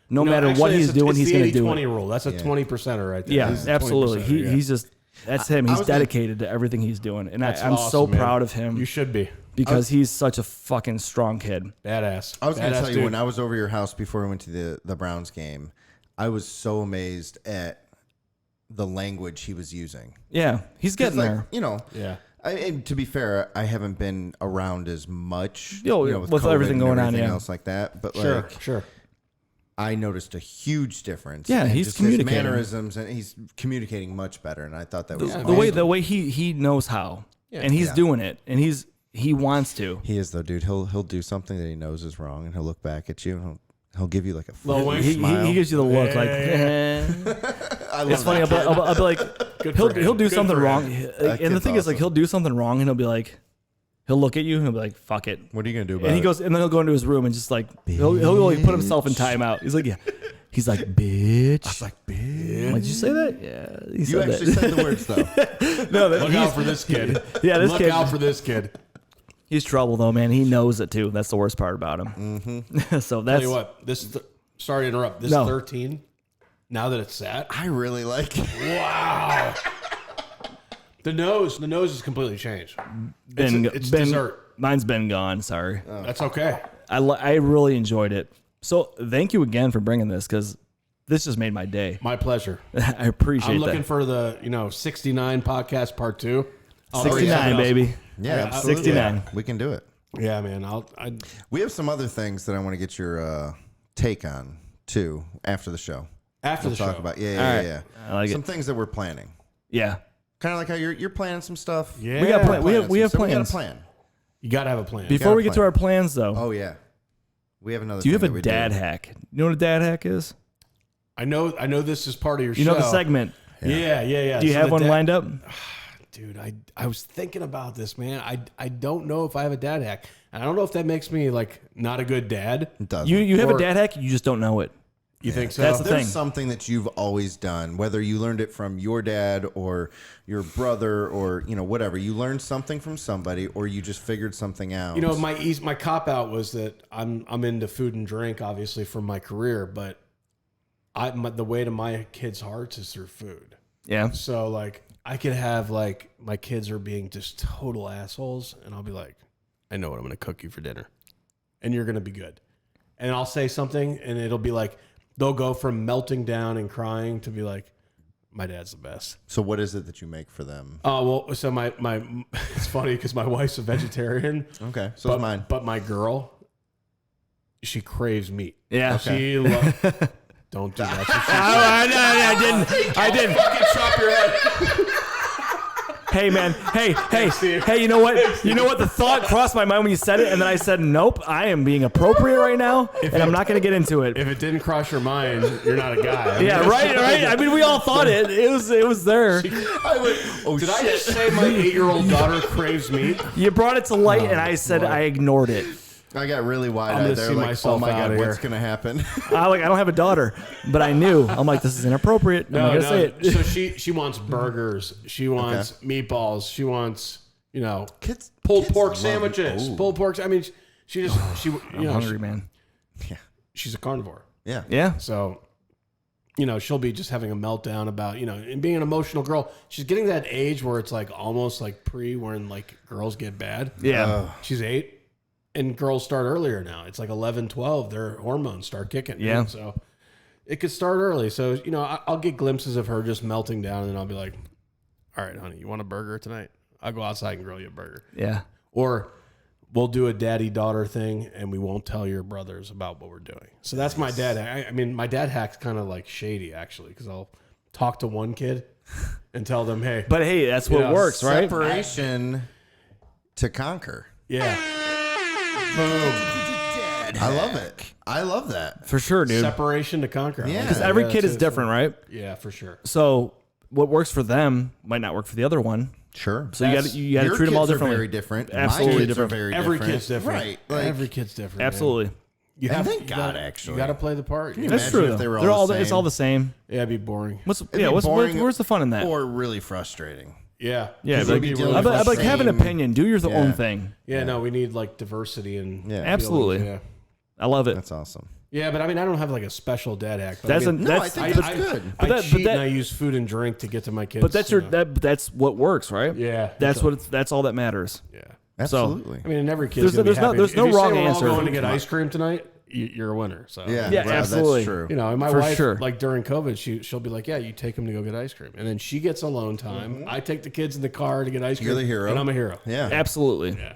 no No, matter actually, what he's doing, it's he's the gonna do 80-20 it. rule. That's a 20%er right there. Yeah, He's a absolutely. 20%er, yeah. He's just that's him. He's was gonna- dedicated to everything he's doing, and That's I'm so awesome, man. proud of him You should be because he's such a fucking strong kid. badass. I was going to Badass tell you, dude. when I was over your house before we went to the Browns game, I was so amazed at the language he was using. Yeah, he's getting Like, there. you know, Yeah. and to be fair, I haven't been around as much Yo, you know, with COVID everything and going on, everything yeah. else like that. But Sure. like, Sure. I noticed a huge difference. Yeah, in he's just communicating. his mannerisms, and he's communicating much better. And I thought that was The way he knows how, and he's Yeah. doing it, and he wants to. He is though, dude. He'll do something that he knows is wrong, and he'll look back at you, and he'll give you like a Little wink. smile. He gives you the look Yeah, like. yeah, I love It's funny. that. I'll be like, Good he'll for him. do Good something for him. wrong, and the kid's thing is like awesome. he'll do something wrong, and he'll be like, he'll look at you, and he'll be like, fuck it. What are you gonna do about And he it? goes, and then he'll go into his room and just like he'll like put himself in timeout. He's like, yeah. He's like, bitch. I was like, bitch. Did you say that? Yeah, he You said actually that. said the words though. No, Look out for this kid. Yeah, this Look kid. out for this kid. He's trouble though, man. He knows it too. That's the worst part about him. Mm-hmm. So Tell that's you what. Sorry to interrupt. This No. 13. Now that it's sat. I really like it. Wow. The nose has completely changed. been It's been dessert. mine's been gone. Sorry. That's okay. I really enjoyed it. So thank you again for bringing this because this just made my day. My pleasure. I appreciate I'm looking that. for the 69 podcast part 2. 69, baby. Yeah, Yeah, absolutely. 69. We can do it. Yeah, man. We have some other things that I want to get your take on too after the show. After We'll the talk show. about All right. yeah. I like Some it. things that we're planning. Yeah. Kind of like how you're planning some stuff. Yeah. We got plan- we have We got a plans. plan. You got to have a plan. Before got a we get to plan. our plans though, Oh yeah. We have another. do you have thing a that we dad do. hack? You know what a dad hack is? I know this is part of your You show. know the segment. Yeah. Do you have one lined up? Dude, I was thinking about this, man. I don't know if I have a dad hack. And I don't know if that makes me like not a good dad. It does. You have a Or- dad hack, you just don't know it. You think so? That's the There's thing. something that you've always done, whether you learned it from your dad or your brother or, you know, whatever. You learned something from somebody or you just figured something out. You know, my cop out was that I'm into food and drink, obviously, from my career, but the way to my kids' hearts is through food. Yeah. So, like, I could have, like, my kids are being just total assholes, and I'll be like, I know what I'm going to cook you for dinner, and you're going to be good. And I'll say something, and it'll be like, they'll go from melting down and crying to be like, my dad's the best. So what is it that you make for them? Oh, well, so my it's funny because my wife's a vegetarian. Okay, so is mine. But my girl, she craves meat. Yeah. She don't do that. So I didn't. fucking chop your head. Hey, man. Hey, you know what? You know what? The thought crossed my mind when you said it, and then I said, nope, I am being appropriate right now, and I'm not going to get into it. If it didn't cross your mind, you're not a guy. Yeah, right. I mean, we all thought it. It was there. Did I just say my 8-year-old daughter craves meat? You brought it to light, and I said I ignored it. I got really I'm wide-eyed gonna there, see like, myself oh my out God, of what's here. going to happen? I don't have a daughter, but I knew. I'm like, this is inappropriate. I'm not going to say it. So she wants burgers. She wants meatballs. She wants, you know, pulled pork love- sandwiches. Ooh. Pulled pork. I mean, she I'm hungry, man. she's a carnivore. Yeah. Yeah. So, you know, she'll be just having a meltdown about, you know, and being an emotional girl. She's getting that age where it's like almost like when like girls get bad. Yeah. She's 8 and girls start earlier now. It's like 11, 12. Their hormones start kicking. Yeah. Right? So it could start early. So, you know, I'll get glimpses of her just melting down and I'll be like, all right, honey, you want a burger tonight? I'll go outside and grill you a burger. Yeah. Or we'll do a daddy-daughter thing, and we won't tell your brothers about what we're doing. So that's my dad. I mean, my dad hack's kind of like shady, actually, because I'll talk to one kid and tell them, hey. But hey, that's what works, right? Separation to conquer. Yeah. I love it. I love that. For sure, dude. Separation to conquer. Yeah. Because every kid is it's different, right? Yeah, for sure. So what works for them might not work for the other one. Sure. So you got to Your treat them all kids are differently. very different. Absolutely My kids different. Are very Every different. kid's different. Right. Like, Every kid's different. man. Absolutely. You And have thank you God, gotta- actually. You got to play the part. you That's imagine true. if they were They're all the it's same? all the same. Yeah, it'd be boring. What's It'd be boring where's the fun in that? Or really frustrating. Yeah. Yeah, Because like, we'd be dealing I'd with like the have an same- opinion. Do your Yeah. own thing. Yeah, no, we need like diversity and Yeah. Absolutely. feelings, I love it. That's awesome. Yeah, but I mean, I don't have like a special dad hack. But That's I mean, No, I that's think that's good. I But cheat that- and I use food and drink to get to my kids. but that's you your know. that's what works, right? Yeah, That's all that matters. Yeah. Absolutely. I mean, and every kid's There's no if wrong you say we're answer. all going to get ice cream tonight, you're a winner. So yeah. Yeah, wow, absolutely. That's true. You know, and my For wife, sure. like during COVID, she'll be like, "Yeah, you take them to go get ice cream," and then she gets alone time. I take the kids in the car to get ice cream. You're the hero. and I'm a hero. Yeah. Absolutely. Yeah.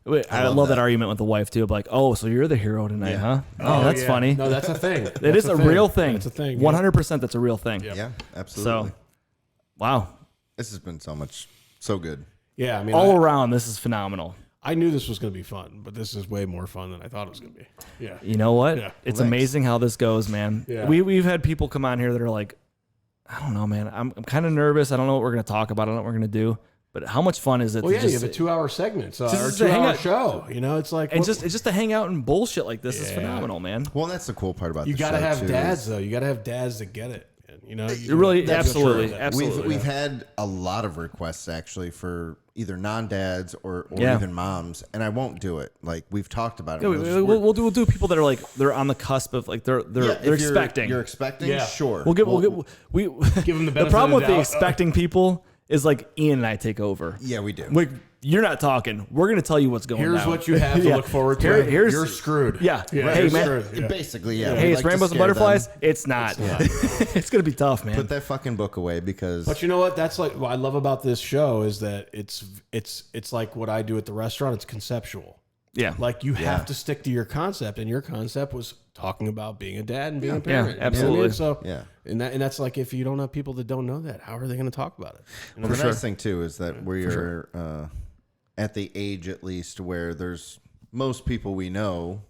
Wait, I love that argument with the wife too. Like, oh, so you're the hero tonight, huh? Oh, that's yeah. funny. No, that's a thing. It is a real thing. It's a thing. 100%. That's a real thing. Yeah. Yeah, absolutely. So, wow. This has been so good. Yeah, I mean, All around, this is phenomenal. I knew this was going to be fun, but this is way more fun than I thought it was going to be. Yeah. You know what? Yeah. It's Thanks. amazing how this goes, man. Yeah. We've had people come on here that are like, I don't know, man. I'm kind of nervous. I don't know what we're going to talk about. I don't know what we're going to do. But how much fun is it? Well, to yeah, you just, have a 2-hour segment, so, or Just to hang 2-hour out- show. You know, it's like and it's just to hang out and bullshit like this is Yeah. phenomenal, man. Well, that's the cool part about you the got to show, have too, dads is though. You got to have dads that get it. And, you know, It really, that's absolutely, true. absolutely. We've had a lot of requests actually for either non-dads or Yeah. even moms, and I won't do it. Like we've talked about it. Yeah, we'll do people that are like they're on the cusp of like they're Yeah, if expecting. You're expecting, Yeah. sure. We'll give Give them the benefit problem of with the the doubt. expecting people is like Ian and I take over. Yeah, we do. Like you're not talking. We're gonna tell you what's going on. Here's what you have to Yeah. look forward to. Here's- You're screwed. Yeah. Yeah, Hey, you're man. screwed. Yeah. Basically, yeah. Hey, we it's like to rainbows and scare them. butterflies. It's not. It's gonna be tough, man. Put that fucking book away because But you know what? That's like what I love about this show is that it's like what I do at the restaurant. It's conceptual. yeah. Like you have to stick to your concept, and your concept was talking about being a dad and being a parent. You know what I mean? absolutely. So Yeah. and that's like if you don't have people that don't know that, how are they going to talk about it? You know? the nice thing too is that we're at the age at least where there's most people we know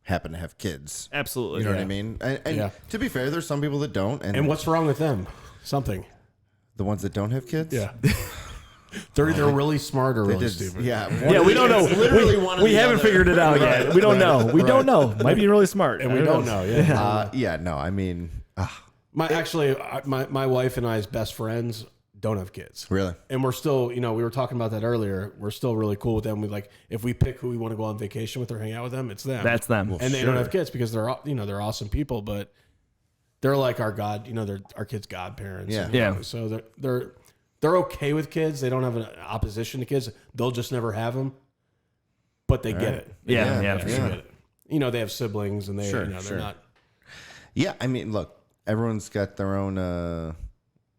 happen to have kids. Absolutely. You know what I mean? And Yeah. to be fair, there's some people that don't, and And what's wrong with them? Something. the ones that don't have kids. Yeah. They're either really smart or really stupid. Yeah, Yeah, we don't know. Literally one of We the haven't other. figured it out yet. We don't know. We don't know. Might be really smart. And we don't know. Yeah. Yeah, no, I mean, My wife and I's best friends don't have kids. really? And we're still, we were talking about that earlier. We're still really cool with them. We like, if we pick who we want to go on vacation with or hang out with them, it's them. That's them. And they don't have kids because they're awesome people, but they're like our God, they're our kids' godparents. Yeah. And, Yeah. So they're okay with kids. They don't have an opposition to kids. They'll just never have them, but they get it. Yeah, They for sure. get it. They have siblings and they, Sure, they're sure. not. Yeah, I mean, look, everyone's got their own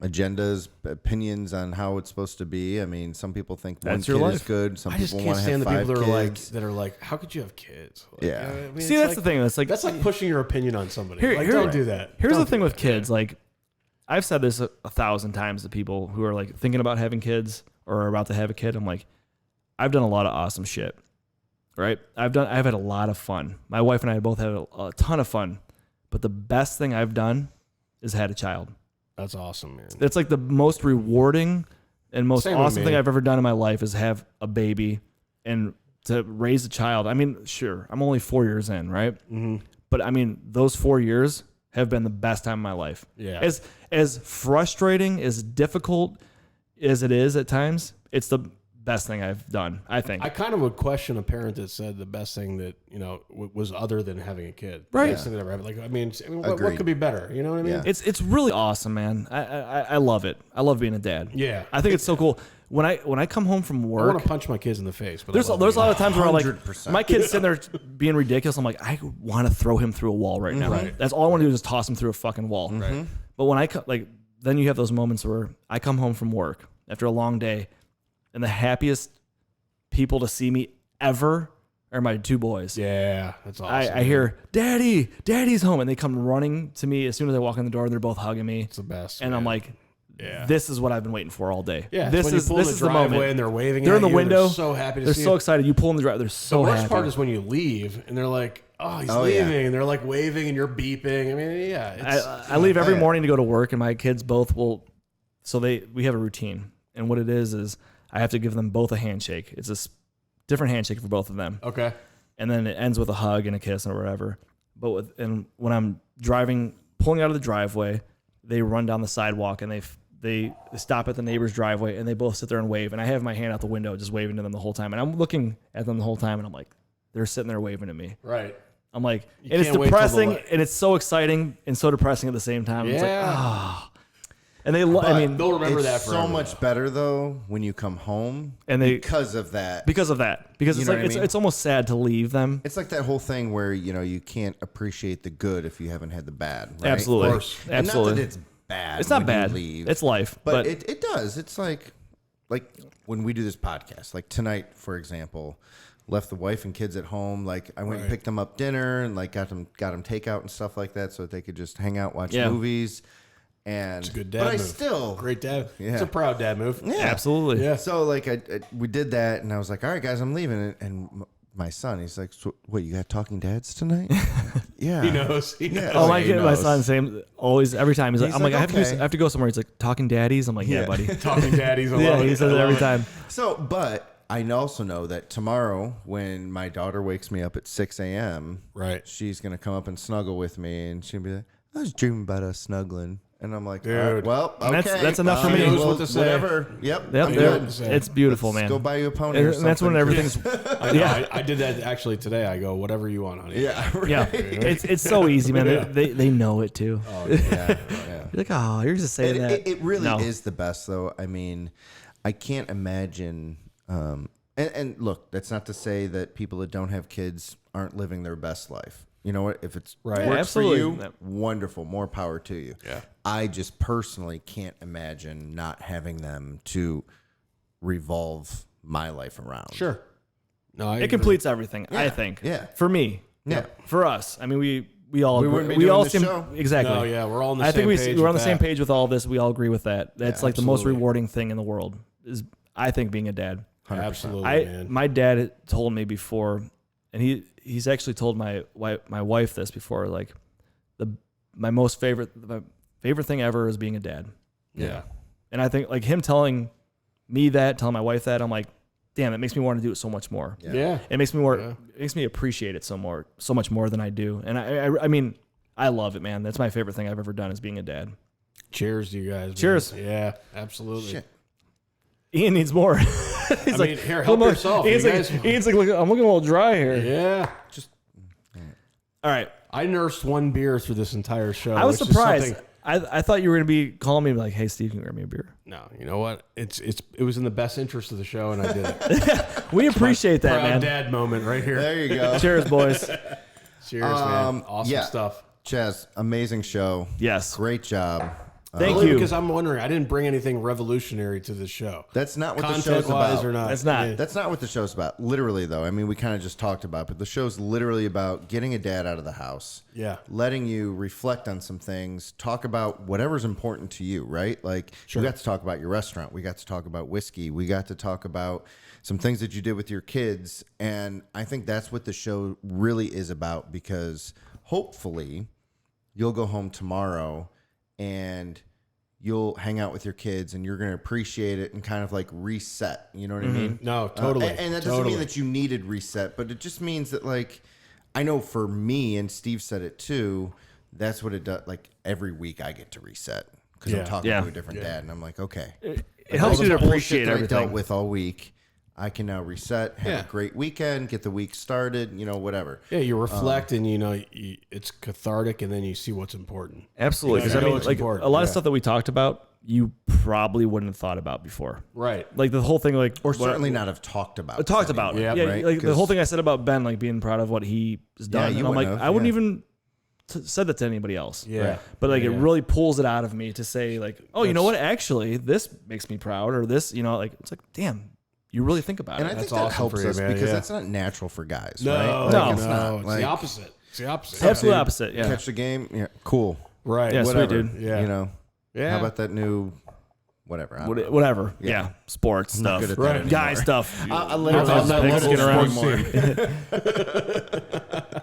agendas, opinions on how it's supposed to be. I mean, some people think one That's your kid is life. good. Some I just people can't want to have stand the 5 people kids. that are like, how could you have kids? Like, Yeah. I mean, See, it's that's the thing. It's like That's like pushing your opinion on somebody. Here- Like, here- don't do that. Here's Don't the thing do with that. kids. Like, I've said this 1,000 times to people who are like thinking about having kids or are about to have a kid. I'm like, I've done a lot of awesome shit, right? I've had a lot of fun. My wife and I both had a ton of fun, but the best thing I've done is had a child. That's awesome, man. It's like the most rewarding and most Same with awesome me. thing I've ever done in my life is have a baby and to raise a child. I mean, sure, I'm only 4 years in, right? Mm-hmm. But I mean, those 4 years have been the best time of my life. Yeah. As frustrating, as difficult as it is at times, it's the best thing I've done, I think. I kind of would question a parent that said the best thing that was other than having a kid. Right. The best thing that ever happened. Like, I mean, what Agreed. could be better? You know what I mean? Yeah. It's really awesome, man. I love it. I love being a dad. Yeah. I think it's so cool. When I come home from I work, want to punch my kids in the face, but There's I a love lot of times where I'm like, 100%. my kid's sitting there being ridiculous. I'm like, I want to throw him through a wall right now. Right. That's all I want to do is toss him through a fucking wall. Right. But when then you have those moments where I come home from work after a long day, and the happiest people to see me ever are my 2 boys. Yeah, that's awesome. I hear, Daddy's home, and they come running to me as soon as I walk in the door. They're both hugging me, It's the best. and I'm man. like, yeah. this is what I've been waiting for all day. Yeah, this when is you pull this in is the the driveway moment. and they're waving. They're at in the you, window. They're so happy to They're see so you. excited. You pull in the drive. They're so The worst happy. part is when you leave and they're like, "Oh, he's Oh, yeah. leaving," and they're like waving and you're beeping. I mean, yeah. It's, I leave every yeah. morning to go to work, and my kids both will. So we have a routine, and what it is I have to give them both a handshake. It's a different handshake for both of them, okay. and then it ends with a hug and a kiss or whatever. But when I'm pulling out of the driveway, they run down the sidewalk and they stop at the neighbor's driveway and they both sit there and wave. And I have my hand out the window just waving to them the whole time, and I'm looking at them the whole time, and I'm like, they're sitting there waving at me. Right. I'm like, You and it's can't wait till the depressing, light- and it's so exciting and so depressing at the same time. It's like, Yeah. and they, I mean, They'll remember It's that so forever. much better though when you come home And they- because of that. because of that, because You it's know like what I mean? it's almost sad to leave them. It's like that whole thing where you can't appreciate the good if you haven't had the bad. Right? Absolutely, Of course. And absolutely. not that it's bad. It's not when you bad. leave, It's life, but but it does. It's like when we do this podcast. Like tonight, for example, left the wife and kids at home. Like I went and picked them up dinner and like got them takeout and stuff like that, so that they could just hang out, watch Yeah. movies. And It's a good dad but I move. still Great dad. Yeah. It's a proud dad move. yeah. absolutely. Yeah. So like we did that, and I was like, "All right, guys, I'm leaving." And my son, he's like, so, "What? You got talking dads tonight?" Yeah, He knows. He knows. Oh, my he kid, my knows. son, same. Always, every time he's like, He's I'm like, like, I have to go somewhere. He's like, talking daddies. I'm like, yeah, Yeah. buddy. Talking daddies. I Yeah, love he it. says I it every love time. So, but I also know that tomorrow, when my daughter wakes me up at 6 a.m., Right. she's gonna come up and snuggle with me, and she'll be like, "I was dreaming about us snuggling." And I'm like, Dude. "All right, well, okay, And that's enough for fine, me. She knows well, what to say. whatever. Yep, Yep, I'm there- good. it's beautiful, Let's man. Go buy you a pony or And something. that's when everything's Yeah. I did that actually today. I go, whatever you want, honey. Yeah, right. yeah. It's so easy, man. Yeah. They know it too. Oh, yeah, yeah. You're like, oh, you're just saying that. It really No. is the best, though. I mean, I can't imagine. And look, that's not to say that people that don't have kids aren't living their best life. You know what? If it's Right. works Absolutely. for you, wonderful. More power to you. Yeah. I just personally can't imagine not having them to revolve my life around. Sure. No, I It completes everything, I think. yeah. For me. Yeah. For us. I mean, we all wouldn't be we doing all this seem show. exactly. No, yeah, we're all on the I same think page. we're on the with same that. page with all this. We all agree with that. That's like the most absolutely. rewarding thing in the world is I think being a dad. 100%. Absolutely, man. My dad had told me before, and he's actually told my wife this before. Like my favorite thing ever is being a dad. Yeah. And I think like him telling telling my wife that, I'm like, damn, it makes me want to do it so much more. Yeah. It makes me it makes me appreciate it so much more than I do. And I mean, I love it, man. That's my favorite thing I've ever done is being a dad. Cheers to you guys. Man. Cheers. Yeah, absolutely. Shit. Ian needs more. He's like, here, help yourself. Ian's like, look, I'm looking a little dry here. Yeah. All right. I nursed one beer through this entire show. I was which is surprised. something- I thought you were going to be calling me like, hey, Steve, can you grab me a beer? No, you know what? It was in the best interest of the show, and I did it. We appreciate that, Proud man. dad moment right here. There you go. Cheers, boys. Cheers, man. Awesome yeah. stuff. Chaz, amazing show. Yes. Great job. Thank Only you. Because I'm wondering, I didn't bring anything revolutionary to the show. That's not what the show's Content-wise about. or not. That's not. Yeah. That's not what the show's about. Literally, though. I mean, we kind of just talked about, but the show's literally about getting a dad out of the house. Yeah. Letting you reflect on some things, talk about whatever's important to you, right? Like, we got to talk about your restaurant. We got to talk about whiskey. We got to talk about some things that you did with your kids. And I think that's what the show really is about, because hopefully you'll go home tomorrow and you'll hang out with your kids and you're going to appreciate it and kind of like reset. You know what I mean? No, totally. And that doesn't mean that you needed reset, but it just means that, like, I know for me, and Steve said it too, that's what it does. Like, every week I get to reset because I'm talking to a different dad, and I'm like, okay. It helps you to appreciate that everything. I dealt with all week. I can now reset, have a great weekend, get the week started, whatever. Yeah, you reflect and, it's cathartic, and then you see what's important. Absolutely. Because You know I mean, what's like important. a lot of stuff that we talked about, you probably wouldn't have thought about before. Right. Like the whole thing, like Or certainly not have talked about. talked about. Yeah, Yeah, right? like the whole thing I said about Ben, like being proud of what he has done. you and I'm like, wouldn't have, I wouldn't even said that to anybody else. Yeah. But like it really pulls it out of me to say like, oh, you know what? Actually, this makes me proud, or this, like it's like, damn, you really think about And it. I think That's that awesome helps for you, us man, because yeah. that's not natural for guys, No, right? No. It's not. It's Like, the opposite. It's the opposite. Absolute dude, opposite. Yeah. Catch the game. Yeah, cool. Right. Yeah, sweet, Whatever. dude. Yeah. How about that new whatever? I don't know. Whatever. Yeah. Sports I'm not stuff. good at that anymore. Guy stuff. I literally I'm not pigs local get around sports more.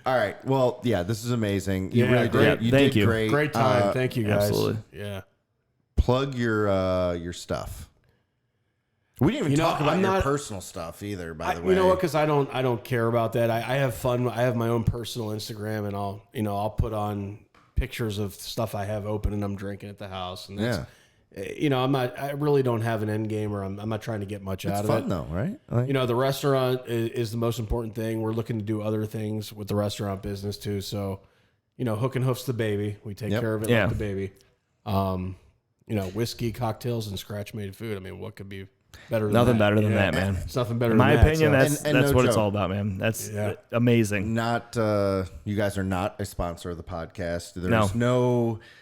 All right. Well, yeah, this is amazing. You Yeah, really great. did. You Thank did you. great. Great time. Thank you, guys. absolutely. Yeah. Plug your stuff. We didn't even talk about your personal stuff either. By the way, You know what? Because I don't care about that. I have fun. I have my own personal Instagram, and I'll put on pictures of stuff I have open and I'm drinking at the house. And that's, I really don't have an end game, or I'm not trying to get much out It's of fun it. though, right? Like, The restaurant is the most important thing. We're looking to do other things with the restaurant business too. So, Hook and Hoof's the baby. We take care of it like the baby. Whiskey, cocktails, and scratch made food. I mean, what could be better than Nothing that? better than that, man. It's nothing better In my than that. opinion, so- that's no what it's joke. all about, man. That's amazing. not you guys are not a sponsor of the podcast. There's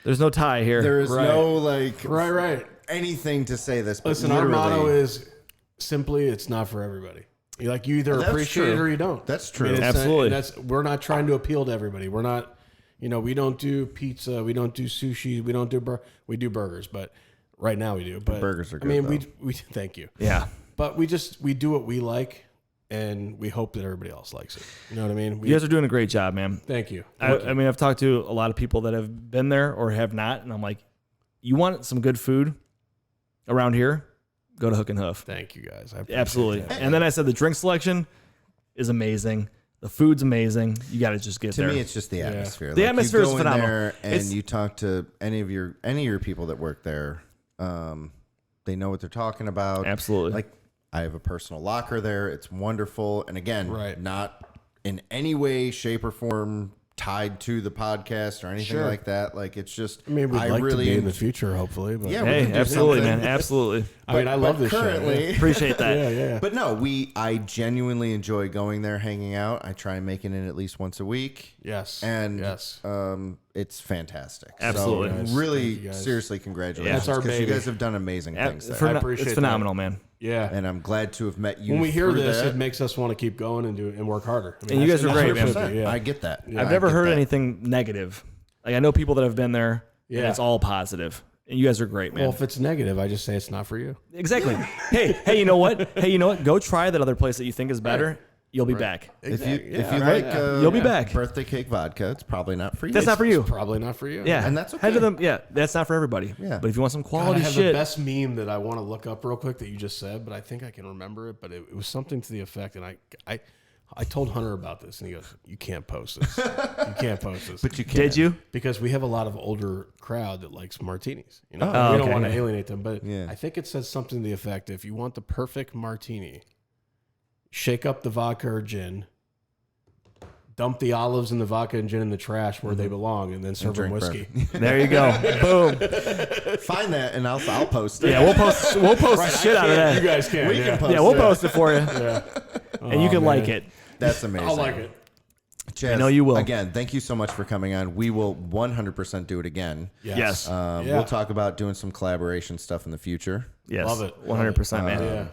There's no tie here. there is Right. no like Right. anything to say this. But Listen, our literally, motto is simply, it's not for everybody. You either That's appreciate it true. or you don't. That's true. it's Absolutely. we're not trying to appeal to everybody. We're not, we don't do pizza, we don't do sushi, we don't do we do burgers, but right now we do. But burgers are I mean, good, we thank you. Yeah. But we do what we like, and we hope that everybody else likes it. You know what I mean? You guys are doing a great job, man. Thank you. I mean, I've talked to a lot of people that have been there or have not, and I'm like, you want some good food around here? Go to Hook and Hoof. Thank you guys. I appreciate Absolutely. that. And then I said the drink selection is amazing. The food's amazing. You got to just get to there. me, it's just the atmosphere. The atmosphere you is go in phenomenal. there and It's- you talk to any of your people that work there. They know what they're talking about. Absolutely. Like, I have a personal locker there. It's wonderful. And again, Right. not in any way, shape, or form tied to the podcast or anything Sure. like that. Like, it's just, I mean, we'd like really to be in the future, hopefully. But Yeah, we Hey, can do absolutely, something. man. Absolutely. I mean, I love this show. currently. Appreciate that. Yeah. But no, I genuinely enjoy going there, hanging out. I try and make it in at least once a week. Yes. And yes. it's fantastic. Absolutely. So Guys, really, thank you guys. seriously, congratulations. That's our 'cause baby. You guys have done amazing things there. I appreciate it's phenomenal, man. Yeah. And I'm glad to have met you. When we hear through this, that. it makes us want to keep going and work harder. I mean, And you guys are that's great, what it man. should be, yeah. I get that. I've I never get heard that. anything negative. Like, I know people that have been there, and Yeah. it's all positive. And you guys are great, man. Well, if it's negative, I just say it's not for you. Exactly. Hey, you know what? Go try that other place that you think is better, you'll be back. If you Right? like You'll be back. birthday cake vodka, it's probably not for you. That's not for you. Probably not for you. Yeah, And that's Head to okay. them. Yeah, that's not for everybody. Yeah. But if you want some God, quality I have shit, the best meme that I want to look up real quick that you just said, but I think I can remember it. But it was something to the effect, and I told Hunter about this, and he goes, "You can't post this. You can't post this." But you can. did you? Because we have a lot of older crowd that likes martinis. You know, Oh, we don't okay. want to alienate them. But Yeah. I think it says something to the effect: if you want the perfect martini, shake up the vodka or gin, dump the olives and the vodka and gin in the trash where they belong, and then serve them drink whiskey. There you go. Boom. Find that, and I'll post it. Yeah, we'll post the shit out of that. You guys can. We yeah. can post Yeah, we'll it. post it for you, Yeah. and you can man. like it. That's amazing. I'll like it. Chaz, I know you will. Again, thank you so much for coming on. We will 100% do it again. Yes. Yeah. We'll talk about doing some collaboration stuff in the future. Yes. Love it. 100%, man. Yeah.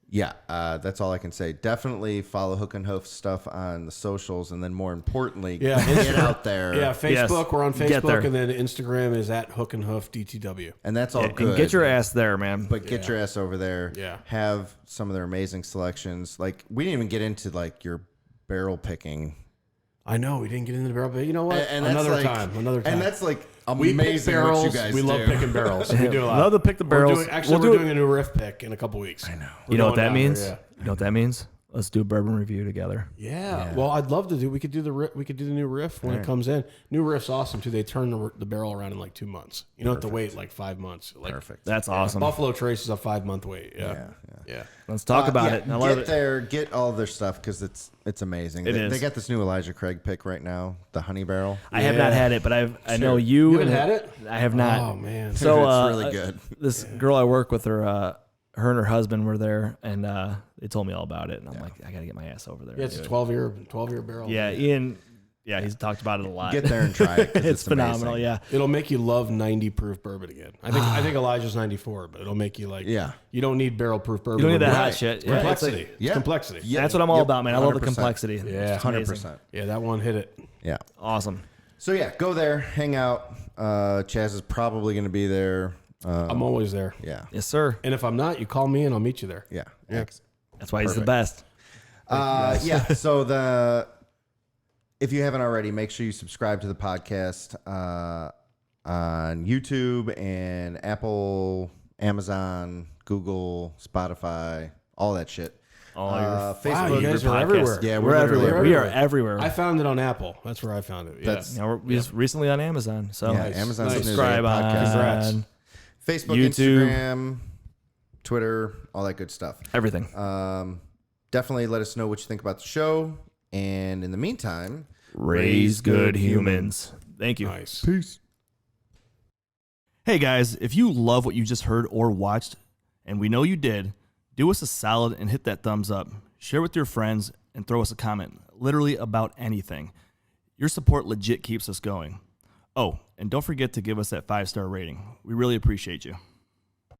Yeah, that's all I can say. Definitely follow Hook and Hoof stuff on the socials, and then more importantly, Yeah. get out there. Yeah, Facebook. We're on Get there. Facebook, and then Instagram is at Hook and Hoof DTW. And that's all Yeah, good. and get your ass there, man. But get your ass over there. Yeah. Have some of their amazing selections. Like, we didn't even get into like your barrel picking. I know we didn't get into the barrel, but you know what? And that's Another like- time. And that's like we pick amazing barrels. what you guys we do. love picking barrels. We do a lot. Love to pick the barrels. We're We'll do doing a new riff pick in a couple weeks. I know. You know what that means? You know what that means? Let's do a bourbon review together. Yeah. Well, I'd love to do. We could do the new riff when it comes in. New riff's awesome too. They turn the barrel around in like 2 months. You don't have to wait like 5 months. Like, Perfect. That's awesome. Buffalo Trace is a 5-month wait. Yeah. Yeah. Let's talk about Yeah, it. I love get it. there, get all their stuff because it's amazing. It they, is. They got this new Elijah Craig pick right now, the honey barrel. I have not had it, but I know you. You haven't and had it? I have not. Oh man. So It's really good. This girl I work with, her and her husband were there, and they told me all about it. And I'm like, I gotta get my ass over there. Yeah, it's a dude. 12-year barrel. Yeah, Ian. Yeah, he's talked about it a lot. Get there and try it. 'cause It's phenomenal. amazing. Yeah. It'll make you love 90 proof bourbon again. I think Elijah's 94, but it'll make you like. Yeah. You don't need barrel proof bourbon. You don't need that Right. hot shit. Yeah, Complexity. it's like- It's complexity. Yeah. That's what I'm all Yep, about, man. I love the 100%. complexity. Yeah, It's amazing. 100%. Yeah, that one hit it. Yeah. Awesome. So yeah, go there, hang out. Chaz is probably going to be there. I'm always there. Yeah. Yes, sir. And if I'm not, you call me and I'll meet you there. Yeah. That's why he's the Perfect. best. Yeah. So if you haven't already, make sure you subscribe to the podcast on YouTube and Apple, Amazon, Google, Spotify, all that shit. All your Facebook. Wow, you guys your are podcasts. everywhere. Yeah, We're everywhere. literally We are everywhere. I found it on Apple. That's where I found it. Yeah. That's- You know, we're just recently on Amazon, so Yeah, Amazon's Nice. the news subscribe podcast. Congrats. on Facebook, YouTube. Instagram, Twitter, all that good stuff. everything. Definitely let us know what you think about the show. And in the meantime, Raise good humans. Thank you. Nice. peace. Hey guys, if you love what you just heard or watched, and we know you did, do us a solid and hit that thumbs up. Share with your friends and throw us a comment, literally about anything. Your support legit keeps us going. Oh, and don't forget to give us that 5-star rating. We really appreciate you.